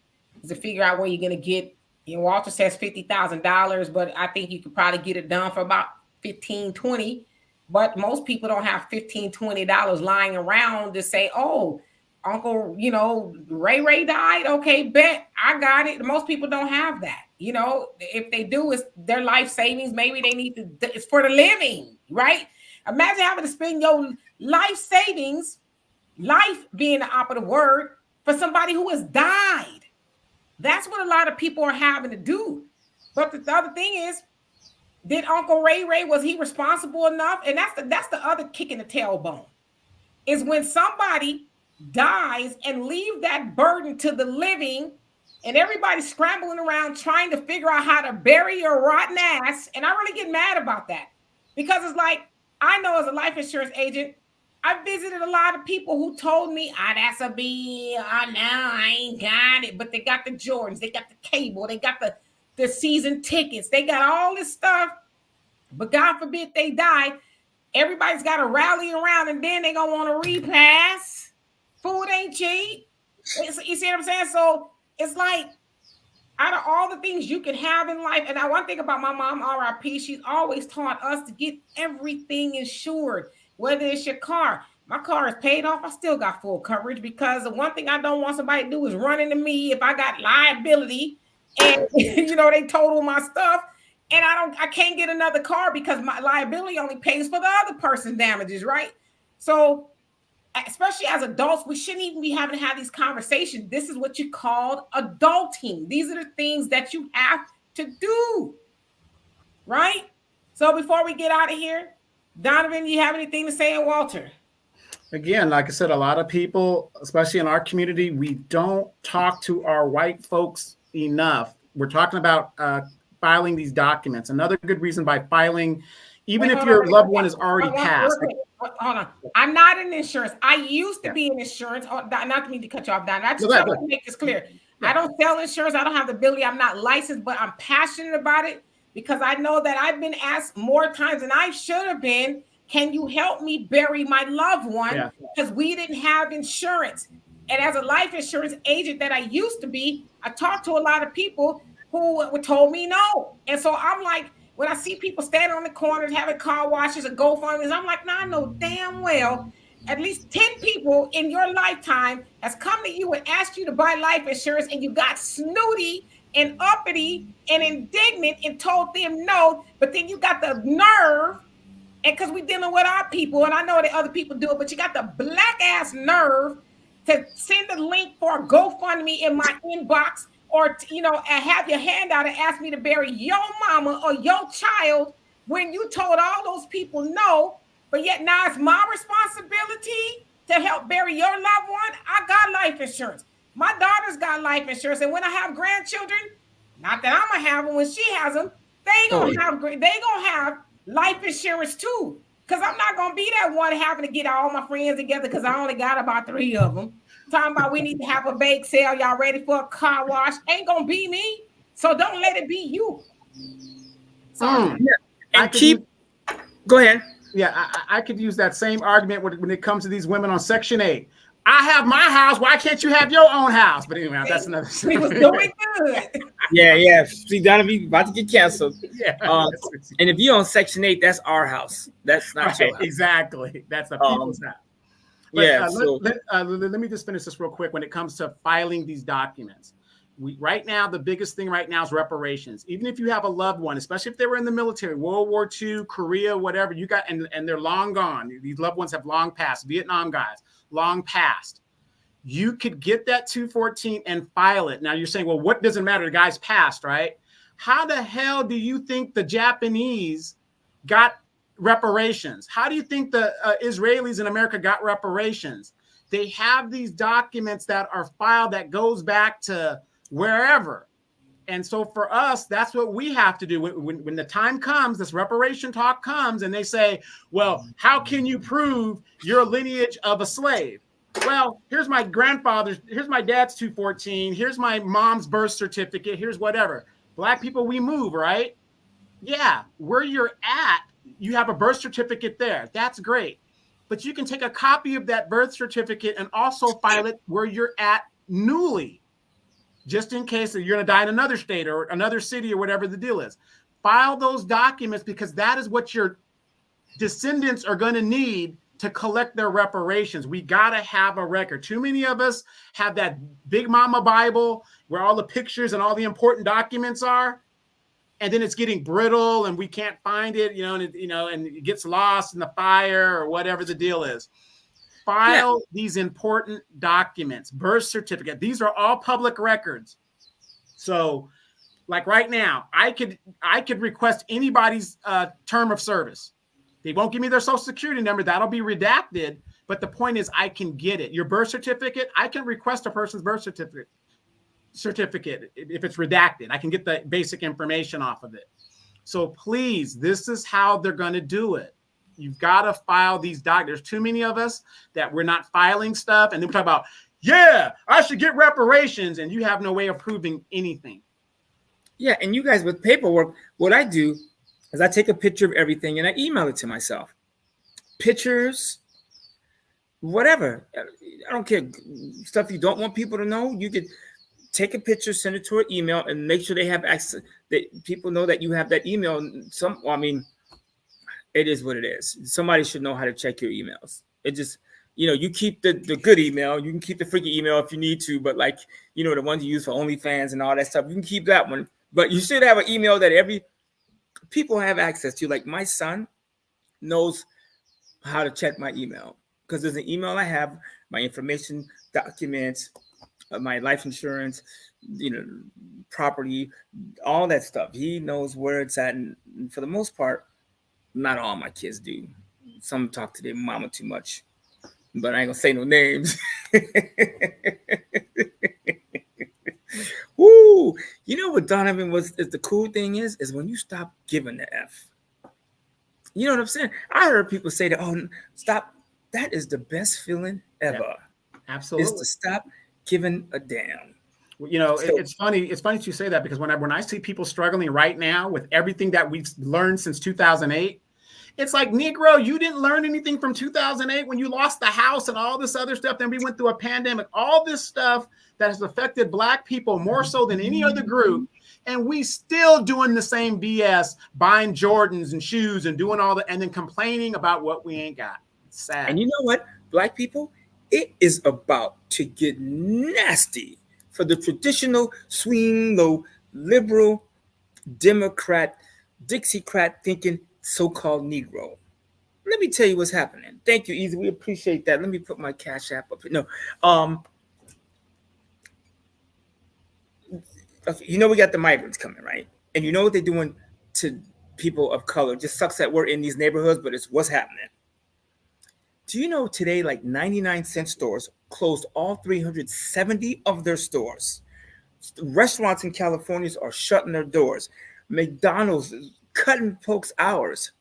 S1: is to figure out where you're going to get. Walter says $50,000, but I think you could probably get it done for about 15, 20. But most people don't have $15, $20 lying around to say, oh, Uncle, Ray died. Okay, bet I got it. Most people don't have that. If they do, it's their life savings. Maybe they need to, it's for the living, right? Imagine having to spend your life savings, life being the operative word, for somebody who has died. That's what a lot of people are having to do. But the other thing is, did Uncle Ray, was he responsible enough? And that's the other kick in the tailbone, is when somebody dies and leave that burden to the living, and everybody's scrambling around trying to figure out how to bury your rotten ass. And I really get mad about that, because it's like, I know as a life insurance agent, I visited a lot of people who told me, that's a bill. Now I ain't got it. But they got the Jordans, they got the cable, they got the season tickets, they got all this stuff. But God forbid they die. Everybody's got to rally around, and then they're going to want to repass. Food ain't cheap. You see what I'm saying? So it's like, out of all the things you can have in life, and one thing about my mom, RIP, she's always taught us to get everything insured. Whether it's your car, my car is paid off, I still got full coverage, because the one thing I don't want somebody to do is run into me if I got liability and they total my stuff, and I can't get another car because my liability only pays for the other person's damages, right? So especially as adults, we shouldn't even be having to have these conversations. This is what you call adulting. These are the things that you have to do, right? So before we get out of here, Donovan, you have anything to say? And Walter?
S2: Again, like I said, a lot of people, especially in our community, we don't talk to our white folks enough. We're talking about filing these documents. Another good reason by filing, even if your loved one is already passed.
S1: Hold on. I'm not in insurance. I used to be in insurance. Not to mean to cut you off, Don. I just want to make this clear. I don't sell insurance. I don't have the ability. I'm not licensed, but I'm passionate about it, because I know that I've been asked more times than I should have been, can you help me bury my loved one? Because we didn't have insurance. And as a life insurance agent that I used to be, I talked to a lot of people who told me no. And so I'm like, when I see people standing on the corners having car washes or GoFundMes, I'm like, I know damn well at least 10 people in your lifetime has come to you and asked you to buy life insurance, and you got snooty and uppity and indignant and told them no. But then you got the nerve, and because we're dealing with our people, and I know that other people do it, but you got the black ass nerve to send a link for a GoFundMe in my inbox, or and have your hand out and ask me to bury your mama or your child when you told all those people no. But yet now it's my responsibility to help bury your loved one. I got life insurance. My daughter's got life insurance, and when I have grandchildren, not that I'm gonna have them, when she has them, they gonna have life insurance too. Because I'm not gonna be that one having to get all my friends together, because I only got about 3 of them. Talking about we need to have a bake sale. Y'all ready for a car wash? Ain't gonna be me. So don't let it be you.
S4: Go ahead.
S2: Yeah, I could use that same argument when it comes to these women on Section 8. I have my house. Why can't you have your own house? But anyway, that's another story.
S1: We was doing good.
S4: Yeah. See, Donovan about to get canceled.
S2: Yeah.
S4: And if you own Section 8, that's our house. That's not your house.
S2: Exactly. That's the people's house. But, let me just finish this real quick. When it comes to filing these documents, right now, the biggest thing right now is reparations. Even if you have a loved one, especially if they were in the military, World War II, Korea, whatever, you got, and they're long gone. These loved ones have long passed. Vietnam guys, long passed. You could get that 214 and file it. Now you're saying, well, what does it matter? The guy's passed, right? How the hell do you think the Japanese got reparations? How do you think the Israelis in America got reparations? They have these documents that are filed that goes back to wherever. And so for us, that's what we have to do. When the time comes, this reparation talk comes, and they say, well, how can you prove your lineage of a slave? Well, here's my grandfather's, here's my dad's 214, here's my mom's birth certificate, here's whatever. Black people, we move, right? Yeah, where you're at, you have a birth certificate there. That's great. But you can take a copy of that birth certificate and also file it where you're at newly, just in case that you're going to die in another state or another city or whatever the deal is. File those documents, because that is what your descendants are going to need to collect their reparations. We got to have a record. Too many of us have that Big Mama Bible where all the pictures and all the important documents are, and then it's getting brittle and we can't find it, and it gets lost in the fire or whatever the deal is. File these important documents, birth certificate. These are all public records. So, like right now, I could request anybody's term of service. They won't give me their social security number. That'll be redacted. But the point is, I can get it. Your birth certificate, I can request a person's birth certificate if it's redacted. I can get the basic information off of it. So please, this is how they're going to do it. You've got to file these documents. There's too many of us that we're not filing stuff. And then we talk about, yeah, I should get reparations. And you have no way of proving anything.
S4: Yeah. And you guys with paperwork, what I do is I take a picture of everything and I email it to myself. Pictures, whatever. I don't care. Stuff you don't want people to know. You could take a picture, send it to an email, and make sure they have access. That people know that you have that email. It is what it is. Somebody should know how to check your emails. It just, you keep the good email. You can keep the freaky email if you need to, but the ones you use for OnlyFans and all that stuff, you can keep that one. But you should have an email that people have access to. Like my son knows how to check my email because there's an email I have, my information, documents, my life insurance, property, all that stuff. He knows where it's at. And for the most part, not all my kids do. Some talk to their mama too much, but I ain't gonna say no names. Woo! You know what Donovan is the cool thing is when you stop giving the F. You know what I'm saying? I heard people say that, oh, stop. That is the best feeling ever.
S2: Yeah, absolutely.
S4: Is to stop giving a damn.
S2: It's funny. It's funny you say that, because when I see people struggling right now with everything that we've learned since 2008, it's like, Negro, you didn't learn anything from 2008 when you lost the house and all this other stuff. Then we went through a pandemic, all this stuff that has affected Black people more so than any other group. And we still doing the same BS, buying Jordans and shoes and doing all that, and then complaining about what we ain't got. It's sad.
S4: And you know what, Black people, it is about to get nasty for the traditional swing low liberal Democrat Dixiecrat thinking so-called Negro. Let me tell you what's happening. Thank you, Easy. We appreciate that. Let me put my Cash App up here. No, okay, we got the migrants coming, right? And you know what they're doing to people of color. It just sucks that we're in these neighborhoods, but it's what's happening. Do you know today, like 99-cent stores closed all 370 of their stores? Restaurants in California are shutting their doors. McDonald's is cutting folks' hours.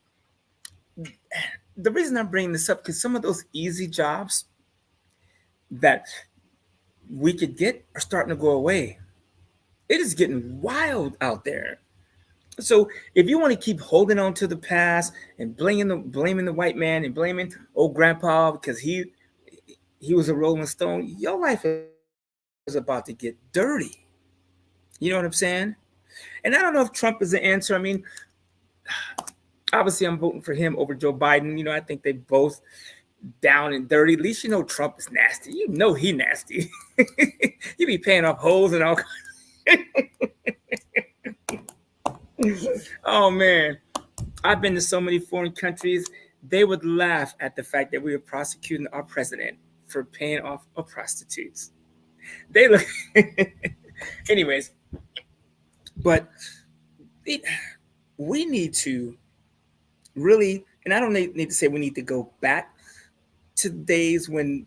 S4: The reason I'm bringing this up, because some of those easy jobs that we could get are starting to go away. It is getting wild out there. So if you want to keep holding on to the past and blaming the white man and blaming old grandpa because he was a Rolling Stone, your life is about to get dirty. You know what I'm saying? And I don't know if Trump is the answer. I mean, obviously I'm voting for him over Joe Biden. I think they both down and dirty. At least Trump is nasty. He nasty. He be paying off holes and all kinds. Oh man, I've been to so many foreign countries. They would laugh at the fact that we were prosecuting our president for paying off prostitutes. They look, anyways. But we need to really, and I don't need to say we need to go back to the days when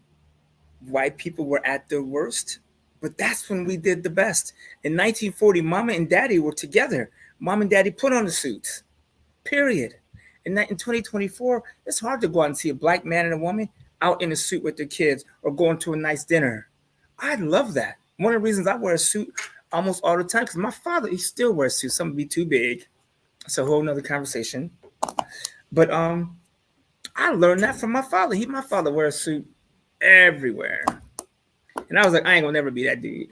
S4: white people were at their worst, but that's when we did the best. In 1940, mama and daddy were together. Mom and daddy put on the suits, period. And in 2024, it's hard to go out and see a black man and a woman out in a suit with their kids or going to a nice dinner. I love that. One of the reasons I wear a suit almost all the time, because my father, he still wears suits. Some would be too big. It's a whole nother conversation. But I learned that from my father. My father wears a suit everywhere. And I was like, I ain't gonna never be that dude.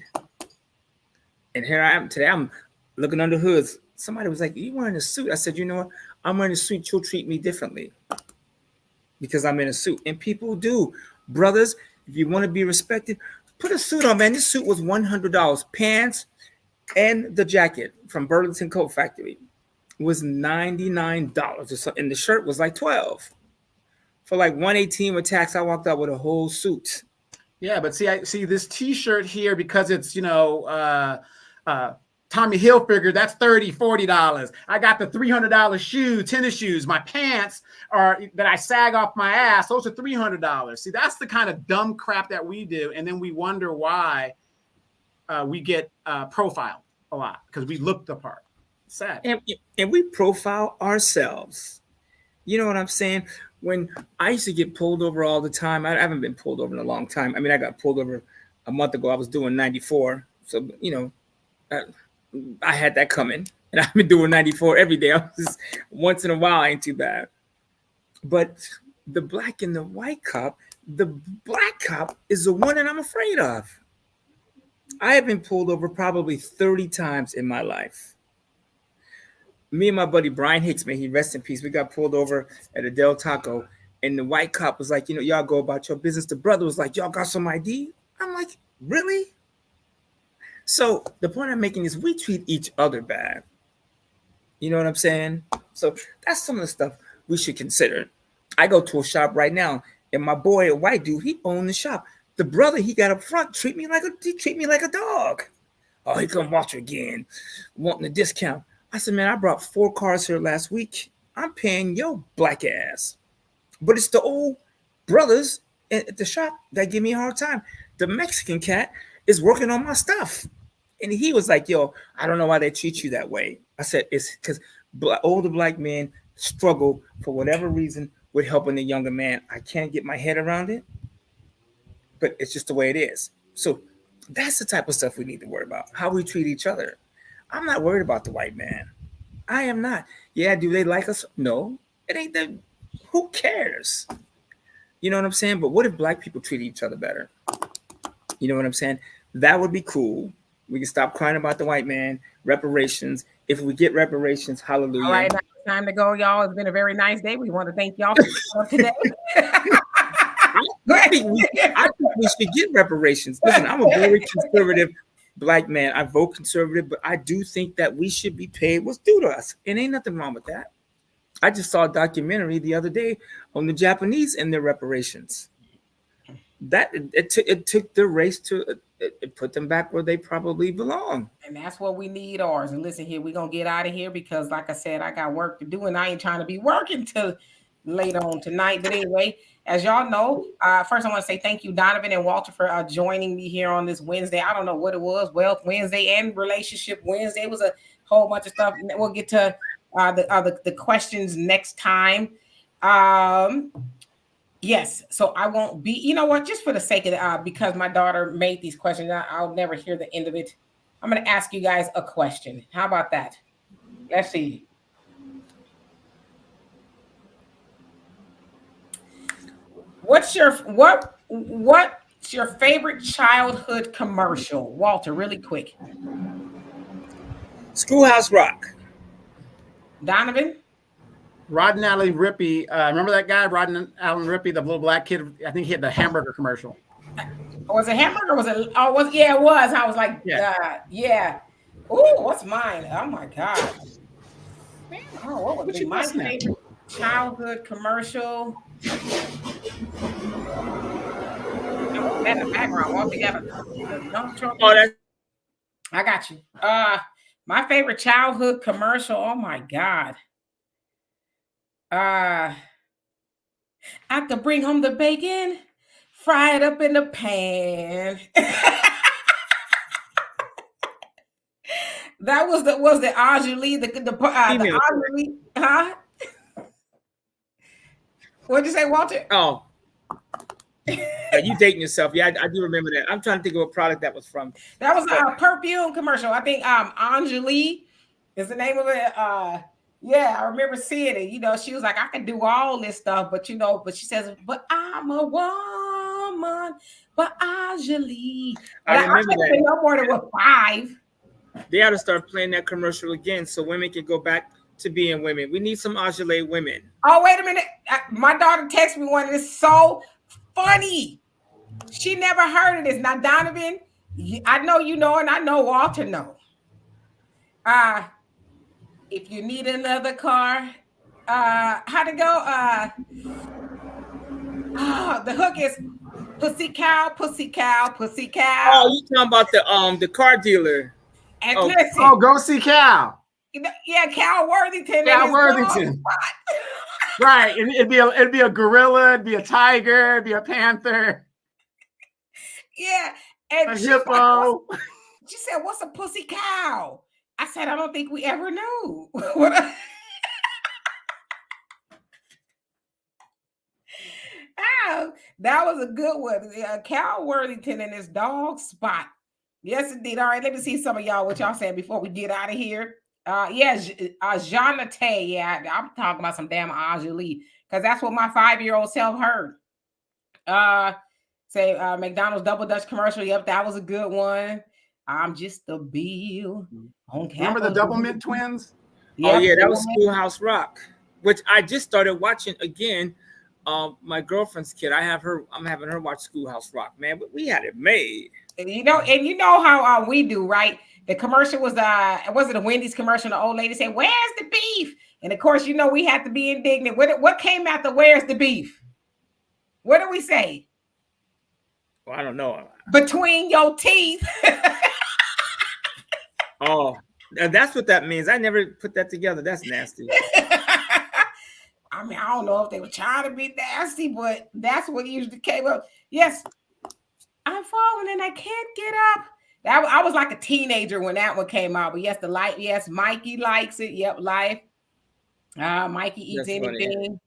S4: And here I am today. I'm looking under hoods. Somebody was like, you wearing a suit? I said, you know what? I'm wearing a suit. You'll treat me differently because I'm in a suit. And people do. Brothers, if you want to be respected, put a suit on, man. This suit was $100. Pants and the jacket from Burlington Coat Factory was $99 or so. And the shirt was like $12. For like $118 with tax, I walked out with a whole suit.
S2: Yeah, but see, I see this T-shirt here because it's, you know, Tommy Hilfiger, that's $30, $40. I got the $300 tennis shoes. My pants are that I sag off my ass. Those are $300. See, that's the kind of dumb crap that we do. And then we wonder why we get profiled a lot because we look the part. Sad.
S4: And we profile ourselves. You know what I'm saying? When I used to get pulled over all the time, I haven't been pulled over in a long time. I mean, I got pulled over a month ago. I was doing 94. So, you know, I had that coming. And I've been doing 94 every day. I was just, once in a while, ain't too bad. But the black and the white cop, the black cop is the one that I'm afraid of. I have been pulled over probably 30 times in my life. Me and my buddy Brian Hicks, may he rest in peace, we got pulled over at a Del Taco, and the white cop was like, you know, y'all go about your business. The brother was like, y'all got some ID? I'm like, really? So the point I'm making is we treat each other bad. You know what I'm saying? So that's some of the stuff we should consider. I go to a shop right now, and my boy, a white dude, he owned the shop. The brother he got up front treat me like a dog. Oh, he come watch again, wanting a discount. I said, man, I brought 4 cars here last week. I'm paying your black ass. But it's the old brothers at the shop that give me a hard time. The Mexican cat is working on my stuff. And he was like, yo, I don't know why they treat you that way. I said, it's because older black men struggle for whatever reason with helping the younger man. I can't get my head around it, but it's just the way it is. So that's the type of stuff we need to worry about, how we treat each other. I'm not worried about the white man. I am not. Yeah, do they like us? No, it ain't that. Who cares? You know what I'm saying? But what if black people treat each other better? You know what I'm saying? That would be cool. We can stop crying about the white man. Reparations. If we get reparations, hallelujah.
S1: All right, now it's time to go, y'all. It's been a very nice day. We want to thank y'all for today.
S4: I think we should get reparations. Listen, I'm a very conservative black man. I vote conservative, but I do think that we should be paid what's due to us. And ain't nothing wrong with that. I just saw a documentary the other day on the Japanese and their reparations. That it took the race to it put them back where they probably belong.
S1: And that's what we need ours. And listen here, we're gonna get out of here because, like I said, I got work to do, and I ain't trying to be working till later on tonight. But anyway, as y'all know, first I want to say thank you, Donovan and Walter, for joining me here on this Wednesday. I don't know what it was, Wealth Wednesday and Relationship Wednesday. It was a whole bunch of stuff. We'll get to the questions next time. Yes, so I won't be, you know what, just for the sake of because my daughter made these questions, I'll never hear the end of it. I'm going to ask you guys a question. How about that? Let's see. What's your favorite childhood commercial? Walter, really quick.
S4: Schoolhouse Rock.
S1: Donovan?
S2: Rod and Allen Rippey. Remember that guy, Rod and Allen Rippey, the little black kid? I think he had the hamburger commercial.
S1: Was it hamburger? Was it? Oh, was yeah, it was. I was like, yeah. Ooh, what's mine? Oh my god. Man, what would be my favorite childhood commercial? In the background all together. I got you. My favorite childhood commercial. Oh my god. I could bring home the bacon, fry it up in the pan. That was the Anjali, the Anjali, huh? What'd you say, Walter?
S4: Oh, you dating yourself? Yeah, I do remember that. I'm trying to think of what product that was from.
S1: That was a perfume commercial. I think Anjali is the name of it. Yeah, I remember seeing it. You know, she was like, I can do all this stuff, but but she says, but I'm a woman, but Anjali.
S4: I remember that.
S1: No more than 5.
S4: They ought to start playing that commercial again so women can go back to being women. We need some Anjali women.
S1: Oh, wait a minute. My daughter texted me one. It's so funny. She never heard of this. Now, Donovan, I know you know, and I know Walter know. If you need another car, how'd it go? The hook is pussy cow, pussy cow, pussy cow.
S4: Oh, you talking about the car dealer?
S1: And listen,
S2: go see Cal.
S1: Yeah, Cal Worthington.
S2: Cal Worthington. Right. It'd be a gorilla, it'd be a tiger, it'd be a panther.
S1: Yeah. And
S2: a hippo.
S1: She said, what's a pussy cow? I said, I don't think we ever knew. That was a good one. Cal Worthington and his dog Spot. Yes, indeed. All right, let me see some of y'all what y'all saying before we get out of here. Jeanette. Yeah, I'm talking about some damn Anjali because that's what my 5-year-old self heard. Say McDonald's Double Dutch commercial. Yep, that was a good one. I'm just a bill on capital.
S2: Remember the Double Mint Twins?
S1: Yep,
S4: oh yeah, that was Schoolhouse Rock, which I just started watching again. My girlfriend's kid. I'm having her watch Schoolhouse Rock. Man, we had it made.
S1: You know how we do, right? The commercial was it a Wendy's commercial? The old lady said, "Where's the beef?" And of course, you know we had to be indignant. What came after "Where's the beef"? What do we say?
S4: Well, I don't know.
S1: Between your teeth.
S4: Oh, that's what that means. I never put that together. That's nasty.
S1: I mean, I don't know if they were trying to be nasty, but that's what usually came up. Yes, I'm falling and I can't get up. I was like a teenager when that one came out. But yes, Mikey likes it. Yep, life. Mikey eats
S4: That's
S1: anything.
S4: Funny.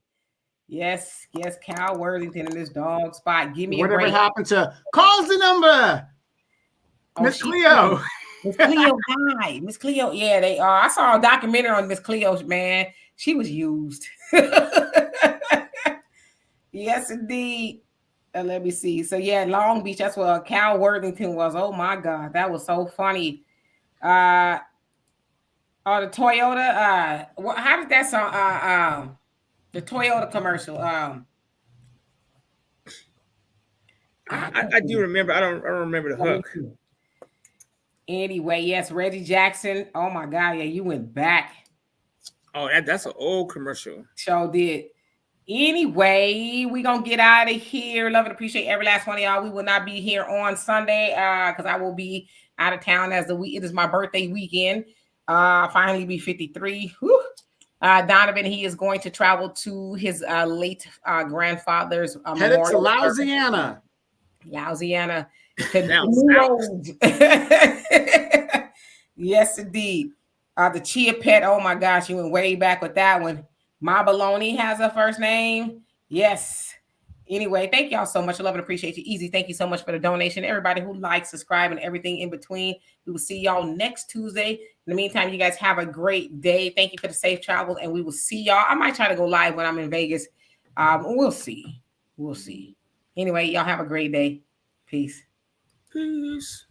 S1: Yes, Cal Worthington and his dog Spot. Give me
S2: Whatever
S1: a break.
S2: happened to calls the number? Miss Cleo.
S1: Miss Cleo died. Miss Cleo, yeah, they are. I saw a documentary on Miss Cleo, man. She was used. Yes, indeed. Let me see. So yeah, Long Beach. That's where Cal Worthington was. Oh my God, that was so funny. The Toyota. How did that sound? The Toyota commercial.
S4: I do remember. I don't remember the hook.
S1: Anyway, yes, Reggie Jackson. Oh my God, yeah, you went back.
S4: Oh, that's an old commercial.
S1: Sure did. Anyway, we're going to get out of here. Love and appreciate every last one of y'all. We will not be here on Sunday because I will be out of town as it is my birthday weekend. Finally be 53. Donovan, he is going to travel to his late grandfather's
S2: headed to Louisiana.
S1: Louisiana.
S4: Down
S1: Yes, indeed. The Chia Pet. Oh my gosh, you went way back with that one. My Baloney has a first name. Yes. Anyway, thank y'all so much. I love and appreciate you. Easy. Thank you so much for the donation. Everybody who likes, subscribe, and everything in between. We will see y'all next Tuesday. In the meantime, you guys have a great day. Thank you for the safe travels, and we will see y'all. I might try to go live when I'm in Vegas. We'll see. We'll see. Anyway, y'all have a great day. Peace.
S4: Peace.